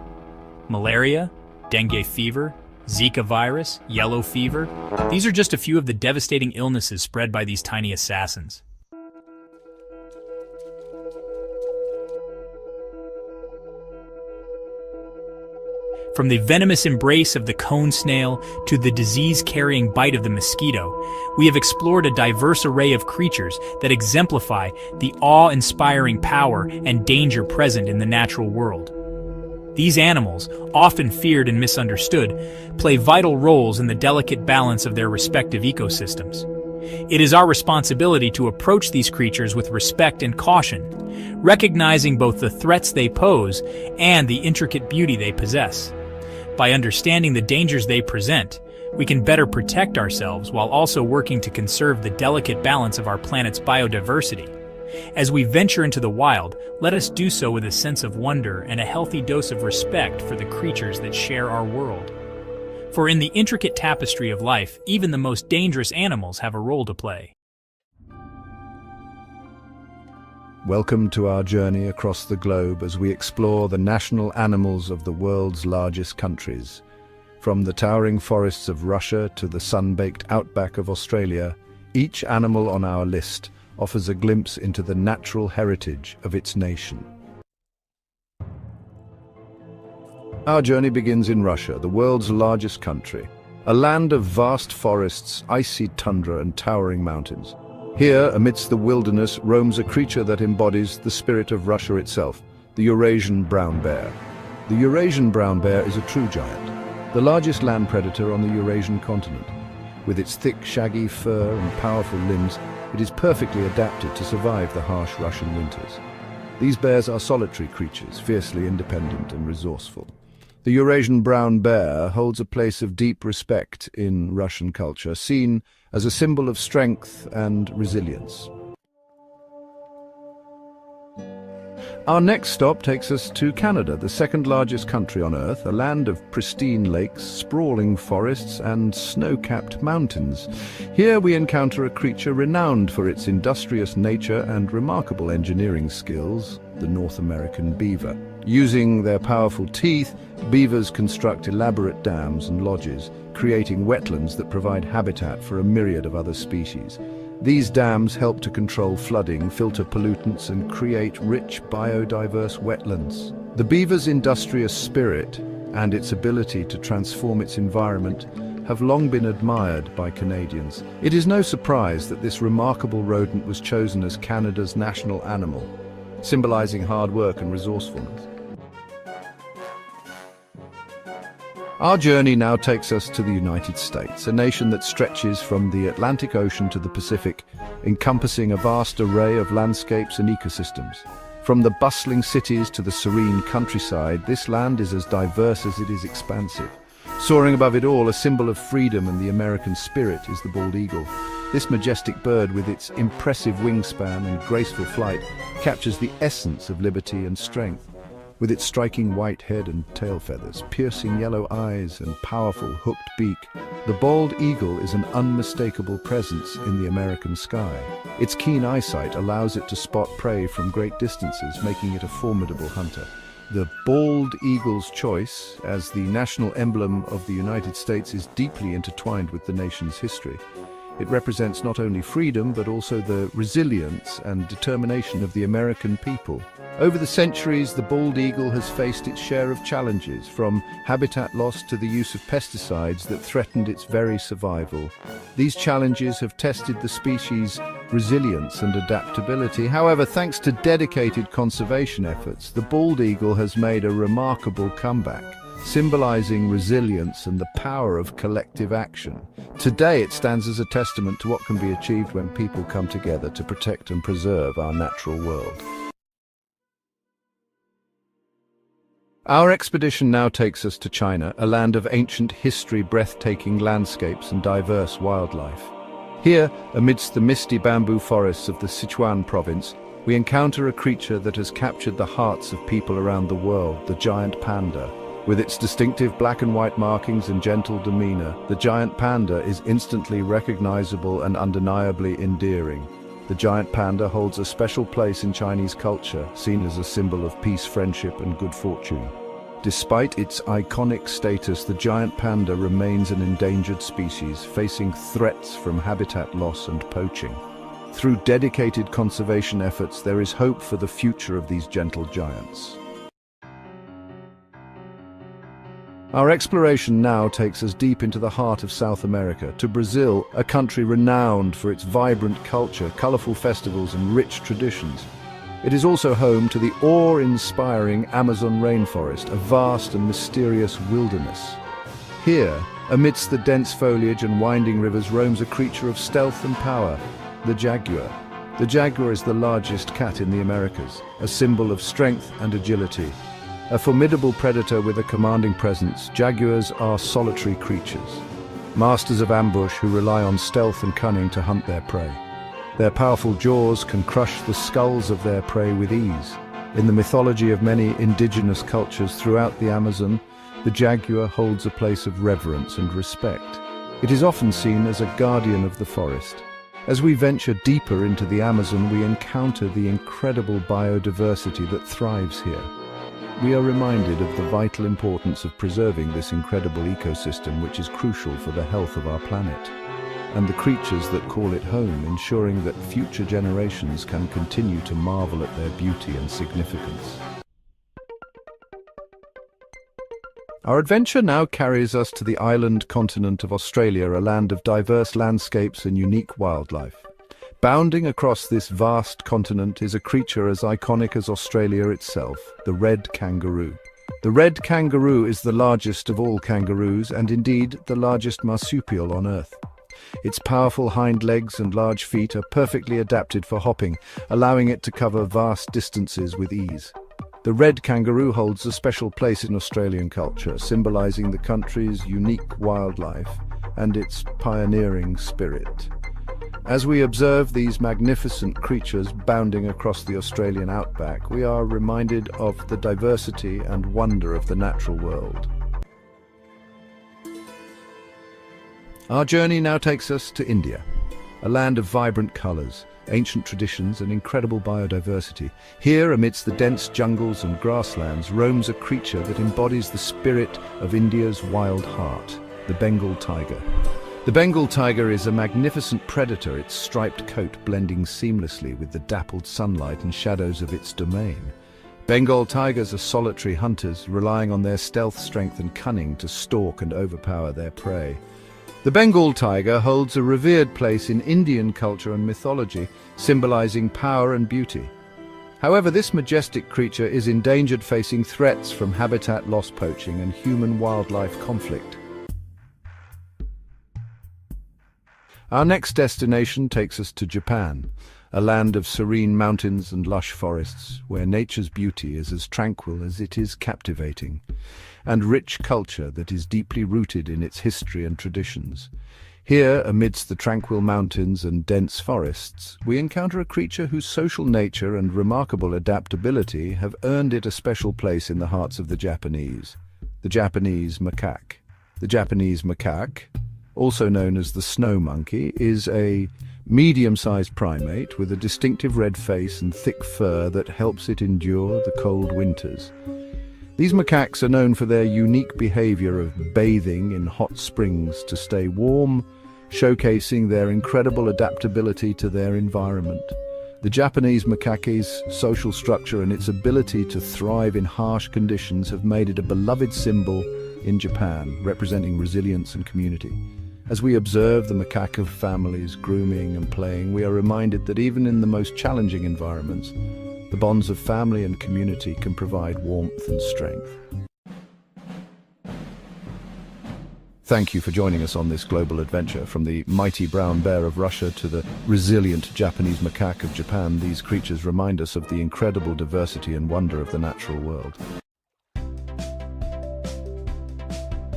Speaker 1: Malaria, dengue fever, Zika virus, yellow fever, these are just a few of the devastating illnesses spread by these tiny assassins. From the venomous embrace of the cone snail to the disease-carrying bite of the mosquito, we have explored a diverse array of creatures that exemplify the awe-inspiring power and danger present in the natural world. These animals, often feared and misunderstood, play vital roles in the delicate balance of their respective ecosystems. It is our responsibility to approach these creatures with respect and caution, recognizing both the threats they pose and the intricate beauty they possess. By understanding the dangers they present, we can better protect ourselves while also working to conserve the delicate balance of our planet's biodiversity. As we venture into the wild, let us do so with a sense of wonder and a healthy dose of respect for the creatures that share our world. For in the intricate tapestry of life, even the most dangerous animals have a role to play.
Speaker 2: Welcome to our journey across the globe as we explore the national animals of the world's largest countries. From the towering forests of Russia to the sun-baked outback of Australia, each animal on our list offers a glimpse into the natural heritage of its nation. Our journey begins in Russia, the world's largest country, a land of vast forests, icy tundra, and towering mountains. Here, amidst the wilderness, roams a creature that embodies the spirit of Russia itself, the Eurasian brown bear. The Eurasian brown bear is a true giant, the largest land predator on the Eurasian continent. With its thick, shaggy fur and powerful limbs, it is perfectly adapted to survive the harsh Russian winters. These bears are solitary creatures, fiercely independent and resourceful. The Eurasian brown bear holds a place of deep respect in Russian culture, seen as a symbol of strength and resilience. Our next stop takes us to Canada, the second largest country on Earth, a land of pristine lakes, sprawling forests, and snow-capped mountains. Here we encounter a creature renowned for its industrious nature and remarkable engineering skills, the North American beaver. Using their powerful teeth, beavers construct elaborate dams and lodges, creating wetlands that provide habitat for a myriad of other species. These dams help to control flooding, filter pollutants, and create rich, biodiverse wetlands. The beaver's industrious spirit and its ability to transform its environment have long been admired by Canadians. It is no surprise that this remarkable rodent was chosen as Canada's national animal, symbolizing hard work and resourcefulness. Our journey now takes us to the United States, a nation that stretches from the Atlantic Ocean to the Pacific, encompassing a vast array of landscapes and ecosystems. From the bustling cities to the serene countryside, this land is as diverse as it is expansive. Soaring above it all, a symbol of freedom and the American spirit, is the bald eagle. This majestic bird, with its impressive wingspan and graceful flight, captures the essence of liberty and strength. With its striking white head and tail feathers, piercing yellow eyes, and powerful hooked beak, the bald eagle is an unmistakable presence in the American sky. Its keen eyesight allows it to spot prey from great distances, making it a formidable hunter. The bald eagle's choice as the national emblem of the United States is deeply intertwined with the nation's history. It represents not only freedom, but also the resilience and determination of the American people. Over the centuries, the bald eagle has faced its share of challenges, from habitat loss to the use of pesticides that threatened its very survival. These challenges have tested the species' resilience and adaptability. However, thanks to dedicated conservation efforts, the bald eagle has made a remarkable comeback, symbolizing resilience and the power of collective action. Today, it stands as a testament to what can be achieved when people come together to protect and preserve our natural world. Our expedition now takes us to China, a land of ancient history, breathtaking landscapes, and diverse wildlife. Here, amidst the misty bamboo forests of the Sichuan province, we encounter a creature that has captured the hearts of people around the world, the giant panda. With its distinctive black and white markings and gentle demeanor, the giant panda is instantly recognizable and undeniably endearing. The giant panda holds a special place in Chinese culture, seen as a symbol of peace, friendship, and good fortune. Despite its iconic status, the giant panda remains an endangered species, facing threats from habitat loss and poaching. Through dedicated conservation efforts, there is hope for the future of these gentle giants. Our exploration now takes us deep into the heart of South America, to Brazil, a country renowned for its vibrant culture, colorful festivals, and rich traditions. It is also home to the awe-inspiring Amazon rainforest, a vast and mysterious wilderness. Here, amidst the dense foliage and winding rivers, roams a creature of stealth and power, the jaguar. The jaguar is the largest cat in the Americas, a symbol of strength and agility. A formidable predator with a commanding presence, jaguars are solitary creatures, masters of ambush who rely on stealth and cunning to hunt their prey. Their powerful jaws can crush the skulls of their prey with ease. In the mythology of many indigenous cultures throughout the Amazon, the jaguar holds a place of reverence and respect. It is often seen as a guardian of the forest. As we venture deeper into the Amazon, we encounter the incredible biodiversity that thrives here. We are reminded of the vital importance of preserving this incredible ecosystem, which is crucial for the health of our planet, and the creatures that call it home, ensuring that future generations can continue to marvel at their beauty and significance. Our adventure now carries us to the island continent of Australia, a land of diverse landscapes and unique wildlife. Bounding across this vast continent is a creature as iconic as Australia itself, the red kangaroo. The red kangaroo is the largest of all kangaroos and indeed the largest marsupial on Earth. Its powerful hind legs and large feet are perfectly adapted for hopping, allowing it to cover vast distances with ease. The red kangaroo holds a special place in Australian culture, symbolizing the country's unique wildlife and its pioneering spirit. As we observe these magnificent creatures bounding across the Australian outback, we are reminded of the diversity and wonder of the natural world. Our journey now takes us to India, a land of vibrant colors, ancient traditions and incredible biodiversity. Here, amidst the dense jungles and grasslands, roams a creature that embodies the spirit of India's wild heart, the Bengal tiger. The Bengal tiger is a magnificent predator, its striped coat blending seamlessly with the dappled sunlight and shadows of its domain. Bengal tigers are solitary hunters, relying on their stealth strength and cunning to stalk and overpower their prey. The Bengal tiger holds a revered place in Indian culture and mythology, symbolizing power and beauty. However, this majestic creature is endangered, facing threats from habitat loss, poaching, and human-wildlife conflict. Our next destination takes us to Japan, a land of serene mountains and lush forests, where nature's beauty is as tranquil as it is captivating, and rich culture that is deeply rooted in its history and traditions. Here, amidst the tranquil mountains and dense forests, we encounter a creature whose social nature and remarkable adaptability have earned it a special place in the hearts of the Japanese macaque. The Japanese macaque, also known as the snow monkey, is a medium-sized primate with a distinctive red face and thick fur that helps it endure the cold winters. These macaques are known for their unique behavior of bathing in hot springs to stay warm, showcasing their incredible adaptability to their environment. The Japanese macaque's social structure and its ability to thrive in harsh conditions have made it a beloved symbol in Japan, representing resilience and community. As we observe the macaque families grooming and playing, we are reminded that even in the most challenging environments, the bonds of family and community can provide warmth and strength. Thank you for joining us on this global adventure. From the mighty brown bear of Russia to the resilient Japanese macaque of Japan, these creatures remind us of the incredible diversity and wonder of the natural world.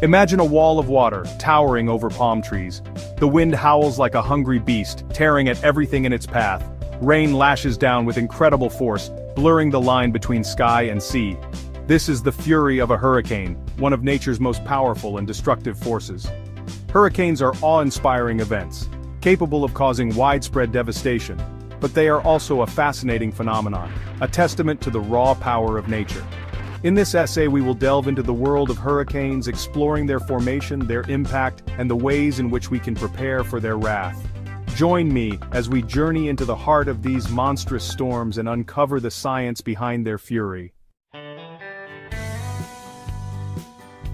Speaker 3: Imagine a wall of water, towering over palm trees. The wind howls like a hungry beast, tearing at everything in its path. Rain lashes down with incredible force, blurring the line between sky and sea. This is the fury of a hurricane, one of nature's most powerful and destructive forces. Hurricanes are awe-inspiring events, capable of causing widespread devastation, but they are also a fascinating phenomenon, a testament to the raw power of nature. In this essay, we will delve into the world of hurricanes, exploring their formation, their impact, and the ways in which we can prepare for their wrath. Join me as we journey into the heart of these monstrous storms and uncover the science behind their fury.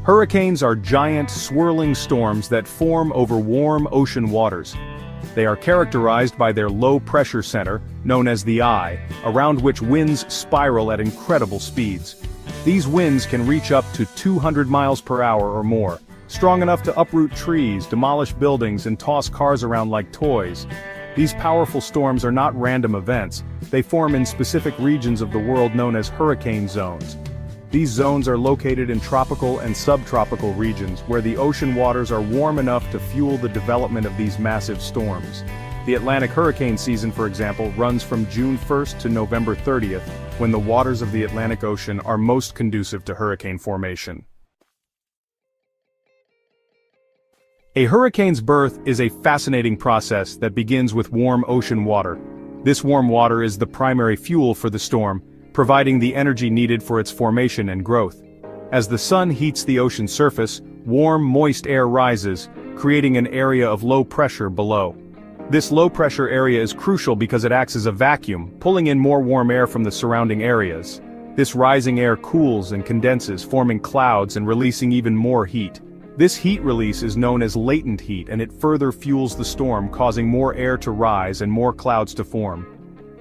Speaker 3: Hurricanes are giant, swirling storms that form over warm ocean waters. They are characterized by their low-pressure center, known as the eye, around which winds spiral at incredible speeds. These winds can reach up to 200 miles per hour or more, strong enough to uproot trees, demolish buildings, and toss cars around like toys. These powerful storms are not random events. They form in specific regions of the world known as hurricane zones. These zones are located in tropical and subtropical regions where the ocean waters are warm enough to fuel the development of these massive storms. The Atlantic hurricane season, for example, runs from June 1st to November 30th, when the waters of the Atlantic Ocean are most conducive to hurricane formation. A hurricane's birth is a fascinating process that begins with warm ocean water. This warm water is the primary fuel for the storm, providing the energy needed for its formation and growth. As the sun heats the ocean surface, warm, moist air rises, creating an area of low pressure below. This low-pressure area is crucial because it acts as a vacuum, pulling in more warm air from the surrounding areas. This rising air cools and condenses, forming clouds and releasing even more heat. This heat release is known as latent heat, and it further fuels the storm, causing more air to rise and more clouds to form.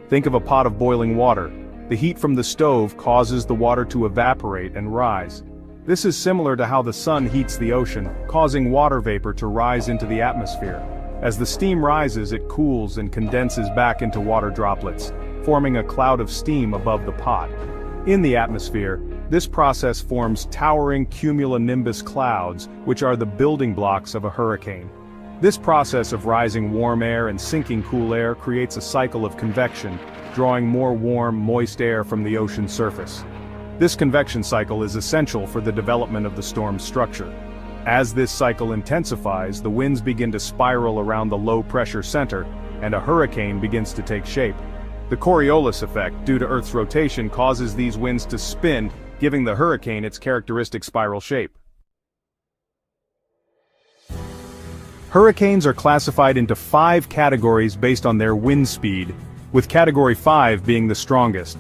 Speaker 3: Think of a pot of boiling water. The heat from the stove causes the water to evaporate and rise. This is similar to how the sun heats the ocean, causing water vapor to rise into the atmosphere. As the steam rises, it cools and condenses back into water droplets, forming a cloud of steam above the pot. In the atmosphere, this process forms towering cumulonimbus clouds, which are the building blocks of a hurricane. This process of rising warm air and sinking cool air creates a cycle of convection, drawing more warm, moist air from the ocean surface. This convection cycle is essential for the development of the storm's structure. As this cycle intensifies, the winds begin to spiral around the low-pressure center, and a hurricane begins to take shape. The Coriolis effect, due to Earth's rotation, causes these winds to spin, giving the hurricane its characteristic spiral shape. Hurricanes are classified into 5 categories based on their wind speed, with Category 5 being the strongest.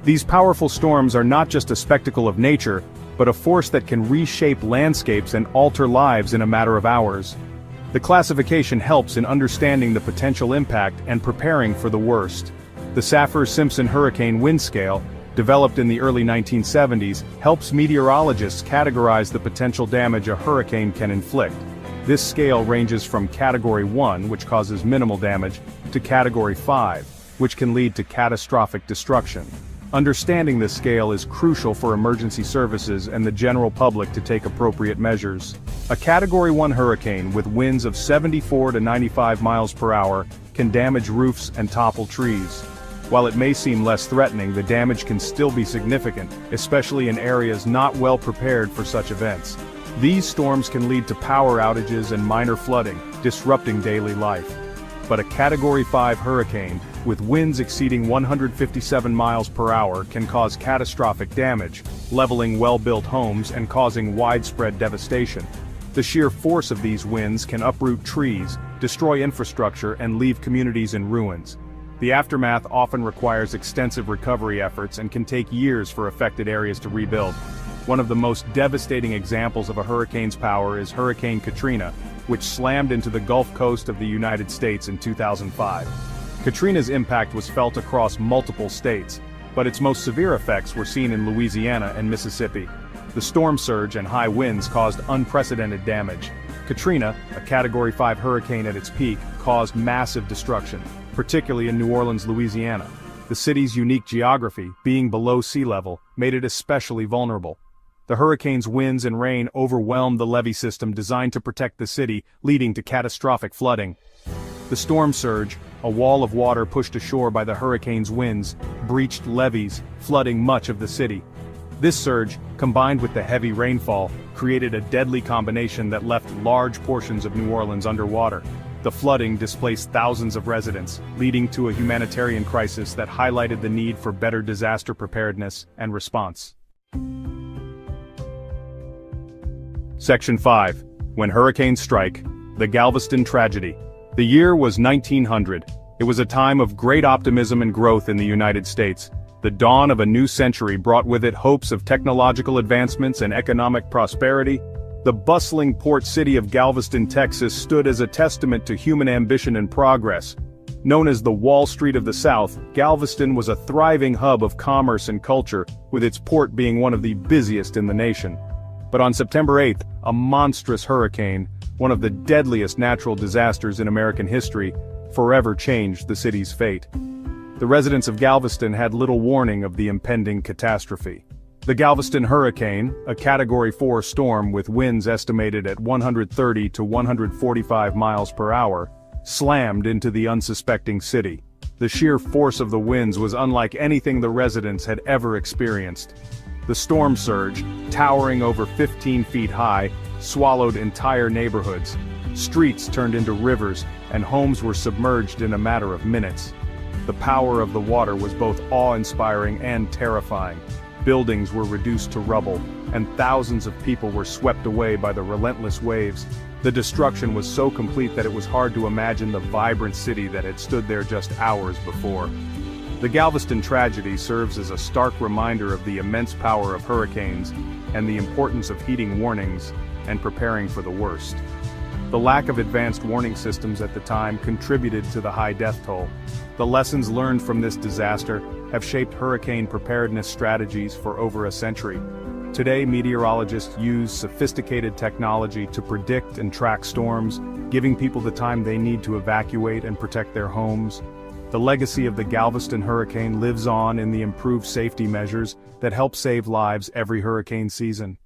Speaker 3: These powerful storms are not just a spectacle of nature, but a force that can reshape landscapes and alter lives in a matter of hours. The classification helps in understanding the potential impact and preparing for the worst. The Saffir-Simpson Hurricane Wind Scale, developed in the early 1970s, helps meteorologists categorize the potential damage a hurricane can inflict. This scale ranges from Category 1, which causes minimal damage, to Category 5, which can lead to catastrophic destruction. Understanding this scale is crucial for emergency services and the general public to take appropriate measures. A Category 1 hurricane with winds of 74 to 95 miles per hour can damage roofs and topple trees. While it may seem less threatening, the damage can still be significant, especially in areas not well prepared for such events. These storms can lead to power outages and minor flooding, disrupting daily life. But a Category 5 hurricane, with winds exceeding 157 miles per hour, can cause catastrophic damage, leveling well-built homes and causing widespread devastation. The sheer force of these winds can uproot trees, destroy infrastructure, and leave communities in ruins. The aftermath often requires extensive recovery efforts and can take years for affected areas to rebuild. One of the most devastating examples of a hurricane's power is Hurricane Katrina, which slammed into the Gulf Coast of the United States in 2005. Katrina's impact was felt across multiple states, but its most severe effects were seen in Louisiana and Mississippi. The storm surge and high winds caused unprecedented damage. Katrina, a Category 5 hurricane at its peak, caused massive destruction, particularly in New Orleans, Louisiana. The city's unique geography, being below sea level, made it especially vulnerable. The hurricane's winds and rain overwhelmed the levee system designed to protect the city, leading to catastrophic flooding. The storm surge, a wall of water pushed ashore by the hurricane's winds, breached levees, flooding much of the city. This surge, combined with the heavy rainfall, created a deadly combination that left large portions of New Orleans underwater. The flooding displaced thousands of residents, leading to a humanitarian crisis that highlighted the need for better disaster preparedness and response. Section 5. When Hurricanes Strike, the Galveston Tragedy. The year was 1900. It was a time of great optimism and growth in the United States. The dawn of a new century brought with it hopes of technological advancements and economic prosperity. The bustling port city of Galveston, Texas stood as a testament to human ambition and progress. Known as the Wall Street of the South, Galveston was a thriving hub of commerce and culture, with its port being one of the busiest in the nation. But on September 8th, a monstrous hurricane, one of the deadliest natural disasters in American history, forever changed the city's fate. The residents of Galveston had little warning of the impending catastrophe. The Galveston hurricane, a Category 4 storm with winds estimated at 130 to 145 miles per hour, slammed into the unsuspecting city. The sheer force of the winds was unlike anything the residents had ever experienced. The storm surge, towering over 15 feet high, swallowed entire neighborhoods. Streets turned into rivers, and homes were submerged in a matter of minutes. The power of the water was both awe-inspiring and terrifying. Buildings were reduced to rubble, and thousands of people were swept away by the relentless waves. The destruction was so complete that it was hard to imagine the vibrant city that had stood there just hours before. The Galveston tragedy serves as a stark reminder of the immense power of hurricanes and the importance of heeding warnings and preparing for the worst. The lack of advanced warning systems at the time contributed to the high death toll. The lessons learned from this disaster have shaped hurricane preparedness strategies for over a century. Today, meteorologists use sophisticated technology to predict and track storms, giving people the time they need to evacuate and protect their homes. The legacy of the Galveston hurricane lives on in the improved safety measures that help save lives every hurricane season.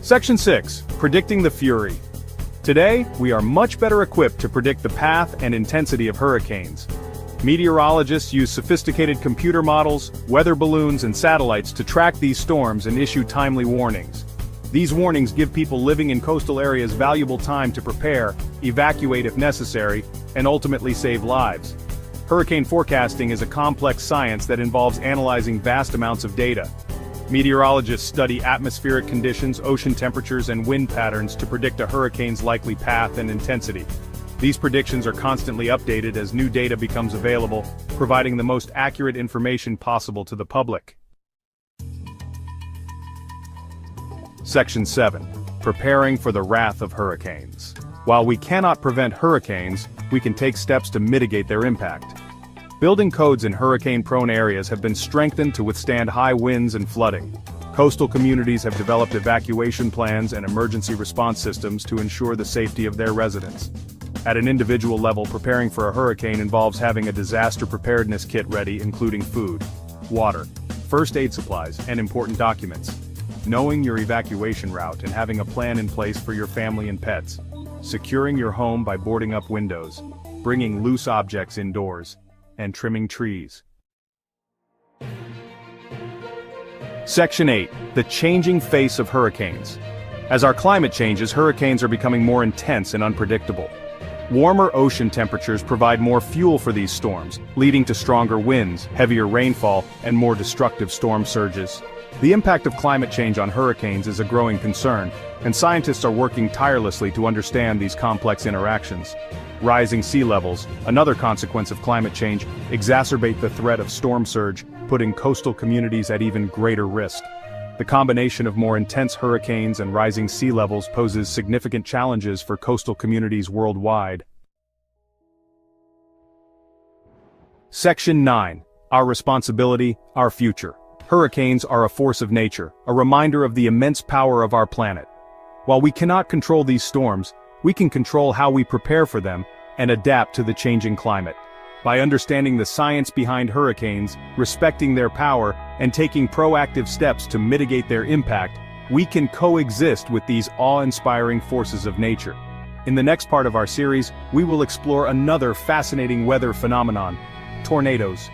Speaker 3: Section 6. Predicting the Fury. Today, we are much better equipped to predict the path and intensity of hurricanes. Meteorologists use sophisticated computer models, weather balloons, and satellites to track these storms and issue timely warnings. These warnings give people living in coastal areas valuable time to prepare, evacuate if necessary, and ultimately save lives. Hurricane forecasting is a complex science that involves analyzing vast amounts of data. Meteorologists study atmospheric conditions, ocean temperatures, and wind patterns to predict a hurricane's likely path and intensity. These predictions are constantly updated as new data becomes available, providing the most accurate information possible to the public. Section 7. Preparing for the wrath of hurricanes. While we cannot prevent hurricanes, we can take steps to mitigate their impact. Building codes in hurricane-prone areas have been strengthened to withstand high winds and flooding. Coastal communities have developed evacuation plans and emergency response systems to ensure the safety of their residents. At an individual level, preparing for a hurricane involves having a disaster preparedness kit ready, including food, water, first aid supplies, and important documents. Knowing your evacuation route and having a plan in place for your family and pets. Securing your home by boarding up windows, bringing loose objects indoors, and trimming trees. Section 8. The changing face of hurricanes. As our climate changes, hurricanes are becoming more intense and unpredictable. Warmer ocean temperatures provide more fuel for these storms, leading to stronger winds, heavier rainfall, and more destructive storm surges. The impact of climate change on hurricanes is a growing concern, and scientists are working tirelessly to understand these complex interactions. Rising sea levels, another consequence of climate change, exacerbate the threat of storm surge, putting coastal communities at even greater risk. The combination of more intense hurricanes and rising sea levels poses significant challenges for coastal communities worldwide. Section 9. Our responsibility, our future. Hurricanes are a force of nature, a reminder of the immense power of our planet. While we cannot control these storms, we can control how we prepare for them and adapt to the changing climate. By understanding the science behind hurricanes, respecting their power, and taking proactive steps to mitigate their impact, we can coexist with these awe-inspiring forces of nature. In the next part of our series, we will explore another fascinating weather phenomenon: tornadoes.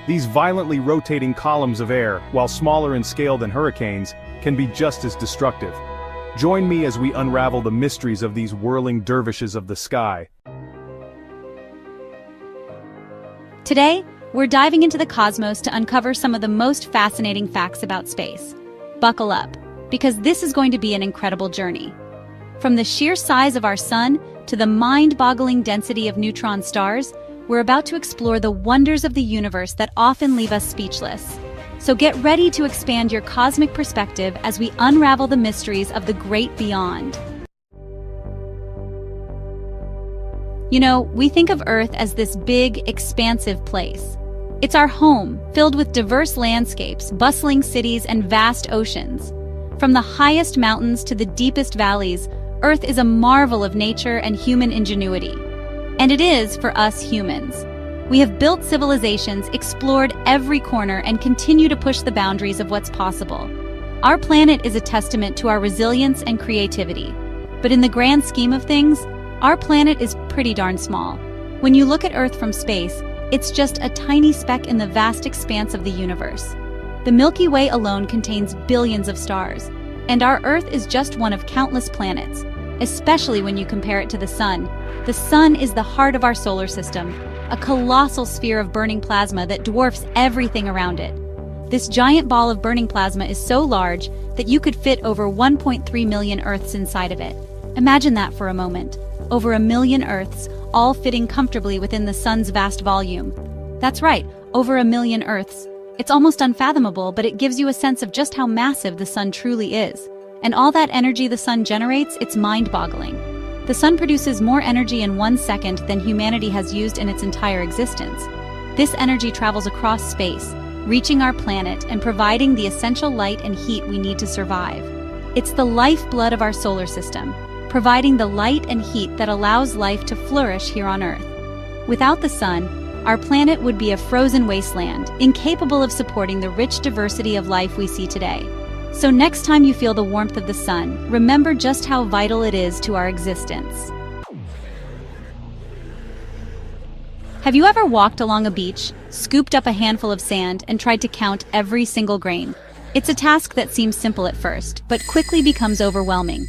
Speaker 3: These violently rotating columns of air, while smaller in scale than hurricanes, can be just as destructive. Join me as we unravel the mysteries of these whirling dervishes of the sky.
Speaker 4: Today, we're diving into the cosmos to uncover some of the most fascinating facts about space. Buckle up, because this is going to be an incredible journey. From the sheer size of our sun to the mind-boggling density of neutron stars, we're about to explore the wonders of the universe that often leave us speechless. So get ready to expand your cosmic perspective as we unravel the mysteries of the great beyond. You know, we think of Earth as this big, expansive place. It's our home, filled with diverse landscapes, bustling cities, and vast oceans. From the highest mountains to the deepest valleys, Earth is a marvel of nature and human ingenuity. And it is for us humans. We have built civilizations, explored every corner, and continue to push the boundaries of what's possible. Our planet is a testament to our resilience and creativity. But in the grand scheme of things, our planet is pretty darn small. When you look at Earth from space, it's just a tiny speck in the vast expanse of the universe. The Milky Way alone contains billions of stars, and our Earth is just one of countless planets, especially when you compare it to the Sun. The Sun is the heart of our solar system, a colossal sphere of burning plasma that dwarfs everything around it. This giant ball of burning plasma is so large that you could fit over 1.3 million Earths inside of it. Imagine that for a moment. Over 1 million Earths, all fitting comfortably within the Sun's vast volume. That's right, over 1 million Earths. It's almost unfathomable, but it gives you a sense of just how massive the Sun truly is. And all that energy the Sun generates, it's mind-boggling. The Sun produces more energy in 1 second than humanity has used in its entire existence. This energy travels across space, reaching our planet and providing the essential light and heat we need to survive. It's the lifeblood of our solar system, providing the light and heat that allows life to flourish here on Earth. Without the sun, our planet would be a frozen wasteland, incapable of supporting the rich diversity of life we see today. So next time you feel the warmth of the sun, remember just how vital it is to our existence. Have you ever walked along a beach, scooped up a handful of sand, and tried to count every single grain? It's a task that seems simple at first, but quickly becomes overwhelming.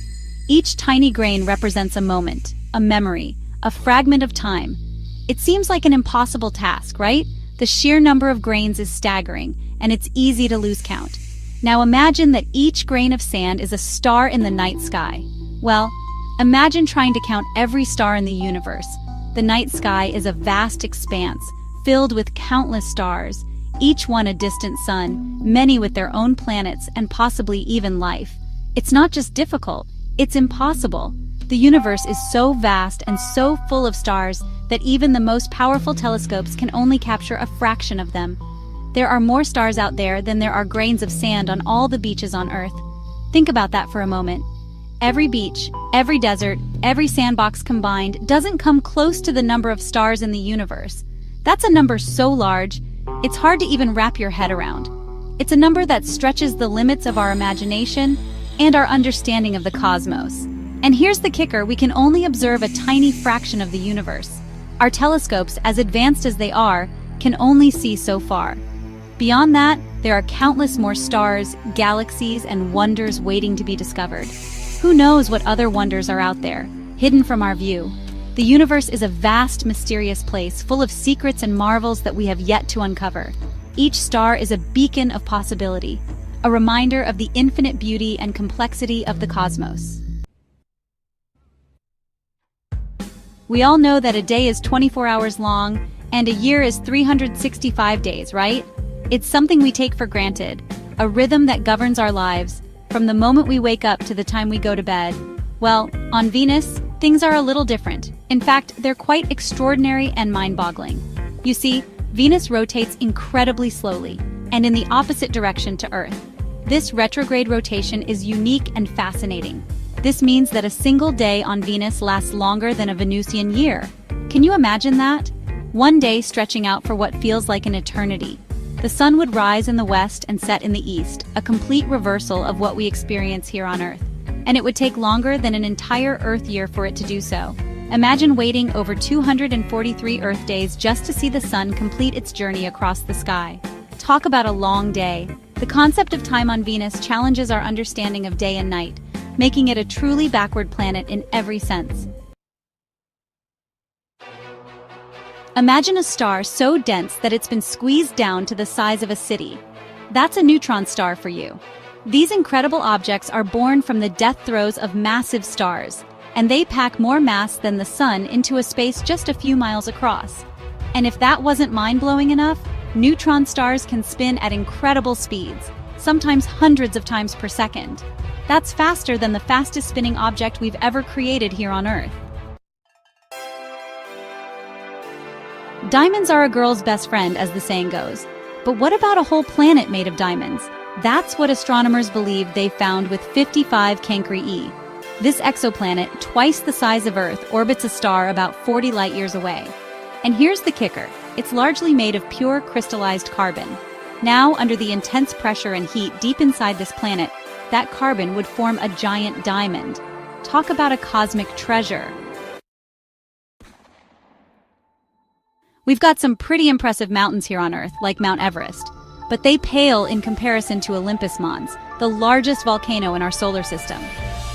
Speaker 4: Each tiny grain represents a moment, a memory, a fragment of time. It seems like an impossible task, right? The sheer number of grains is staggering, and it's easy to lose count. Now imagine that each grain of sand is a star in the night sky. Well, imagine trying to count every star in the universe. The night sky is a vast expanse, filled with countless stars, each one a distant sun, many with their own planets and possibly even life. It's not just difficult, it's impossible. The universe is so vast and so full of stars that even the most powerful telescopes can only capture a fraction of them. There are more stars out there than there are grains of sand on all the beaches on Earth. Think about that for a moment. Every beach, every desert, every sandbox combined doesn't come close to the number of stars in the universe. That's a number so large, it's hard to even wrap your head around. It's a number that stretches the limits of our imagination and our understanding of the cosmos. And here's the kicker, we can only observe a tiny fraction of the universe. Our telescopes, as advanced as they are, can only see so far. Beyond that, there are countless more stars, galaxies, and wonders waiting to be discovered. Who knows what other wonders are out there, hidden from our view? The universe is a vast, mysterious place, full of secrets and marvels that we have yet to uncover. Each star is a beacon of possibility, a reminder of the infinite beauty and complexity of the cosmos. We all know that a day is 24 hours long, and a year is 365 days, right? It's something we take for granted, a rhythm that governs our lives, from the moment we wake up to the time we go to bed. Well, on Venus, things are a little different. In fact, they're quite extraordinary and mind-boggling. You see, Venus rotates incredibly slowly, and in the opposite direction to Earth. This retrograde rotation is unique and fascinating. This means that a single day on Venus lasts longer than a Venusian year. Can you imagine that? One day stretching out for what feels like an eternity. The sun would rise in the west and set in the east, a complete reversal of what we experience here on Earth. And it would take longer than an entire Earth year for it to do so. Imagine waiting over 243 Earth days just to see the sun complete its journey across the sky. Talk about a long day. The concept of time on Venus challenges our understanding of day and night, making it a truly backward planet in every sense. Imagine a star so dense that it's been squeezed down to the size of a city. That's a neutron star for you. These incredible objects are born from the death throes of massive stars, and they pack more mass than the sun into a space just a few miles across. And if that wasn't mind-blowing enough, neutron stars can spin at incredible speeds, sometimes hundreds of times per second. That's faster than the fastest spinning object we've ever created here on Earth. Diamonds are a girl's best friend, as the saying goes. But what about a whole planet made of diamonds? That's what astronomers believe they found with 55 Cancri E. This exoplanet, twice the size of Earth, orbits a star about 40 light-years away. And here's the kicker. It's largely made of pure crystallized carbon. Now, under the intense pressure and heat deep inside this planet, that carbon would form a giant diamond. Talk about a cosmic treasure. We've got some pretty impressive mountains here on Earth, like Mount Everest, but they pale in comparison to Olympus Mons, the largest volcano in our solar system.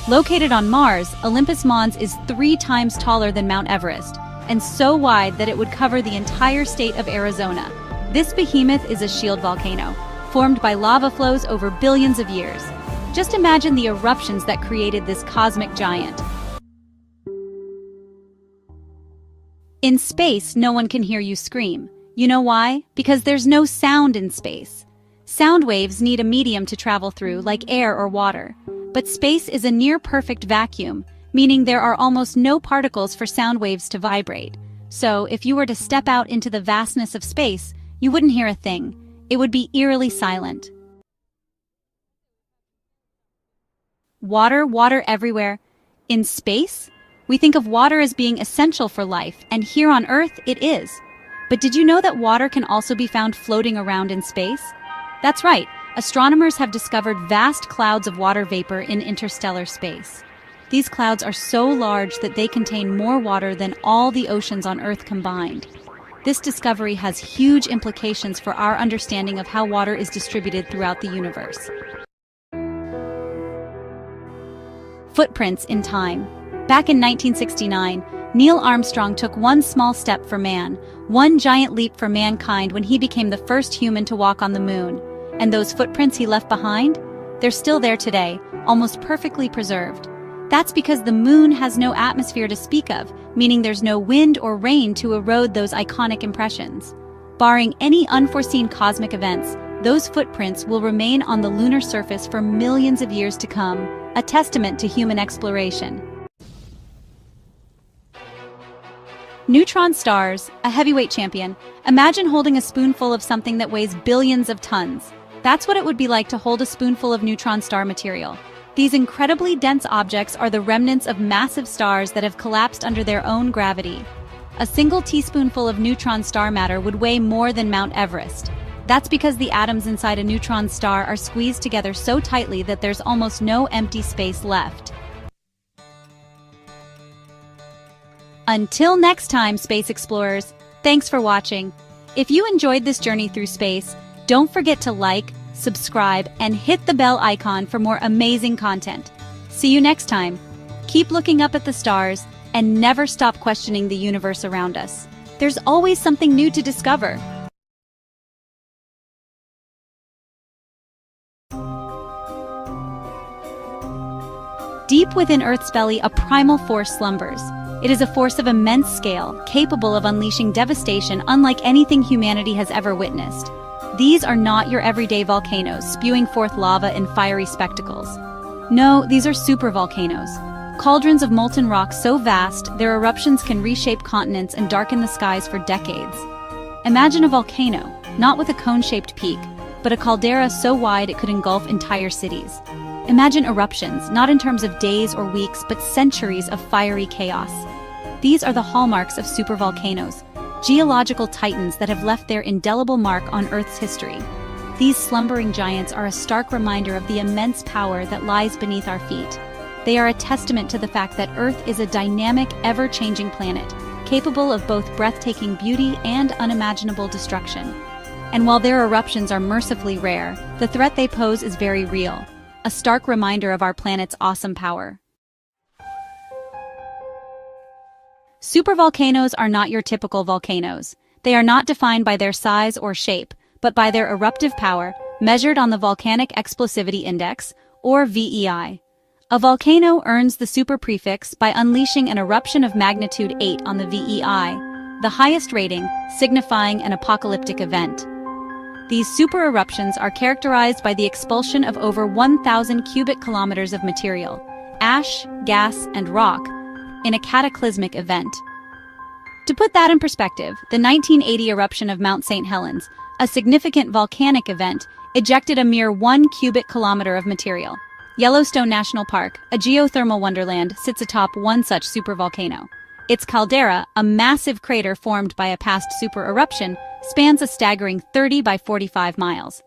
Speaker 4: Located on Mars, Olympus Mons is 3 times taller than Mount Everest, and so wide that it would cover the entire state of Arizona. This behemoth is a shield volcano, formed by lava flows over billions of years. Just imagine the eruptions that created this cosmic giant. In space, no one can hear you scream. You know why? Because there's no sound in space. Sound waves need a medium to travel through, like air or water. But space is a near-perfect vacuum, meaning there are almost no particles for sound waves to vibrate. So, if you were to step out into the vastness of space, you wouldn't hear a thing. It would be eerily silent. Water everywhere. In space, we think of water as being essential for life, and here on Earth it is. But did you know that water can also be found floating around in space? That's right, astronomers have discovered vast clouds of water vapor in interstellar space. These clouds are so large that they contain more water than all the oceans on Earth combined. This discovery has huge implications for our understanding of how water is distributed throughout the universe. Footprints in time. Back in 1969, Neil Armstrong took one small step for man, one giant leap for mankind when he became the first human to walk on the moon. And those footprints he left behind? They're still there today, almost perfectly preserved. That's because the moon has no atmosphere to speak of, meaning there's no wind or rain to erode those iconic impressions. Barring any unforeseen cosmic events, those footprints will remain on the lunar surface for millions of years to come, a testament to human exploration. Neutron stars, a heavyweight champion. Imagine holding a spoonful of something that weighs billions of tons. That's what it would be like to hold a spoonful of neutron star material. These incredibly dense objects are the remnants of massive stars that have collapsed under their own gravity. A single teaspoonful of neutron star matter would weigh more than Mount Everest. That's because the atoms inside a neutron star are squeezed together so tightly that there's almost no empty space left. Until next time, space explorers, thanks for watching. If you enjoyed this journey through space, don't forget to like, subscribe, and hit the bell icon for more amazing content. See you next time. Keep looking up at the stars and never stop questioning the universe around us. There's always something new to discover. Deep within Earth's belly, a primal force slumbers. It is a force of immense scale, capable of unleashing devastation unlike anything humanity has ever witnessed. These are not your everyday volcanoes, spewing forth lava in fiery spectacles. No, these are supervolcanoes. Cauldrons of molten rock so vast, their eruptions can reshape continents and darken the skies for decades. Imagine a volcano, not with a cone-shaped peak, but a caldera so wide it could engulf entire cities. Imagine eruptions, not in terms of days or weeks, but centuries of fiery chaos. These are the hallmarks of supervolcanoes, geological titans that have left their indelible mark on Earth's history. These slumbering giants are a stark reminder of the immense power that lies beneath our feet. They are a testament to the fact that Earth is a dynamic, ever-changing planet, capable of both breathtaking beauty and unimaginable destruction. And while their eruptions are mercifully rare, the threat they pose is very real, a stark reminder of our planet's awesome power. Supervolcanoes are not your typical volcanoes. They are not defined by their size or shape, but by their eruptive power, measured on the Volcanic Explosivity Index, or VEI. A volcano earns the super prefix by unleashing an eruption of magnitude 8 on the VEI, the highest rating, signifying an apocalyptic event. These super eruptions are characterized by the expulsion of over 1,000 cubic kilometers of material, ash, gas, and rock, in a cataclysmic event. To put that in perspective, the 1980 eruption of Mount St. Helens, a significant volcanic event, ejected a mere 1 cubic kilometer of material. Yellowstone National Park, a geothermal wonderland, sits atop one such supervolcano. Its caldera, a massive crater formed by a past super eruption, spans a staggering 30 by 45 miles.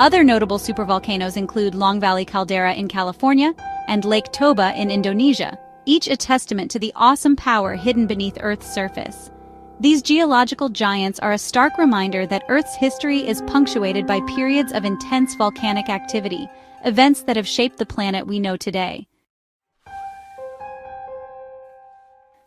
Speaker 4: Other notable supervolcanoes include Long Valley Caldera in California and Lake Toba in Indonesia, each a testament to the awesome power hidden beneath Earth's surface. These geological giants are a stark reminder that Earth's history is punctuated by periods of intense volcanic activity, events that have shaped the planet we know today.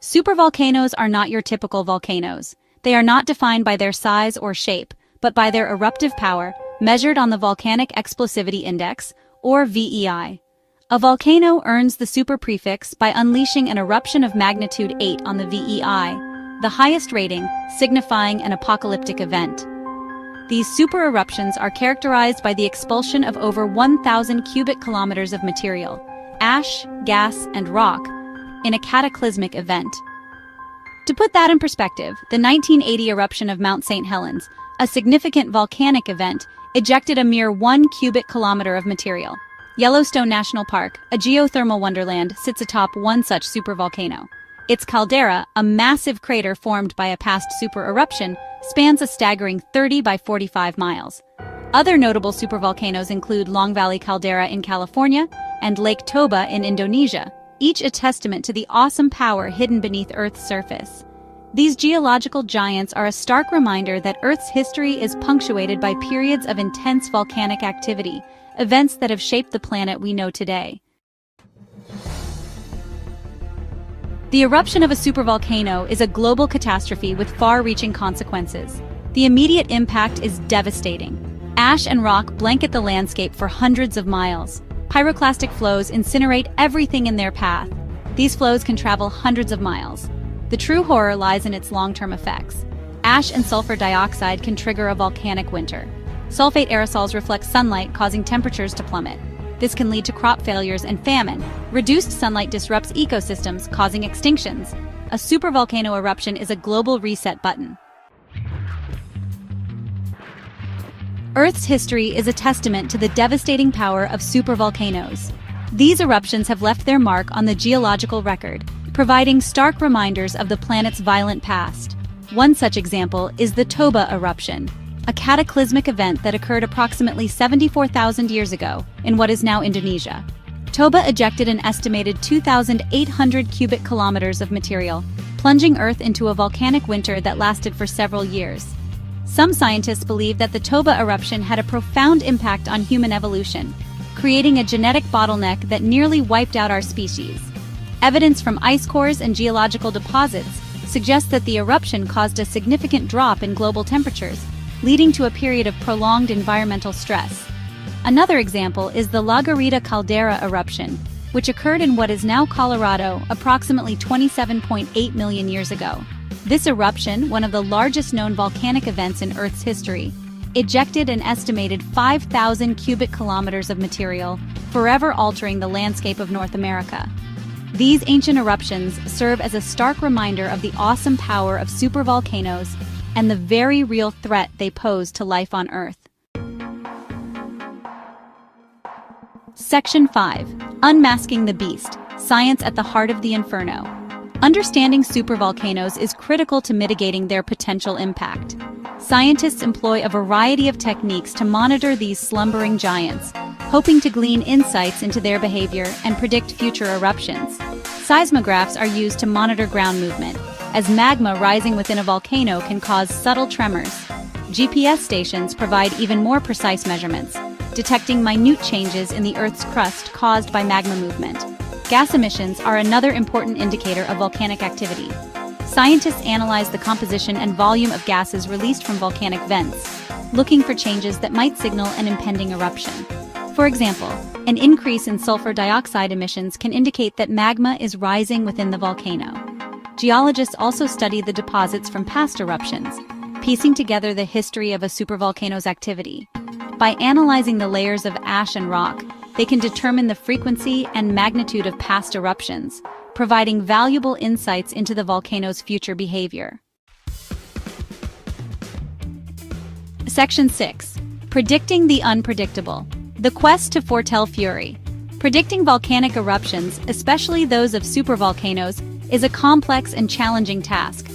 Speaker 4: Supervolcanoes are not your typical volcanoes. They are not defined by their size or shape, but by their eruptive power, measured on the Volcanic Explosivity Index, or VEI. A volcano earns the super prefix by unleashing an eruption of magnitude 8 on the VEI, the highest rating, signifying an apocalyptic event. These super eruptions are characterized by the expulsion of over 1,000 cubic kilometers of material, ash, gas, and rock, in a cataclysmic event. To put that in perspective, the 1980 eruption of Mount St. Helens, a significant volcanic event, ejected a mere 1 cubic kilometer of material. Yellowstone National Park, a geothermal wonderland, sits atop one such supervolcano. Its caldera, a massive crater formed by a past supereruption, spans a staggering 30 by 45 miles. Other notable supervolcanoes include Long Valley Caldera in California and Lake Toba in Indonesia, each a testament to the awesome power hidden beneath Earth's surface. These geological giants are a stark reminder that Earth's history is punctuated by periods of intense volcanic activity, events that have shaped the planet we know today. The eruption of a supervolcano is a global catastrophe with far-reaching consequences. The immediate impact is devastating. Ash and rock blanket the landscape for hundreds of miles. Pyroclastic flows incinerate everything in their path. These flows can travel hundreds of miles. The true horror lies in its long-term effects. Ash and sulfur dioxide can trigger a volcanic winter. Sulfate aerosols reflect sunlight, causing temperatures to plummet. This can lead to crop failures and famine. Reduced sunlight disrupts ecosystems, causing extinctions. A supervolcano eruption is a global reset button. Earth's history is a testament to the devastating power of supervolcanoes. These eruptions have left their mark on the geological record, providing stark reminders of the planet's violent past. One such example is the Toba eruption, a cataclysmic event that occurred approximately 74,000 years ago in what is now Indonesia. Toba ejected an estimated 2,800 cubic kilometers of material, plunging Earth into a volcanic winter that lasted for several years. Some scientists believe that the Toba eruption had a profound impact on human evolution, creating a genetic bottleneck that nearly wiped out our species. Evidence from ice cores and geological deposits suggests that the eruption caused a significant drop in global temperatures, leading to a period of prolonged environmental stress. Another example is the La Garita caldera eruption, which occurred in what is now Colorado approximately 27.8 million years ago. This eruption, one of the largest known volcanic events in Earth's history, ejected an estimated 5,000 cubic kilometers of material, forever altering the landscape of North America. These ancient eruptions serve as a stark reminder of the awesome power of supervolcanoes and the very real threat they pose to life on Earth. Section 5. Unmasking the Beast. Science at the Heart of the Inferno. Understanding supervolcanoes is critical to mitigating their potential impact. Scientists employ a variety of techniques to monitor these slumbering giants, hoping to glean insights into their behavior and predict future eruptions. Seismographs are used to monitor ground movement, as magma rising within a volcano can cause subtle tremors. GPS stations provide even more precise measurements, detecting minute changes in the Earth's crust caused by magma movement. Gas emissions are another important indicator of volcanic activity. Scientists analyze the composition and volume of gases released from volcanic vents, looking for changes that might signal an impending eruption. For example, an increase in sulfur dioxide emissions can indicate that magma is rising within the volcano. Geologists also study the deposits from past eruptions, piecing together the history of a supervolcano's activity. By analyzing the layers of ash and rock, they can determine the frequency and magnitude of past eruptions, providing valuable insights into the volcano's future behavior. Section 6. Predicting the unpredictable. The quest to foretell fury. Predicting volcanic eruptions, especially those of supervolcanoes, is a complex and challenging task.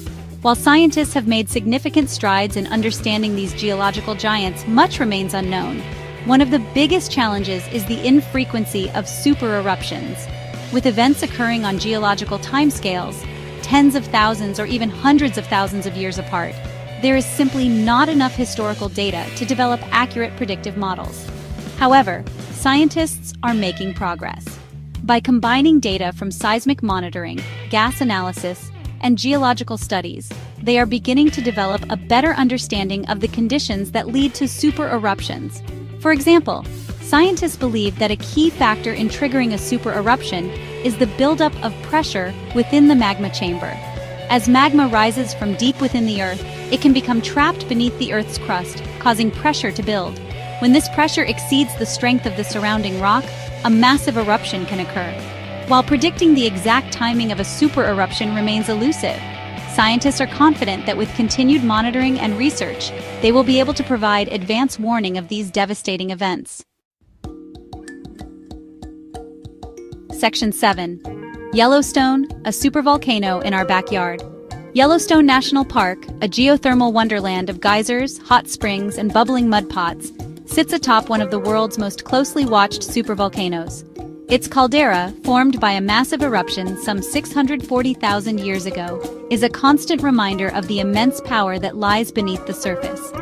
Speaker 4: While scientists have made significant strides in understanding these geological giants, much remains unknown. One of the biggest challenges is the infrequency of supereruptions. With events occurring on geological timescales, tens of thousands or even hundreds of thousands of years apart, there is simply not enough historical data to develop accurate predictive models. However, scientists are making progress. By combining data from seismic monitoring, gas analysis, and geological studies, they are beginning to develop a better understanding of the conditions that lead to supereruptions. For example, scientists believe that a key factor in triggering a supereruption is the buildup of pressure within the magma chamber. As magma rises from deep within the Earth, it can become trapped beneath the Earth's crust, causing pressure to build. When this pressure exceeds the strength of the surrounding rock, a massive eruption can occur. While predicting the exact timing of a supereruption remains elusive, scientists are confident that with continued monitoring and research, they will be able to provide advance warning of these devastating events. Section 7. Yellowstone, a supervolcano in our backyard. Yellowstone National Park, a geothermal wonderland of geysers, hot springs, and bubbling mud pots, sits atop one of the world's most closely watched supervolcanoes. Its caldera, formed by a massive eruption some 640,000 years ago, is a constant reminder of the immense power that lies beneath the surface.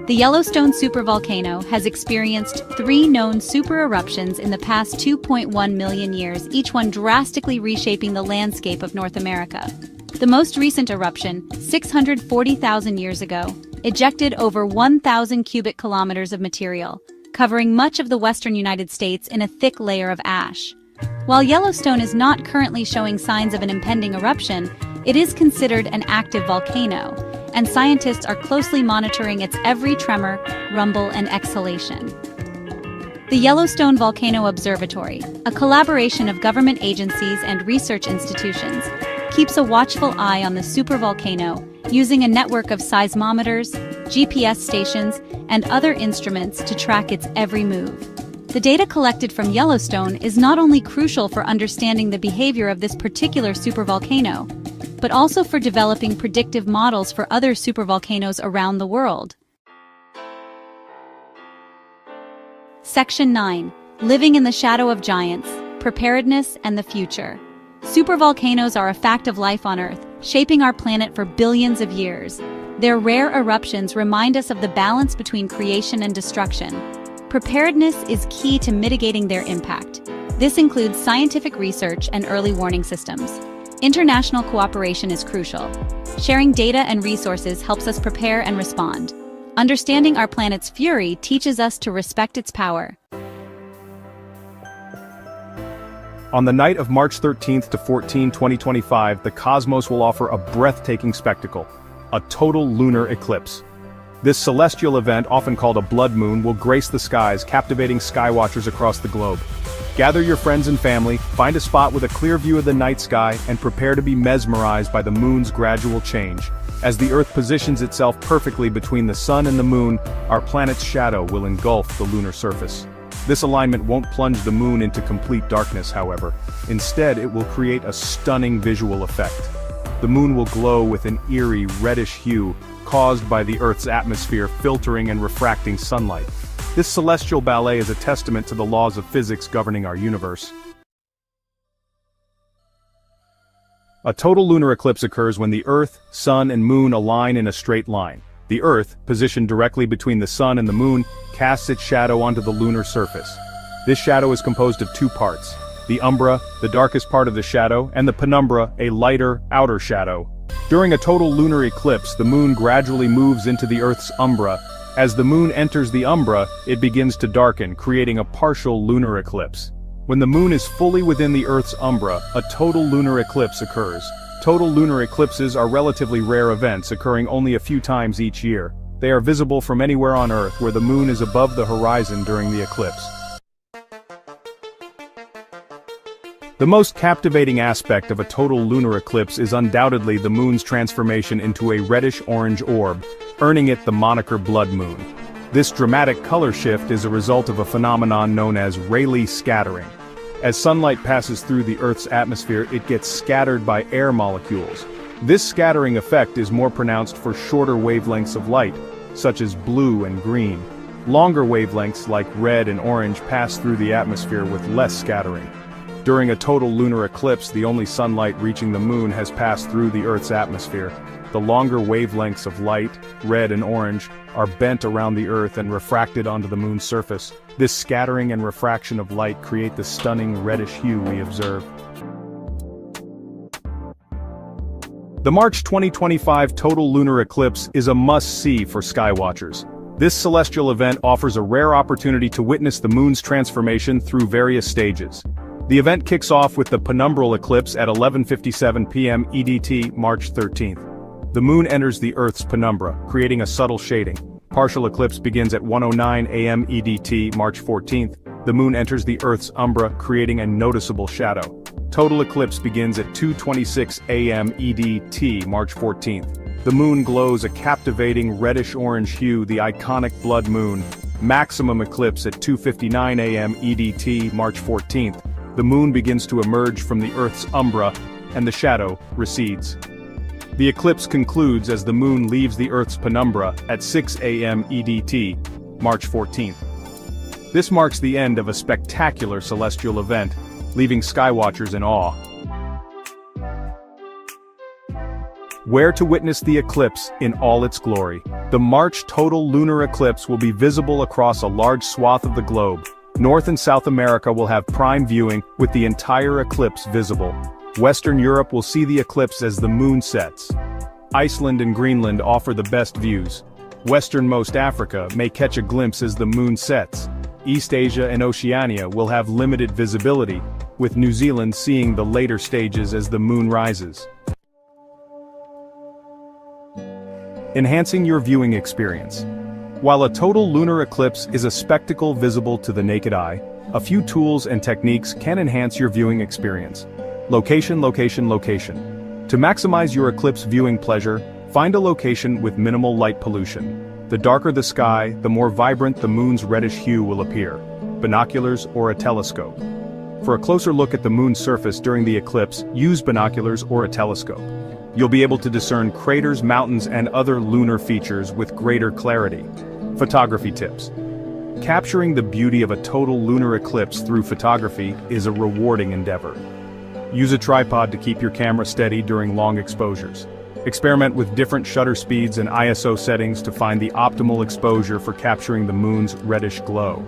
Speaker 4: The Yellowstone supervolcano has experienced 3 known super-eruptions in the past 2.1 million years, each one drastically reshaping the landscape of North America. The most recent eruption, 640,000 years ago, ejected over 1,000 cubic kilometers of material, covering much of the western United States in a thick layer of ash. While Yellowstone is not currently showing signs of an impending eruption, it is considered an active volcano, and scientists are closely monitoring its every tremor, rumble, and exhalation. The Yellowstone Volcano Observatory, a collaboration of government agencies and research institutions, keeps a watchful eye on the supervolcano using a network of seismometers, GPS stations, and other instruments to track its every move. The data collected from Yellowstone is not only crucial for understanding the behavior of this particular supervolcano, but also for developing predictive models for other supervolcanoes around the world. Section 9. Living in the Shadow of Giants, Preparedness and the Future. Supervolcanoes are a fact of life on Earth, shaping our planet for billions of years. Their rare eruptions remind us of the balance between creation and destruction. Preparedness is key to mitigating their impact. This includes scientific research and early warning systems. International cooperation is crucial. Sharing data and resources helps us prepare and respond. Understanding our planet's fury teaches us to respect its power.
Speaker 3: On the night of March 13th to 14, 2025, the cosmos will offer a breathtaking spectacle, a total lunar eclipse. This celestial event, often called a blood moon, will grace the skies, captivating skywatchers across the globe. Gather your friends and family, find a spot with a clear view of the night sky, and prepare to be mesmerized by the moon's gradual change. As the Earth positions itself perfectly between the sun and the moon, our planet's shadow will engulf the lunar surface. This alignment won't plunge the moon into complete darkness, however. Instead, it will create a stunning visual effect. The moon will glow with an eerie reddish hue, caused by the Earth's atmosphere filtering and refracting sunlight. This celestial ballet is a testament to the laws of physics governing our universe. A total lunar eclipse occurs when the Earth, Sun, and Moon align in a straight line. The Earth, positioned directly between the Sun and the Moon, casts its shadow onto the lunar surface. This shadow is composed of 2 parts: the umbra, the darkest part of the shadow, and the penumbra, a lighter, outer shadow. During a total lunar eclipse, the Moon gradually moves into the Earth's umbra. As the Moon enters the umbra, it begins to darken, creating a partial lunar eclipse. When the Moon is fully within the Earth's umbra, a total lunar eclipse occurs. Total lunar eclipses are relatively rare events, occurring only a few times each year. They are visible from anywhere on Earth where the Moon is above the horizon during the eclipse. The most captivating aspect of a total lunar eclipse is undoubtedly the Moon's transformation into a reddish-orange orb, earning it the moniker blood moon. This dramatic color shift is a result of a phenomenon known as Rayleigh scattering. As sunlight passes through the Earth's atmosphere, it gets scattered by air molecules. This scattering effect is more pronounced for shorter wavelengths of light, such as blue and green. Longer wavelengths like red and orange pass through the atmosphere with less scattering. During a total lunar eclipse, the only sunlight reaching the Moon has passed through the Earth's atmosphere. The longer wavelengths of light, red and orange, are bent around the Earth and refracted onto the Moon's surface. This scattering and refraction of light create the stunning reddish hue we observe. The March 2025 total lunar eclipse is a must-see for skywatchers. This celestial event offers a rare opportunity to witness the Moon's transformation through various stages. The event kicks off with the penumbral eclipse at 11:57 p.m. EDT, March 13th. The Moon enters the Earth's penumbra, creating a subtle shading. Partial eclipse begins at 1:09 a.m. EDT, March 14th. The Moon enters the Earth's umbra, creating a noticeable shadow. Total eclipse begins at 2:26 a.m. EDT, March 14th. The Moon glows a captivating reddish-orange hue, the iconic blood moon. Maximum eclipse at 2:59 a.m. EDT, March 14th. the moon begins to emerge from the Earth's umbra, and the shadow recedes. The eclipse concludes as the moon leaves the Earth's penumbra at 6 a.m. EDT, March 14th. This marks the end of a spectacular celestial event, leaving skywatchers in awe. Where to witness the eclipse in all its glory. The March total lunar eclipse will be visible across a large swath of the globe. North and South America will have prime viewing, with the entire eclipse visible. Western Europe will see the eclipse as the moon sets. Iceland and Greenland offer the best views. Westernmost Africa may catch a glimpse as the moon sets. East Asia and Oceania will have limited visibility, with New Zealand seeing the later stages as the moon rises. Enhancing your viewing experience. While a total lunar eclipse is a spectacle visible to the naked eye, a few tools and techniques can enhance your viewing experience. Location, location, location. To maximize your eclipse viewing pleasure, find a location with minimal light pollution. The darker the sky, the more vibrant the moon's reddish hue will appear. Binoculars or a telescope. For a closer look at the moon's surface during the eclipse, use binoculars or a telescope. You'll be able to discern craters, mountains, and other lunar features with greater clarity. Photography tips. Capturing the beauty of a total lunar eclipse through photography is a rewarding endeavor. Use a tripod to keep your camera steady during long exposures. Experiment with different shutter speeds and ISO settings to find the optimal exposure for capturing the moon's reddish glow.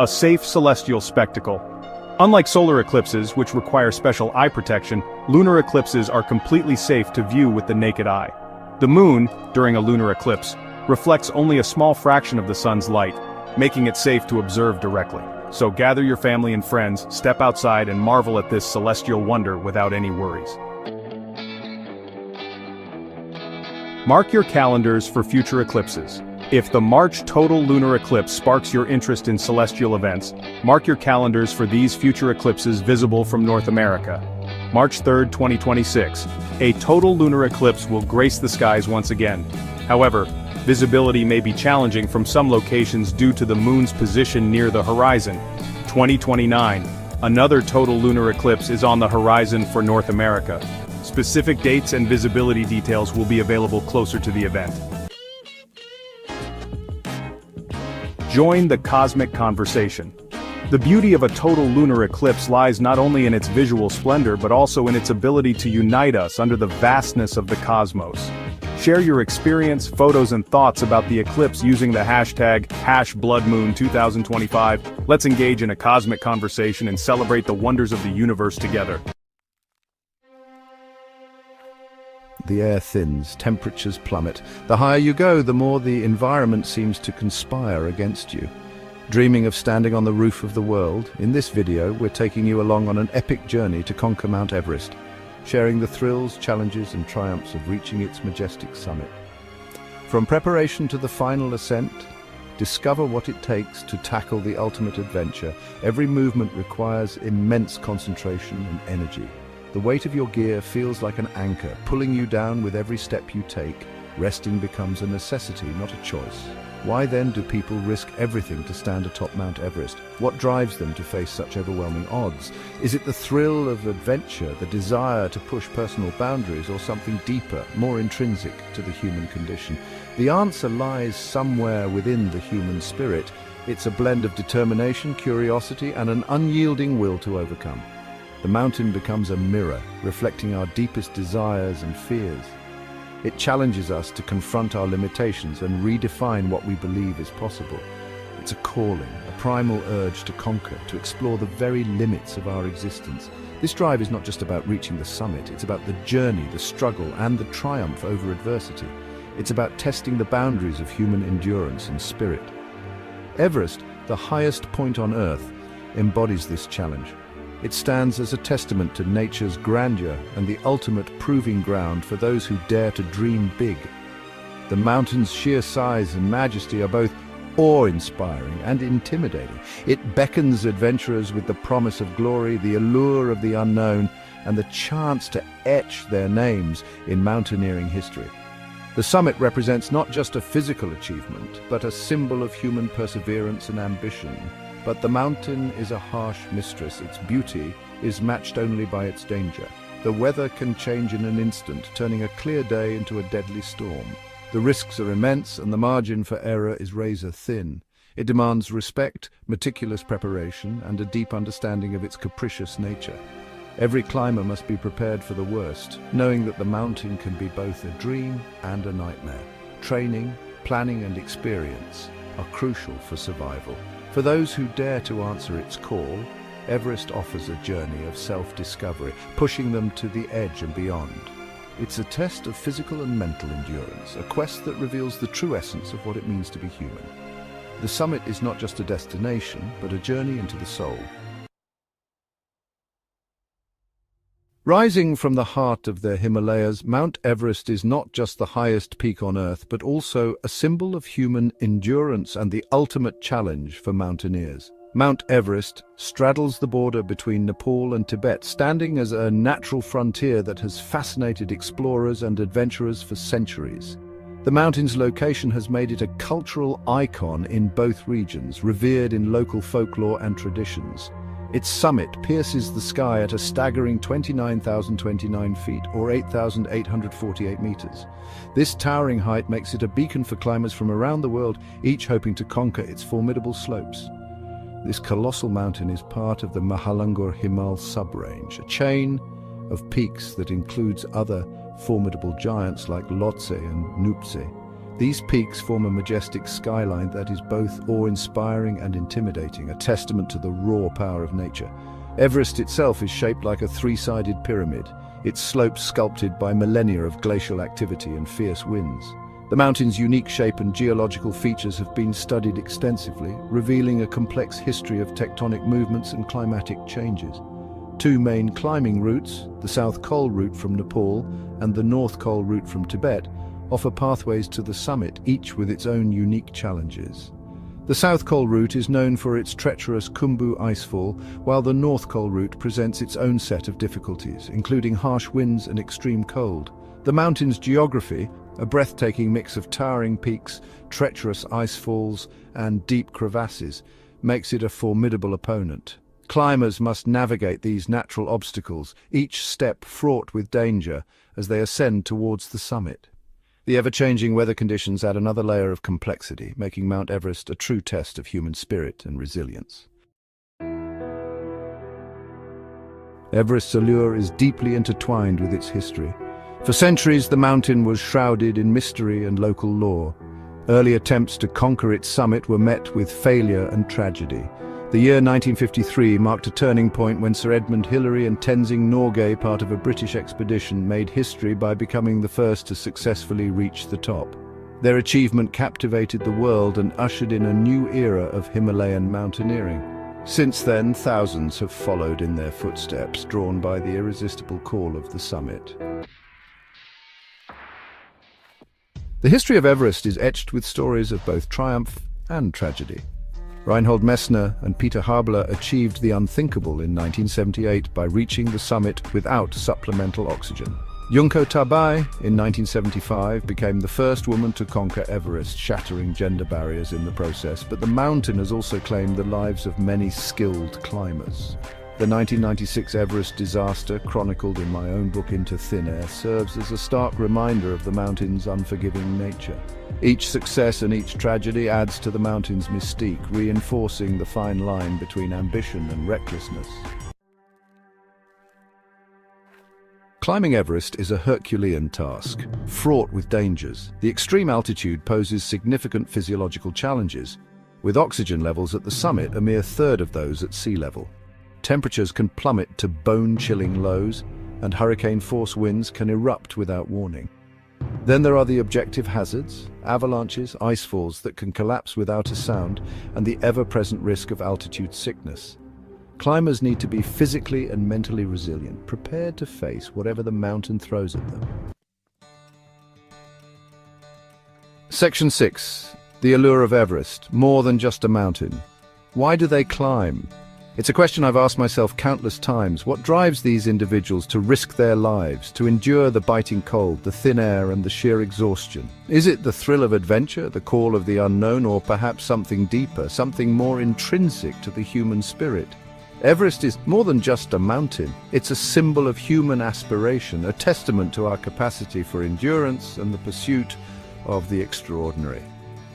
Speaker 3: A safe celestial spectacle. Unlike solar eclipses, which require special eye protection, lunar eclipses are completely safe to view with the naked eye. The moon, during a lunar eclipse, reflects only a small fraction of the sun's light, making it safe to observe directly. So gather your family and friends, step outside and marvel at this celestial wonder without any worries. Mark your calendars for future eclipses. If the March total lunar eclipse sparks your interest in celestial events, mark your calendars for these future eclipses visible from North America. March 3, 2026. A total lunar eclipse will grace the skies once again. However, visibility may be challenging from some locations due to the moon's position near the horizon. 2029. Another total lunar eclipse is on the horizon for North America. Specific dates and visibility details will be available closer to the event. Join the cosmic conversation. The beauty of a total lunar eclipse lies not only in its visual splendor but also in its ability to unite us under the vastness of the cosmos. Share your experience, photos and thoughts about the eclipse using the hashtag #BloodMoon2025. Let's engage in a cosmic conversation and celebrate the wonders of the universe together.
Speaker 2: The air thins, temperatures plummet. The higher you go, the more the environment seems to conspire against you. Dreaming of standing on the roof of the world? In this video, we're taking you along on an epic journey to conquer Mount Everest, sharing the thrills, challenges and triumphs of reaching its majestic summit. From preparation to the final ascent, discover what it takes to tackle the ultimate adventure. Every movement requires immense concentration and energy. The weight of your gear feels like an anchor, pulling you down with every step you take. Resting becomes a necessity, not a choice. Why then do people risk everything to stand atop Mount Everest? What drives them to face such overwhelming odds? Is it the thrill of adventure, the desire to push personal boundaries, or something deeper, more intrinsic to the human condition? The answer lies somewhere within the human spirit. It's a blend of determination, curiosity, and an unyielding will to overcome. The mountain becomes a mirror, reflecting our deepest desires and fears. It challenges us to confront our limitations and redefine what we believe is possible. It's a calling, a primal urge to conquer, to explore the very limits of our existence. This drive is not just about reaching the summit, it's about the journey, the struggle, and the triumph over adversity. It's about testing the boundaries of human endurance and spirit. Everest, the highest point on Earth, embodies this challenge. It stands as a testament to nature's grandeur and the ultimate proving ground for those who dare to dream big. The mountain's sheer size and majesty are both awe-inspiring and intimidating. It beckons adventurers with the promise of glory, the allure of the unknown, and the chance to etch their names in mountaineering history. The summit represents not just a physical achievement, but a symbol of human perseverance and ambition. But the mountain is a harsh mistress. Its beauty is matched only by its danger. The weather can change in an instant, turning a clear day into a deadly storm. The risks are immense, and the margin for error is razor thin. It demands respect, meticulous preparation, and a deep understanding of its capricious nature. Every climber must be prepared for the worst, knowing that the mountain can be both a dream and a nightmare. Training, planning, and experience are crucial for survival. For those who dare to answer its call, Everest offers a journey of self-discovery, pushing them to the edge and beyond. It's a test of physical and mental endurance, a quest that reveals the true essence of what it means to be human. The summit is not just a destination, but a journey into the soul. Rising from the heart of the Himalayas, Mount Everest is not just the highest peak on Earth, but also a symbol of human endurance and the ultimate challenge for mountaineers. Mount Everest straddles the border between Nepal and Tibet, standing as a natural frontier that has fascinated explorers and adventurers for centuries. The mountain's location has made it a cultural icon in both regions, revered in local folklore and traditions. Its summit pierces the sky at a staggering 29,029 feet, or 8,848 meters. This towering height makes it a beacon for climbers from around the world, each hoping to conquer its formidable slopes. This colossal mountain is part of the Mahalangur Himal subrange, a chain of peaks that includes other formidable giants like Lhotse and Nuptse. These peaks form a majestic skyline that is both awe-inspiring and intimidating, a testament to the raw power of nature. Everest itself is shaped like a three-sided pyramid, its slopes sculpted by millennia of glacial activity and fierce winds. The mountain's unique shape and geological features have been studied extensively, revealing a complex history of tectonic movements and climatic changes. Two main climbing routes, the South Col route from Nepal and the North Col route from Tibet, offer pathways to the summit, each with its own unique challenges. The South Col route is known for its treacherous Khumbu icefall, while the North Col route presents its own set of difficulties, including harsh winds and extreme cold. The mountain's geography, a breathtaking mix of towering peaks, treacherous icefalls, and deep crevasses, makes it a formidable opponent. Climbers must navigate these natural obstacles, each step fraught with danger as they ascend towards the summit. The ever-changing weather conditions add another layer of complexity, making Mount Everest a true test of human spirit and resilience. Everest's allure is deeply intertwined with its history. For centuries, the mountain was shrouded in mystery and local lore. Early attempts to conquer its summit were met with failure and tragedy. The year 1953 marked a turning point when Sir Edmund Hillary and Tenzing Norgay, part of a British expedition, made history by becoming the first to successfully reach the top. Their achievement captivated the world and ushered in a new era of Himalayan mountaineering. Since then, thousands have followed in their footsteps, drawn by the irresistible call of the summit. The history of Everest is etched with stories of both triumph and tragedy. Reinhold Messner and Peter Habler achieved the unthinkable in 1978 by reaching the summit without supplemental oxygen. Junko Tabei, in 1975, became the first woman to conquer Everest, shattering gender barriers in the process, but the mountain has also claimed the lives of many skilled climbers. The 1996 Everest disaster, chronicled in my own book Into Thin Air, serves as a stark reminder of the mountain's unforgiving nature. Each success and each tragedy adds to the mountain's mystique, reinforcing the fine line between ambition and recklessness. Climbing Everest is a Herculean task, fraught with dangers. The extreme altitude poses significant physiological challenges, with oxygen levels at the summit a mere third of those at sea level. Temperatures can plummet to bone-chilling lows, and hurricane-force winds can erupt without warning. Then there are the objective hazards, avalanches, ice falls that can collapse without a sound, and the ever-present risk of altitude sickness. Climbers need to be physically and mentally resilient, prepared to face whatever the mountain throws at them. Section 6. The allure of Everest, more than just a mountain. Why do they climb? It's a question I've asked myself countless times. What drives these individuals to risk their lives, to endure the biting cold, the thin air, and the sheer exhaustion? Is it the thrill of adventure, the call of the unknown, or perhaps something deeper, something more intrinsic to the human spirit? Everest is more than just a mountain. It's a symbol of human aspiration, a testament to our capacity for endurance and the pursuit of the extraordinary.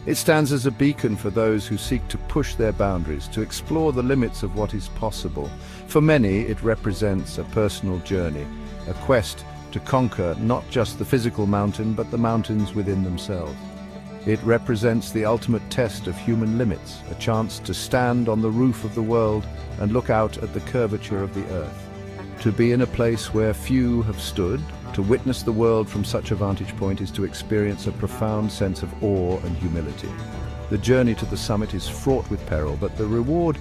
Speaker 2: It stands as a beacon for those who seek to push their boundaries, to explore the limits of what is possible. For many, it represents a personal journey, a quest to conquer not just the physical mountain, but the mountains within themselves. It represents the ultimate test of human limits, a chance to stand on the roof of the world and look out at the curvature of the earth. To be in a place where few have stood, to witness the world from such a vantage point is to experience a profound sense of awe and humility. The journey to the summit is fraught with peril, but the reward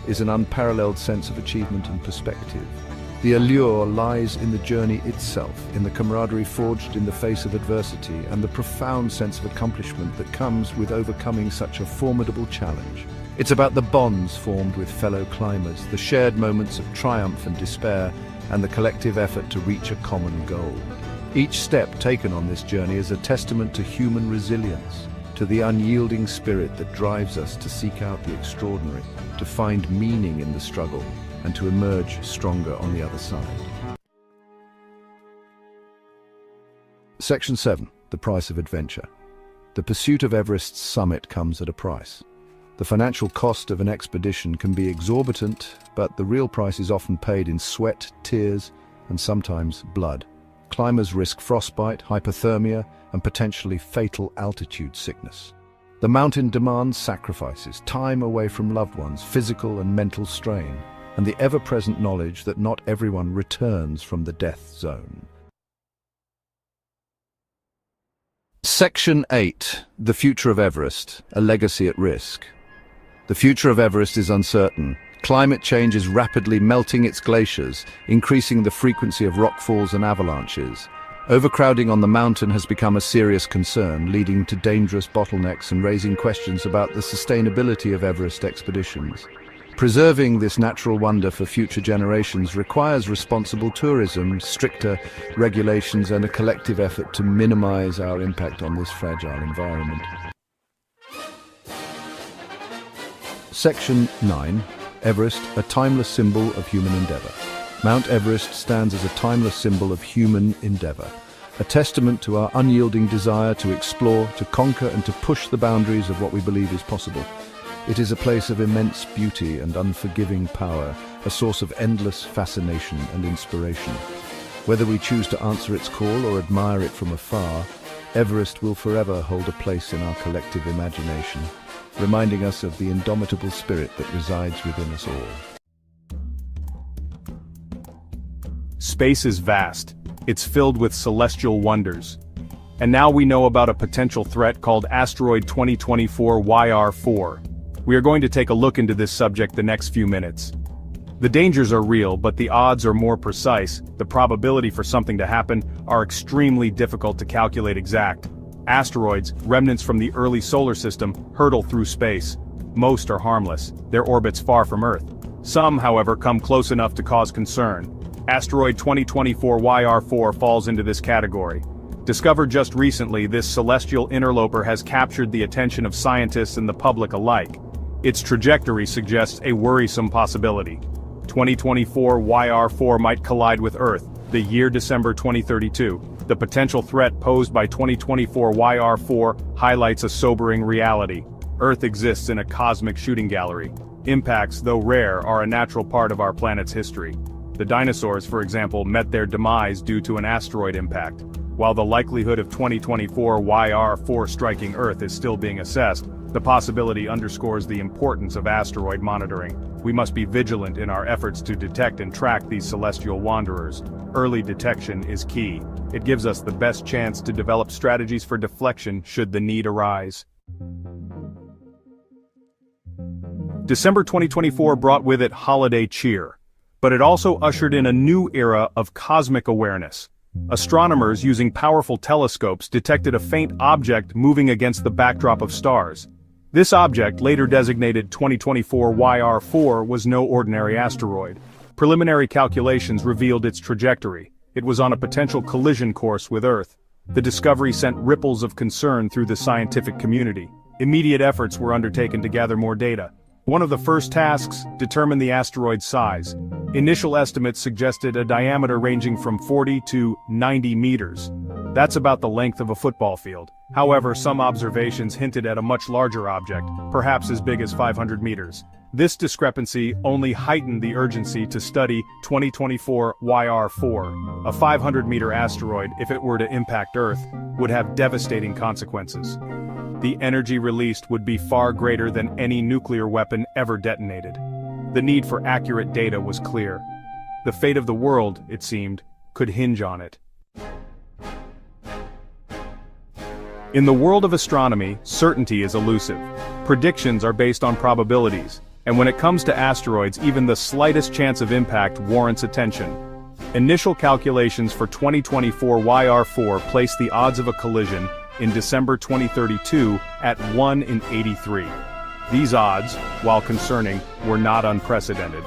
Speaker 2: is an unparalleled sense of achievement and perspective. The allure lies in the journey itself, in the camaraderie forged in the face of adversity, and the profound sense of accomplishment that comes with overcoming such a formidable challenge. It's about the bonds formed with fellow climbers, the shared moments of triumph and despair, and the collective effort to reach a common goal. Each step taken on this journey is a testament to human resilience, to the unyielding spirit that drives us to seek out the extraordinary, to find meaning in the struggle, and to emerge stronger on the other side. Section 7. The price of adventure. The pursuit of Everest's summit comes at a price. The financial cost of an expedition can be exorbitant, but the real price is often paid in sweat, tears, and sometimes blood. Climbers risk frostbite, hypothermia, and potentially fatal altitude sickness. The mountain demands sacrifices, time away from loved ones, physical and mental strain, and the ever-present knowledge that not everyone returns from the death zone. Section 8. The future of Everest, a legacy at risk. The future of Everest is uncertain. Climate change is rapidly melting its glaciers, increasing the frequency of rockfalls and avalanches. Overcrowding on the mountain has become a serious concern, leading to dangerous bottlenecks and raising questions about the sustainability of Everest expeditions. Preserving this natural wonder for future generations requires responsible tourism, stricter regulations, and a collective effort to minimize our impact on this fragile environment. Section 9. Everest, a timeless symbol of human endeavor. Mount Everest stands as a timeless symbol of human endeavor, a testament to our unyielding desire to explore, to conquer, and to push the boundaries of what we believe is possible. It is a place of immense beauty and unforgiving power, a source of endless fascination and inspiration. Whether we choose to answer its call or admire it from afar, Everest will forever hold a place in our collective imagination, reminding us of the indomitable spirit that resides within us all.
Speaker 3: Space is vast. It's filled with celestial wonders. And now we know about a potential threat called Asteroid 2024 YR4. We are going to take a look into this subject the next few minutes. The dangers are real, but the odds are more precise. The probability for something to happen are extremely difficult to calculate exact. Asteroids, remnants from the early solar system, hurtle through space. Most are harmless, their orbits far from Earth. Some, however, come close enough to cause concern. Asteroid 2024 YR4 falls into this category. Discovered just recently, this celestial interloper has captured the attention of scientists and the public alike. Its trajectory suggests a worrisome possibility. 2024 YR4 might collide with Earth, the year December 2032. The potential threat posed by 2024 YR4 highlights a sobering reality. Earth exists in a cosmic shooting gallery. Impacts, though rare, are a natural part of our planet's history. The dinosaurs, for example, met their demise due to an asteroid impact. While the likelihood of 2024 YR4 striking Earth is still being assessed, the possibility underscores the importance of asteroid monitoring. We must be vigilant in our efforts to detect and track these celestial wanderers. Early detection is key. It gives us the best chance to develop strategies for deflection should the need arise. December 2024 brought with it holiday cheer, but it also ushered in a new era of cosmic awareness. Astronomers using powerful telescopes detected a faint object moving against the backdrop of stars. This object, later designated 2024 YR4, was no ordinary asteroid. Preliminary calculations revealed its trajectory. It was on a potential collision course with Earth. The discovery sent ripples of concern through the scientific community. Immediate efforts were undertaken to gather more data. One of the first tasks, determine the asteroid's size. Initial estimates suggested a diameter ranging from 40 to 90 meters. That's about the length of a football field. However, some observations hinted at a much larger object, perhaps as big as 500 meters. This discrepancy only heightened the urgency to study 2024 YR4. A 500-meter asteroid, if it were to impact Earth, would have devastating consequences. The energy released would be far greater than any nuclear weapon ever detonated. The need for accurate data was clear. The fate of the world, it seemed, could hinge on it. In the world of astronomy, certainty is elusive. Predictions are based on probabilities, and when it comes to asteroids, even the slightest chance of impact warrants attention. Initial calculations for 2024 YR4 placed the odds of a collision in December 2032 at 1 in 83. These odds, while concerning, were not unprecedented.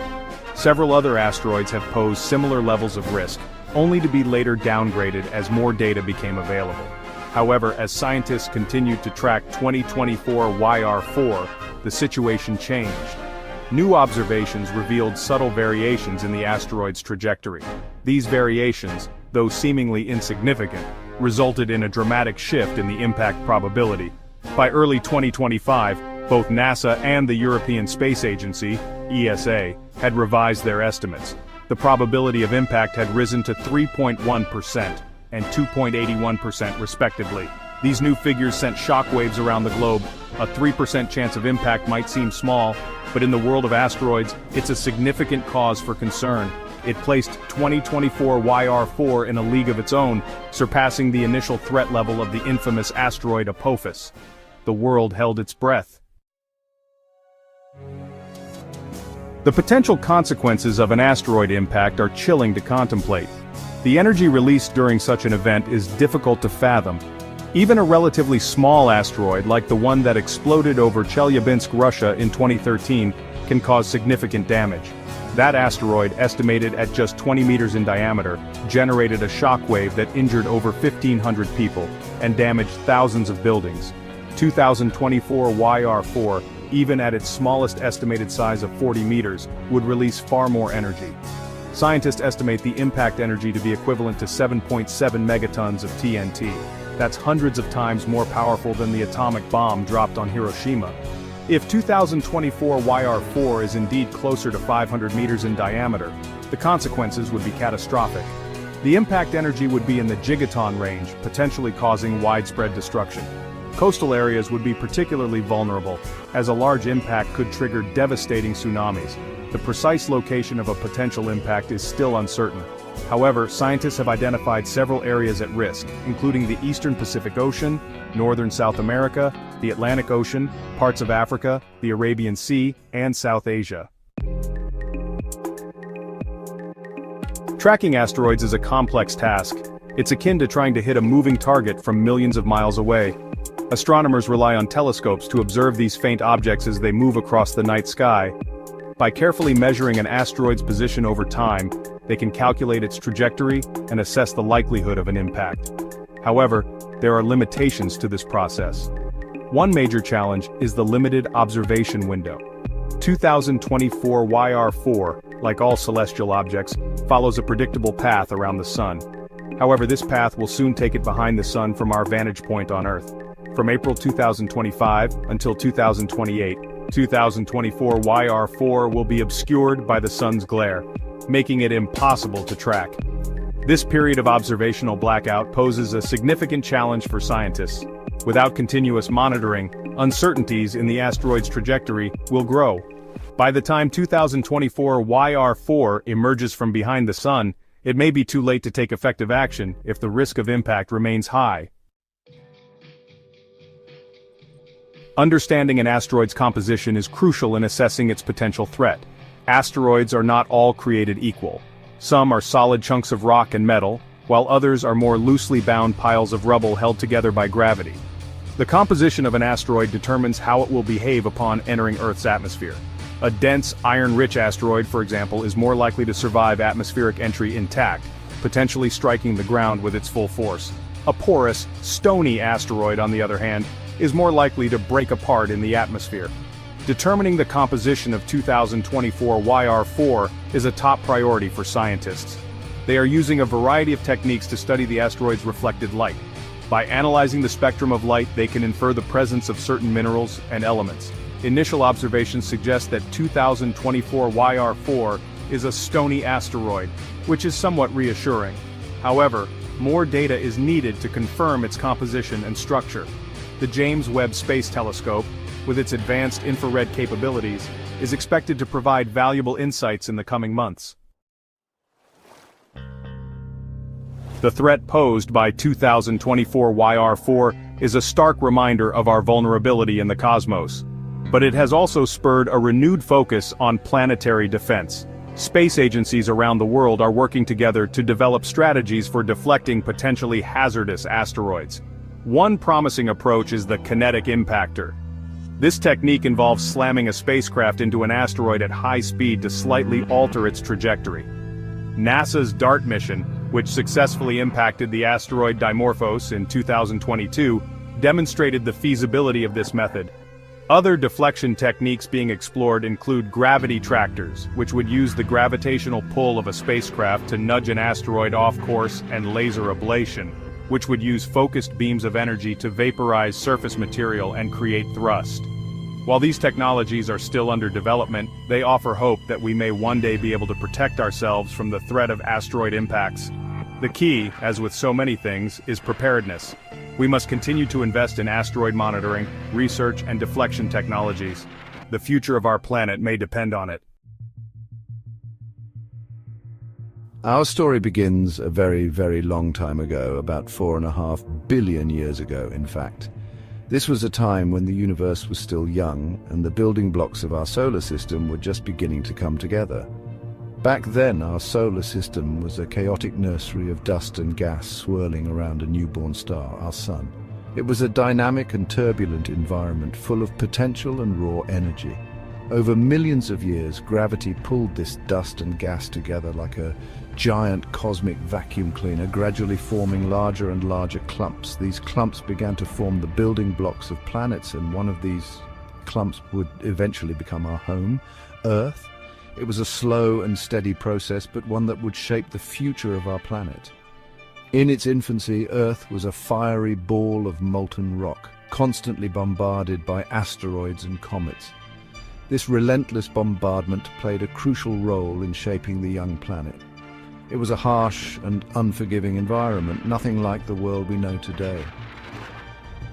Speaker 3: Several other asteroids have posed similar levels of risk, only to be later downgraded as more data became available. However, as scientists continued to track 2024 YR4, the situation changed. New observations revealed subtle variations in the asteroid's trajectory. These variations, though seemingly insignificant, resulted in a dramatic shift in the impact probability. By early 2025, both NASA and the European Space Agency, ESA, had revised their estimates. The probability of impact had risen to 3.1% and 2.81% respectively. These new figures sent shockwaves around the globe. A 3% chance of impact might seem small, but in the world of asteroids, it's a significant cause for concern. It placed 2024 YR4 in a league of its own, surpassing the initial threat level of the infamous asteroid Apophis. The world held its breath. The potential consequences of an asteroid impact are chilling to contemplate. The energy released during such an event is difficult to fathom. Even a relatively small asteroid like the one that exploded over Chelyabinsk, Russia in 2013, can cause significant damage. That asteroid, estimated at just 20 meters in diameter, generated a shockwave that injured over 1,500 people and damaged thousands of buildings. 2024 YR4, even at its smallest estimated size of 40 meters, would release far more energy. Scientists estimate the impact energy to be equivalent to 7.7 megatons of TNT. That's hundreds of times more powerful than the atomic bomb dropped on Hiroshima. If 2024 YR4 is indeed closer to 500 meters in diameter, the consequences would be catastrophic. The impact energy would be in the gigaton range, potentially causing widespread destruction. Coastal areas would be particularly vulnerable, as a large impact could trigger devastating tsunamis. The precise location of a potential impact is still uncertain. However, scientists have identified several areas at risk, including the eastern Pacific Ocean, northern South America, the Atlantic Ocean, parts of Africa, the Arabian Sea, and South Asia. Tracking asteroids is a complex task. It's akin to trying to hit a moving target from millions of miles away. Astronomers rely on telescopes to observe these faint objects as they move across the night sky. By carefully measuring an asteroid's position over time, they can calculate its trajectory and assess the likelihood of an impact. However, there are limitations to this process. One major challenge is the limited observation window. 2024 YR4, like all celestial objects, follows a predictable path around the Sun. However, this path will soon take it behind the Sun from our vantage point on Earth. From April 2025 until 2028, 2024 YR4 will be obscured by the Sun's glare, making it impossible to track. This period of observational blackout poses a significant challenge for scientists. Without continuous monitoring, uncertainties in the asteroid's trajectory will grow. By the time 2024 YR4 emerges from behind the Sun, it may be too late to take effective action if the risk of impact remains high. Understanding an asteroid's composition is crucial in assessing its potential threat. Asteroids are not all created equal. Some are solid chunks of rock and metal, while others are more loosely bound piles of rubble held together by gravity. The composition of an asteroid determines how it will behave upon entering Earth's atmosphere. A dense, iron-rich asteroid, for example, is more likely to survive atmospheric entry intact, potentially striking the ground with its full force. A porous, stony asteroid, on the other hand, is more likely to break apart in the atmosphere. Determining the composition of 2024 YR4 is a top priority for scientists. They are using a variety of techniques to study the asteroid's reflected light. By analyzing the spectrum of light, they can infer the presence of certain minerals and elements. Initial observations suggest that 2024 YR4 is a stony asteroid, which is somewhat reassuring. However, more data is needed to confirm its composition and structure. The James Webb Space Telescope, with its advanced infrared capabilities, is expected to provide valuable insights in the coming months. The threat posed by 2024 YR4 is a stark reminder of our vulnerability in the cosmos. But it has also spurred a renewed focus on planetary defense. Space agencies around the world are working together to develop strategies for deflecting potentially hazardous asteroids. One promising approach is the kinetic impactor. This technique involves slamming a spacecraft into an asteroid at high speed to slightly alter its trajectory. NASA's DART mission, which successfully impacted the asteroid Dimorphos in 2022, demonstrated the feasibility of this method. Other deflection techniques being explored include gravity tractors, which would use the gravitational pull of a spacecraft to nudge an asteroid off course, and laser ablation, which would use focused beams of energy to vaporize surface material and create thrust. While these technologies are still under development, they offer hope that we may one day be able to protect ourselves from the threat of asteroid impacts. The key, as with so many things, is preparedness. We must continue to invest in asteroid monitoring, research, and deflection technologies. The future of our planet may depend on it.
Speaker 2: Our story begins a very, very long time ago, about 4.5 billion years ago, in fact. This was a time when the universe was still young, and the building blocks of our solar system were just beginning to come together. Back then, our solar system was a chaotic nursery of dust and gas swirling around a newborn star, our Sun. It was a dynamic and turbulent environment full of potential and raw energy. Over millions of years, gravity pulled this dust and gas together like a giant cosmic vacuum cleaner, gradually forming larger and larger clumps. These clumps began to form the building blocks of planets, and one of these clumps would eventually become our home, Earth. It was a slow and steady process, but one that would shape the future of our planet. In its infancy, Earth was a fiery ball of molten rock, constantly bombarded by asteroids and comets. This relentless bombardment played a crucial role in shaping the young planet. It was a harsh and unforgiving environment, nothing like the world we know today.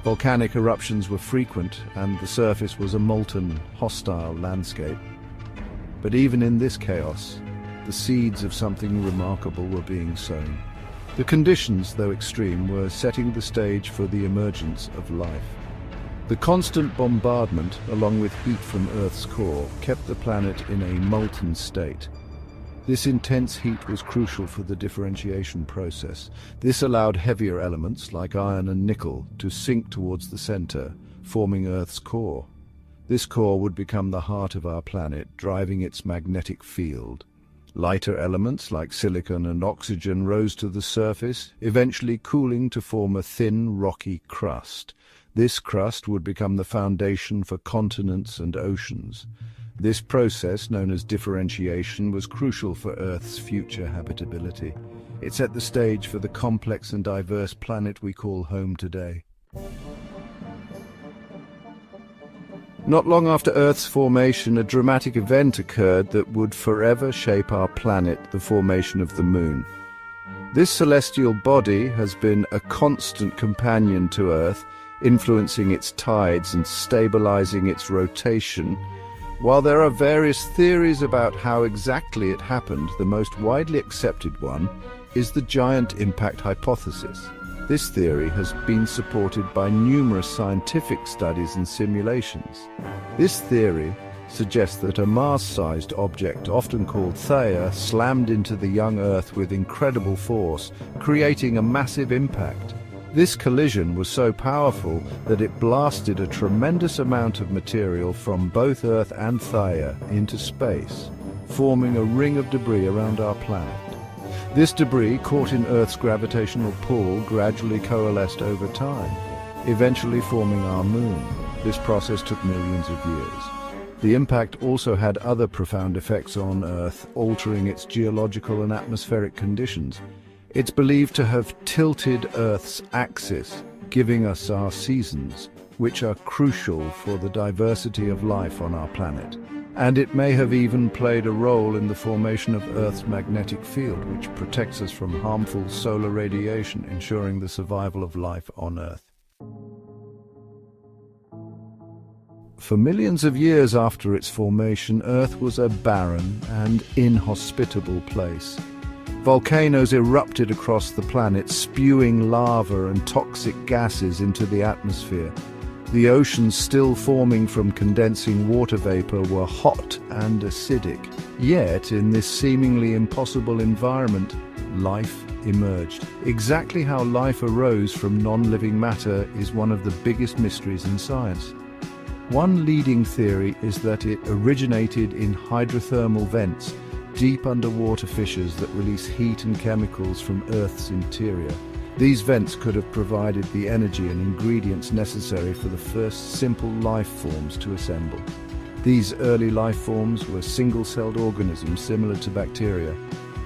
Speaker 2: Volcanic eruptions were frequent, and the surface was a molten, hostile landscape. But even in this chaos, the seeds of something remarkable were being sown. The conditions, though extreme, were setting the stage for the emergence of life. The constant bombardment, along with heat from Earth's core, kept the planet in a molten state. This intense heat was crucial for the differentiation process. This allowed heavier elements, like iron and nickel, to sink towards the center, forming Earth's core. This core would become the heart of our planet, driving its magnetic field. Lighter elements like silicon and oxygen rose to the surface, eventually cooling to form a thin, rocky crust. This crust would become the foundation for continents and oceans. This process, known as differentiation, was crucial for Earth's future habitability. It set the stage for the complex and diverse planet we call home today. Not long after Earth's formation, a dramatic event occurred that would forever shape our planet, the formation of the Moon. This celestial body has been a constant companion to Earth, influencing its tides and stabilizing its rotation. While there are various theories about how exactly it happened, the most widely accepted one is the giant impact hypothesis. This theory has been supported by numerous scientific studies and simulations. This theory suggests that a Mars-sized object, often called Theia, slammed into the young Earth with incredible force, creating a massive impact. This collision was so powerful that it blasted a tremendous amount of material from both Earth and Theia into space, forming a ring of debris around our planet. This debris, caught in Earth's gravitational pull, gradually coalesced over time, eventually forming our moon. This process took millions of years. The impact also had other profound effects on Earth, altering its geological and atmospheric conditions. It's believed to have tilted Earth's axis, giving us our seasons, which are crucial for the diversity of life on our planet. And it may have even played a role in the formation of Earth's magnetic field, which protects us from harmful solar radiation, ensuring the survival of life on Earth. For millions of years after its formation, Earth was a barren and inhospitable place. Volcanoes erupted across the planet, spewing lava and toxic gases into the atmosphere. The oceans, still forming from condensing water vapor, were hot and acidic. Yet, in this seemingly impossible environment, life emerged. Exactly how life arose from non-living matter is one of the biggest mysteries in science. One leading theory is that it originated in hydrothermal vents, deep underwater fissures that release heat and chemicals from Earth's interior. These vents could have provided the energy and ingredients necessary for the first simple life forms to assemble. These early life forms were single-celled organisms similar to bacteria.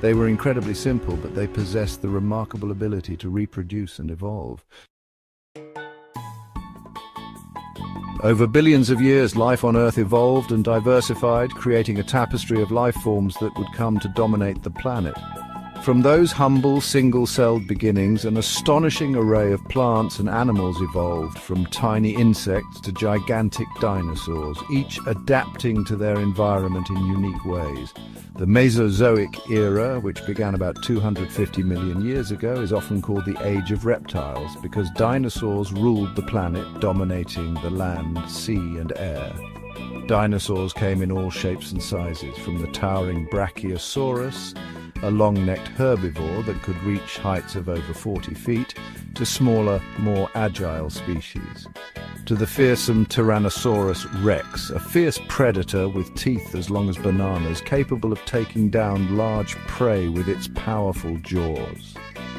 Speaker 2: They were incredibly simple, but they possessed the remarkable ability to reproduce and evolve. Over billions of years, life on Earth evolved and diversified, creating a tapestry of life forms that would come to dominate the planet. From those humble, single-celled beginnings, an astonishing array of plants and animals evolved, from tiny insects to gigantic dinosaurs, each adapting to their environment in unique ways. The Mesozoic era, which began about 250 million years ago, is often called the Age of Reptiles because dinosaurs ruled the planet, dominating the land, sea, and air. Dinosaurs came in all shapes and sizes, from the towering Brachiosaurus, a long-necked herbivore that could reach heights of over 40 feet, to smaller, more agile species. To the fearsome Tyrannosaurus rex, a fierce predator with teeth as long as bananas, capable of taking down large prey with its powerful jaws.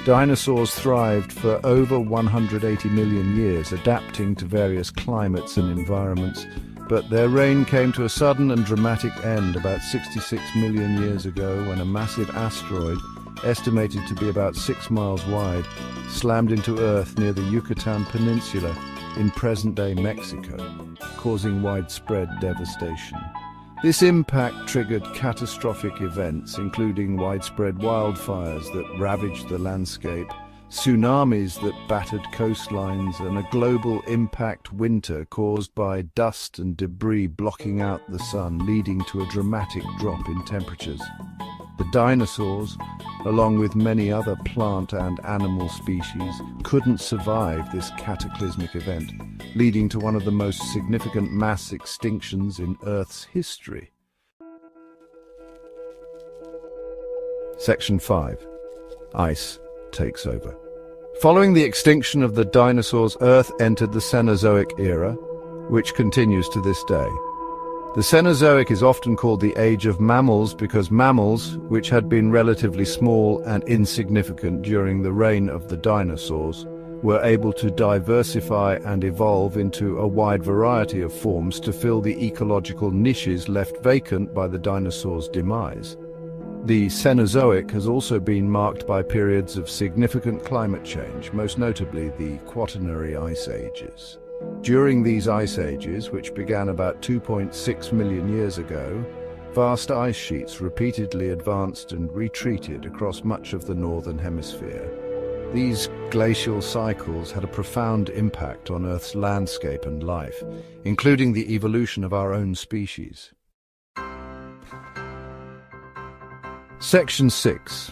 Speaker 2: Dinosaurs thrived for over 180 million years, adapting to various climates and environments, but their reign came to a sudden and dramatic end about 66 million years ago when a massive asteroid, estimated to be about 6 miles wide, slammed into Earth near the Yucatan Peninsula in present-day Mexico, causing widespread devastation. This impact triggered catastrophic events, including widespread wildfires that ravaged the landscape, tsunamis that battered coastlines, and a global impact winter caused by dust and debris blocking out the sun, leading to a dramatic drop in temperatures. The dinosaurs, along with many other plant and animal species, couldn't survive this cataclysmic event, leading to one of the most significant mass extinctions in Earth's history. Section 5. Ice takes over. Following the extinction of the dinosaurs, Earth entered the Cenozoic era, which continues to this day. The Cenozoic is often called the Age of Mammals because mammals, which had been relatively small and insignificant during the reign of the dinosaurs, were able to diversify and evolve into a wide variety of forms to fill the ecological niches left vacant by the dinosaurs' demise. The Cenozoic has also been marked by periods of significant climate change, most notably the Quaternary Ice Ages. During these ice ages, which began about 2.6 million years ago, vast ice sheets repeatedly advanced and retreated across much of the northern hemisphere. These glacial cycles had a profound impact on Earth's landscape and life, including the evolution of our own species. Section 6.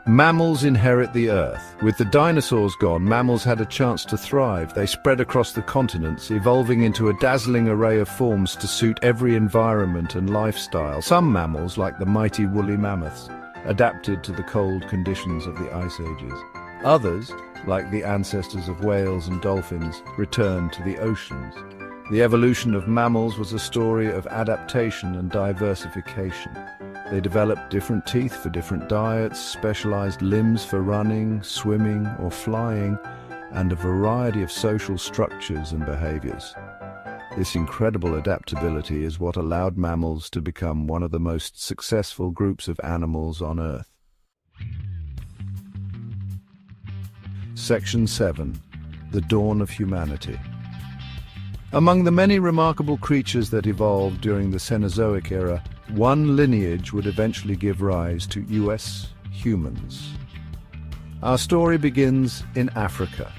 Speaker 2: Mammals inherit the Earth. With the dinosaurs gone, mammals had a chance to thrive. They spread across the continents, evolving into a dazzling array of forms to suit every environment and lifestyle. Some mammals, like the mighty woolly mammoths, adapted to the cold conditions of the ice ages. Others, like the ancestors of whales and dolphins, returned to the oceans. The evolution of mammals was a story of adaptation and diversification. They developed different teeth for different diets, specialized limbs for running, swimming, or flying, and a variety of social structures and behaviors. This incredible adaptability is what allowed mammals to become one of the most successful groups of animals on Earth. Section 7. The Dawn of Humanity. Among the many remarkable creatures that evolved during the Cenozoic era, one lineage would eventually give rise to US humans. Our story begins in Africa,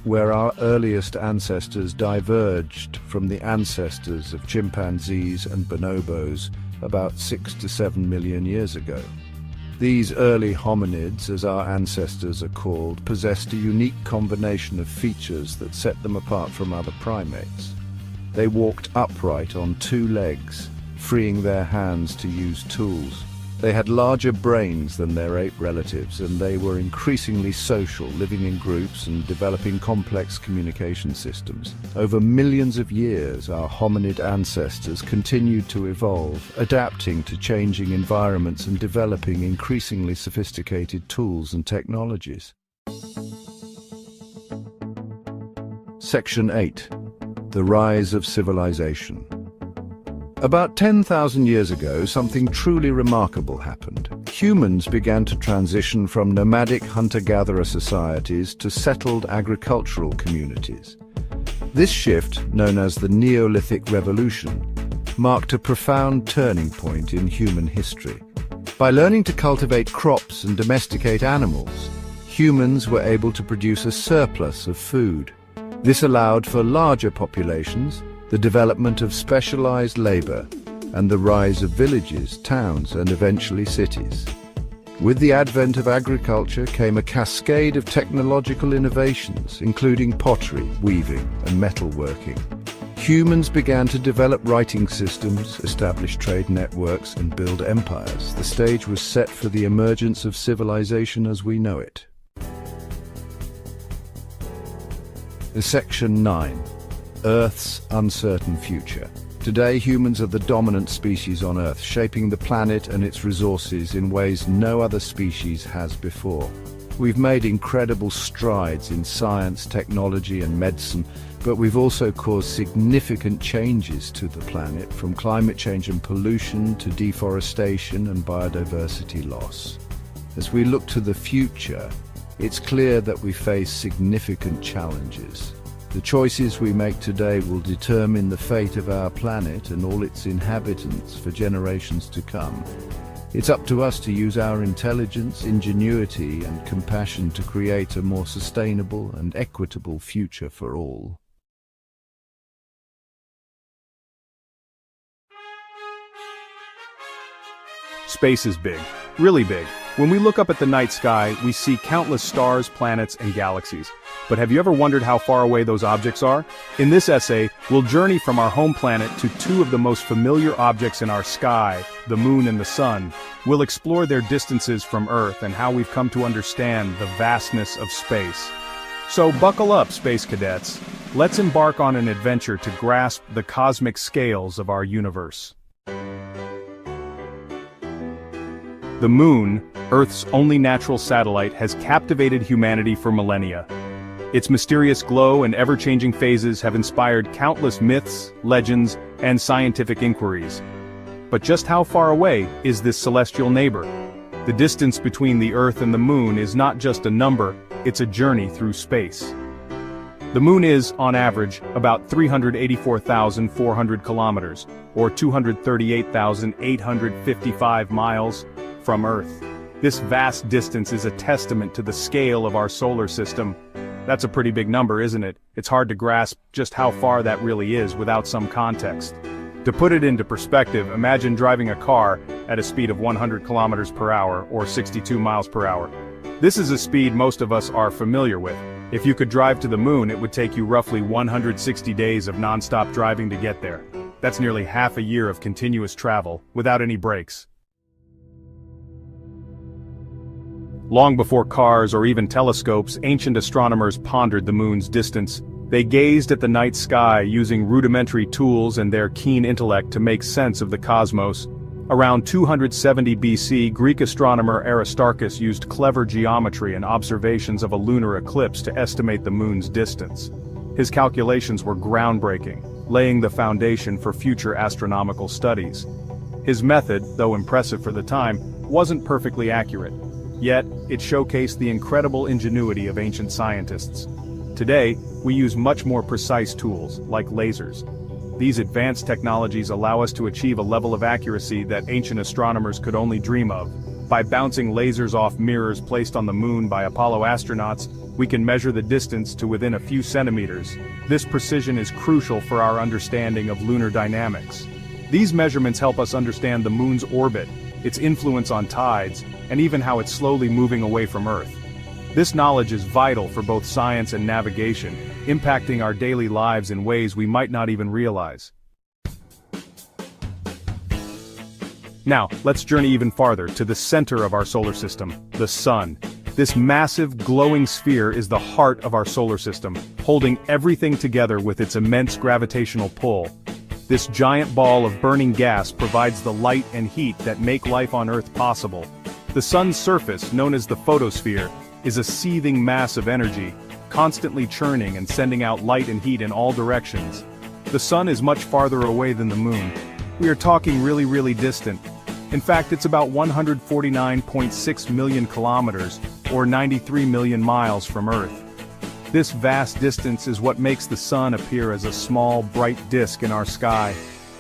Speaker 2: where our earliest ancestors diverged from the ancestors of chimpanzees and bonobos about 6 to 7 million years ago. These early hominids, as our ancestors are called, possessed a unique combination of features that set them apart from other primates. They walked upright on 2 legs, freeing their hands to use tools. They had larger brains than their ape relatives, and they were increasingly social, living in groups and developing complex communication systems. Over millions of years, our hominid ancestors continued to evolve, adapting to changing environments and developing increasingly sophisticated tools and technologies. Section 8. The Rise of Civilization. About 10,000 years ago, something truly remarkable happened. Humans began to transition from nomadic hunter-gatherer societies to settled agricultural communities. This shift, known as the Neolithic Revolution, marked a profound turning point in human history. By learning to cultivate crops and domesticate animals, humans were able to produce a surplus of food. This allowed for larger populations, the development of specialized labor, and the rise of villages, towns, and eventually cities. With the advent of agriculture came a cascade of technological innovations, including pottery, weaving, and metalworking. Humans began to develop writing systems, establish trade networks, and build empires. The stage was set for the emergence of civilization as we know it. Section 9. Earth's uncertain future. Today, humans are the dominant species on Earth, shaping the planet and its resources in ways no other species has before. We've made incredible strides in science, technology, and medicine, but we've also caused significant changes to the planet, from climate change and pollution to deforestation and biodiversity loss. As we look to the future, it's clear that we face significant challenges. The choices we make today will determine the fate of our planet and all its inhabitants for generations to come. It's up to us to use our intelligence, ingenuity, and compassion to create a more sustainable and equitable future for all.
Speaker 3: Space is big, really big. When we look up at the night sky, we see countless stars, planets, and galaxies. But have you ever wondered how far away those objects are? In this essay, we'll journey from our home planet to 2 of the most familiar objects in our sky, the Moon and the Sun. We'll explore their distances from Earth and how we've come to understand the vastness of space. So buckle up, space cadets. Let's embark on an adventure to grasp the cosmic scales of our universe. The Moon, Earth's only natural satellite, has captivated humanity for millennia. Its mysterious glow and ever-changing phases have inspired countless myths, legends, and scientific inquiries. But just how far away is this celestial neighbor? The distance between the Earth and the Moon is not just a number, it's a journey through space. The Moon is, on average, about 384,400 kilometers, or 238,855 miles, from Earth. This vast distance is a testament to the scale of our solar system. That's a pretty big number, isn't it? It's hard to grasp just how far that really is without some context. To put it into perspective, imagine driving a car at a speed of 100 kilometers per hour, or 62 miles per hour. This is a speed most of us are familiar with. If you could drive to the Moon, it would take you roughly 160 days of non-stop driving to get there. That's nearly half a year of continuous travel, without any breaks. Long before cars or even telescopes, ancient astronomers pondered the moon's distance. They gazed at the night sky using rudimentary tools and their keen intellect to make sense of the cosmos. Around 270 BC, Greek astronomer Aristarchus used clever geometry and observations of a lunar eclipse to estimate the moon's distance. His calculations were groundbreaking, laying the foundation for future astronomical studies. His method, though impressive for the time, wasn't perfectly accurate. Yet, it showcased the incredible ingenuity of ancient scientists. Today, we use much more precise tools, like lasers. These advanced technologies allow us to achieve a level of accuracy that ancient astronomers could only dream of. By bouncing lasers off mirrors placed on the moon by Apollo astronauts, we can measure the distance to within a few centimeters. This precision is crucial for our understanding of lunar dynamics. These measurements help us understand the moon's orbit, its influence on tides, and even how it's slowly moving away from Earth. This knowledge is vital for both science and navigation, impacting our daily lives in ways we might not even realize. Now, let's journey even farther to the center of our solar system, the Sun. This massive, glowing sphere is the heart of our solar system, holding everything together with its immense gravitational pull. This giant ball of burning gas provides the light and heat that make life on Earth possible. The Sun's surface, known as the photosphere, is a seething mass of energy, constantly churning and sending out light and heat in all directions. The Sun is much farther away than the Moon. We are talking really distant. In fact, it's about 149.6 million kilometers, or 93 million miles from Earth. This vast distance is what makes the Sun appear as a small, bright disk in our sky.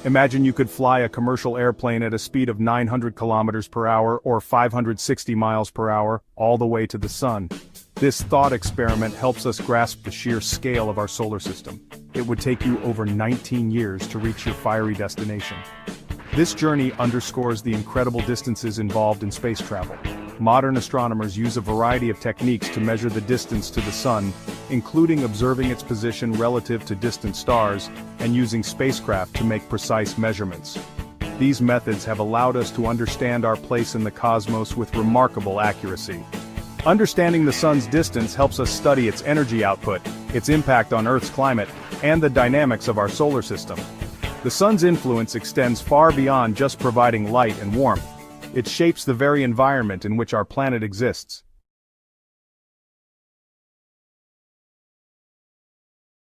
Speaker 3: Imagine you could fly a commercial airplane at a speed of 900 kilometers per hour or 560 miles per hour, all the way to the Sun. This thought experiment helps us grasp the sheer scale of our solar system. It would take you over 19 years to reach your fiery destination. This journey underscores the incredible distances involved in space travel. Modern astronomers use a variety of techniques to measure the distance to the Sun, including observing its position relative to distant stars, and using spacecraft to make precise measurements. These methods have allowed us to understand our place in the cosmos with remarkable accuracy. Understanding the Sun's distance helps us study its energy output, its impact on Earth's climate, and the dynamics of our solar system. The Sun's influence extends far beyond just providing light and warmth. It shapes the very environment in which our planet exists.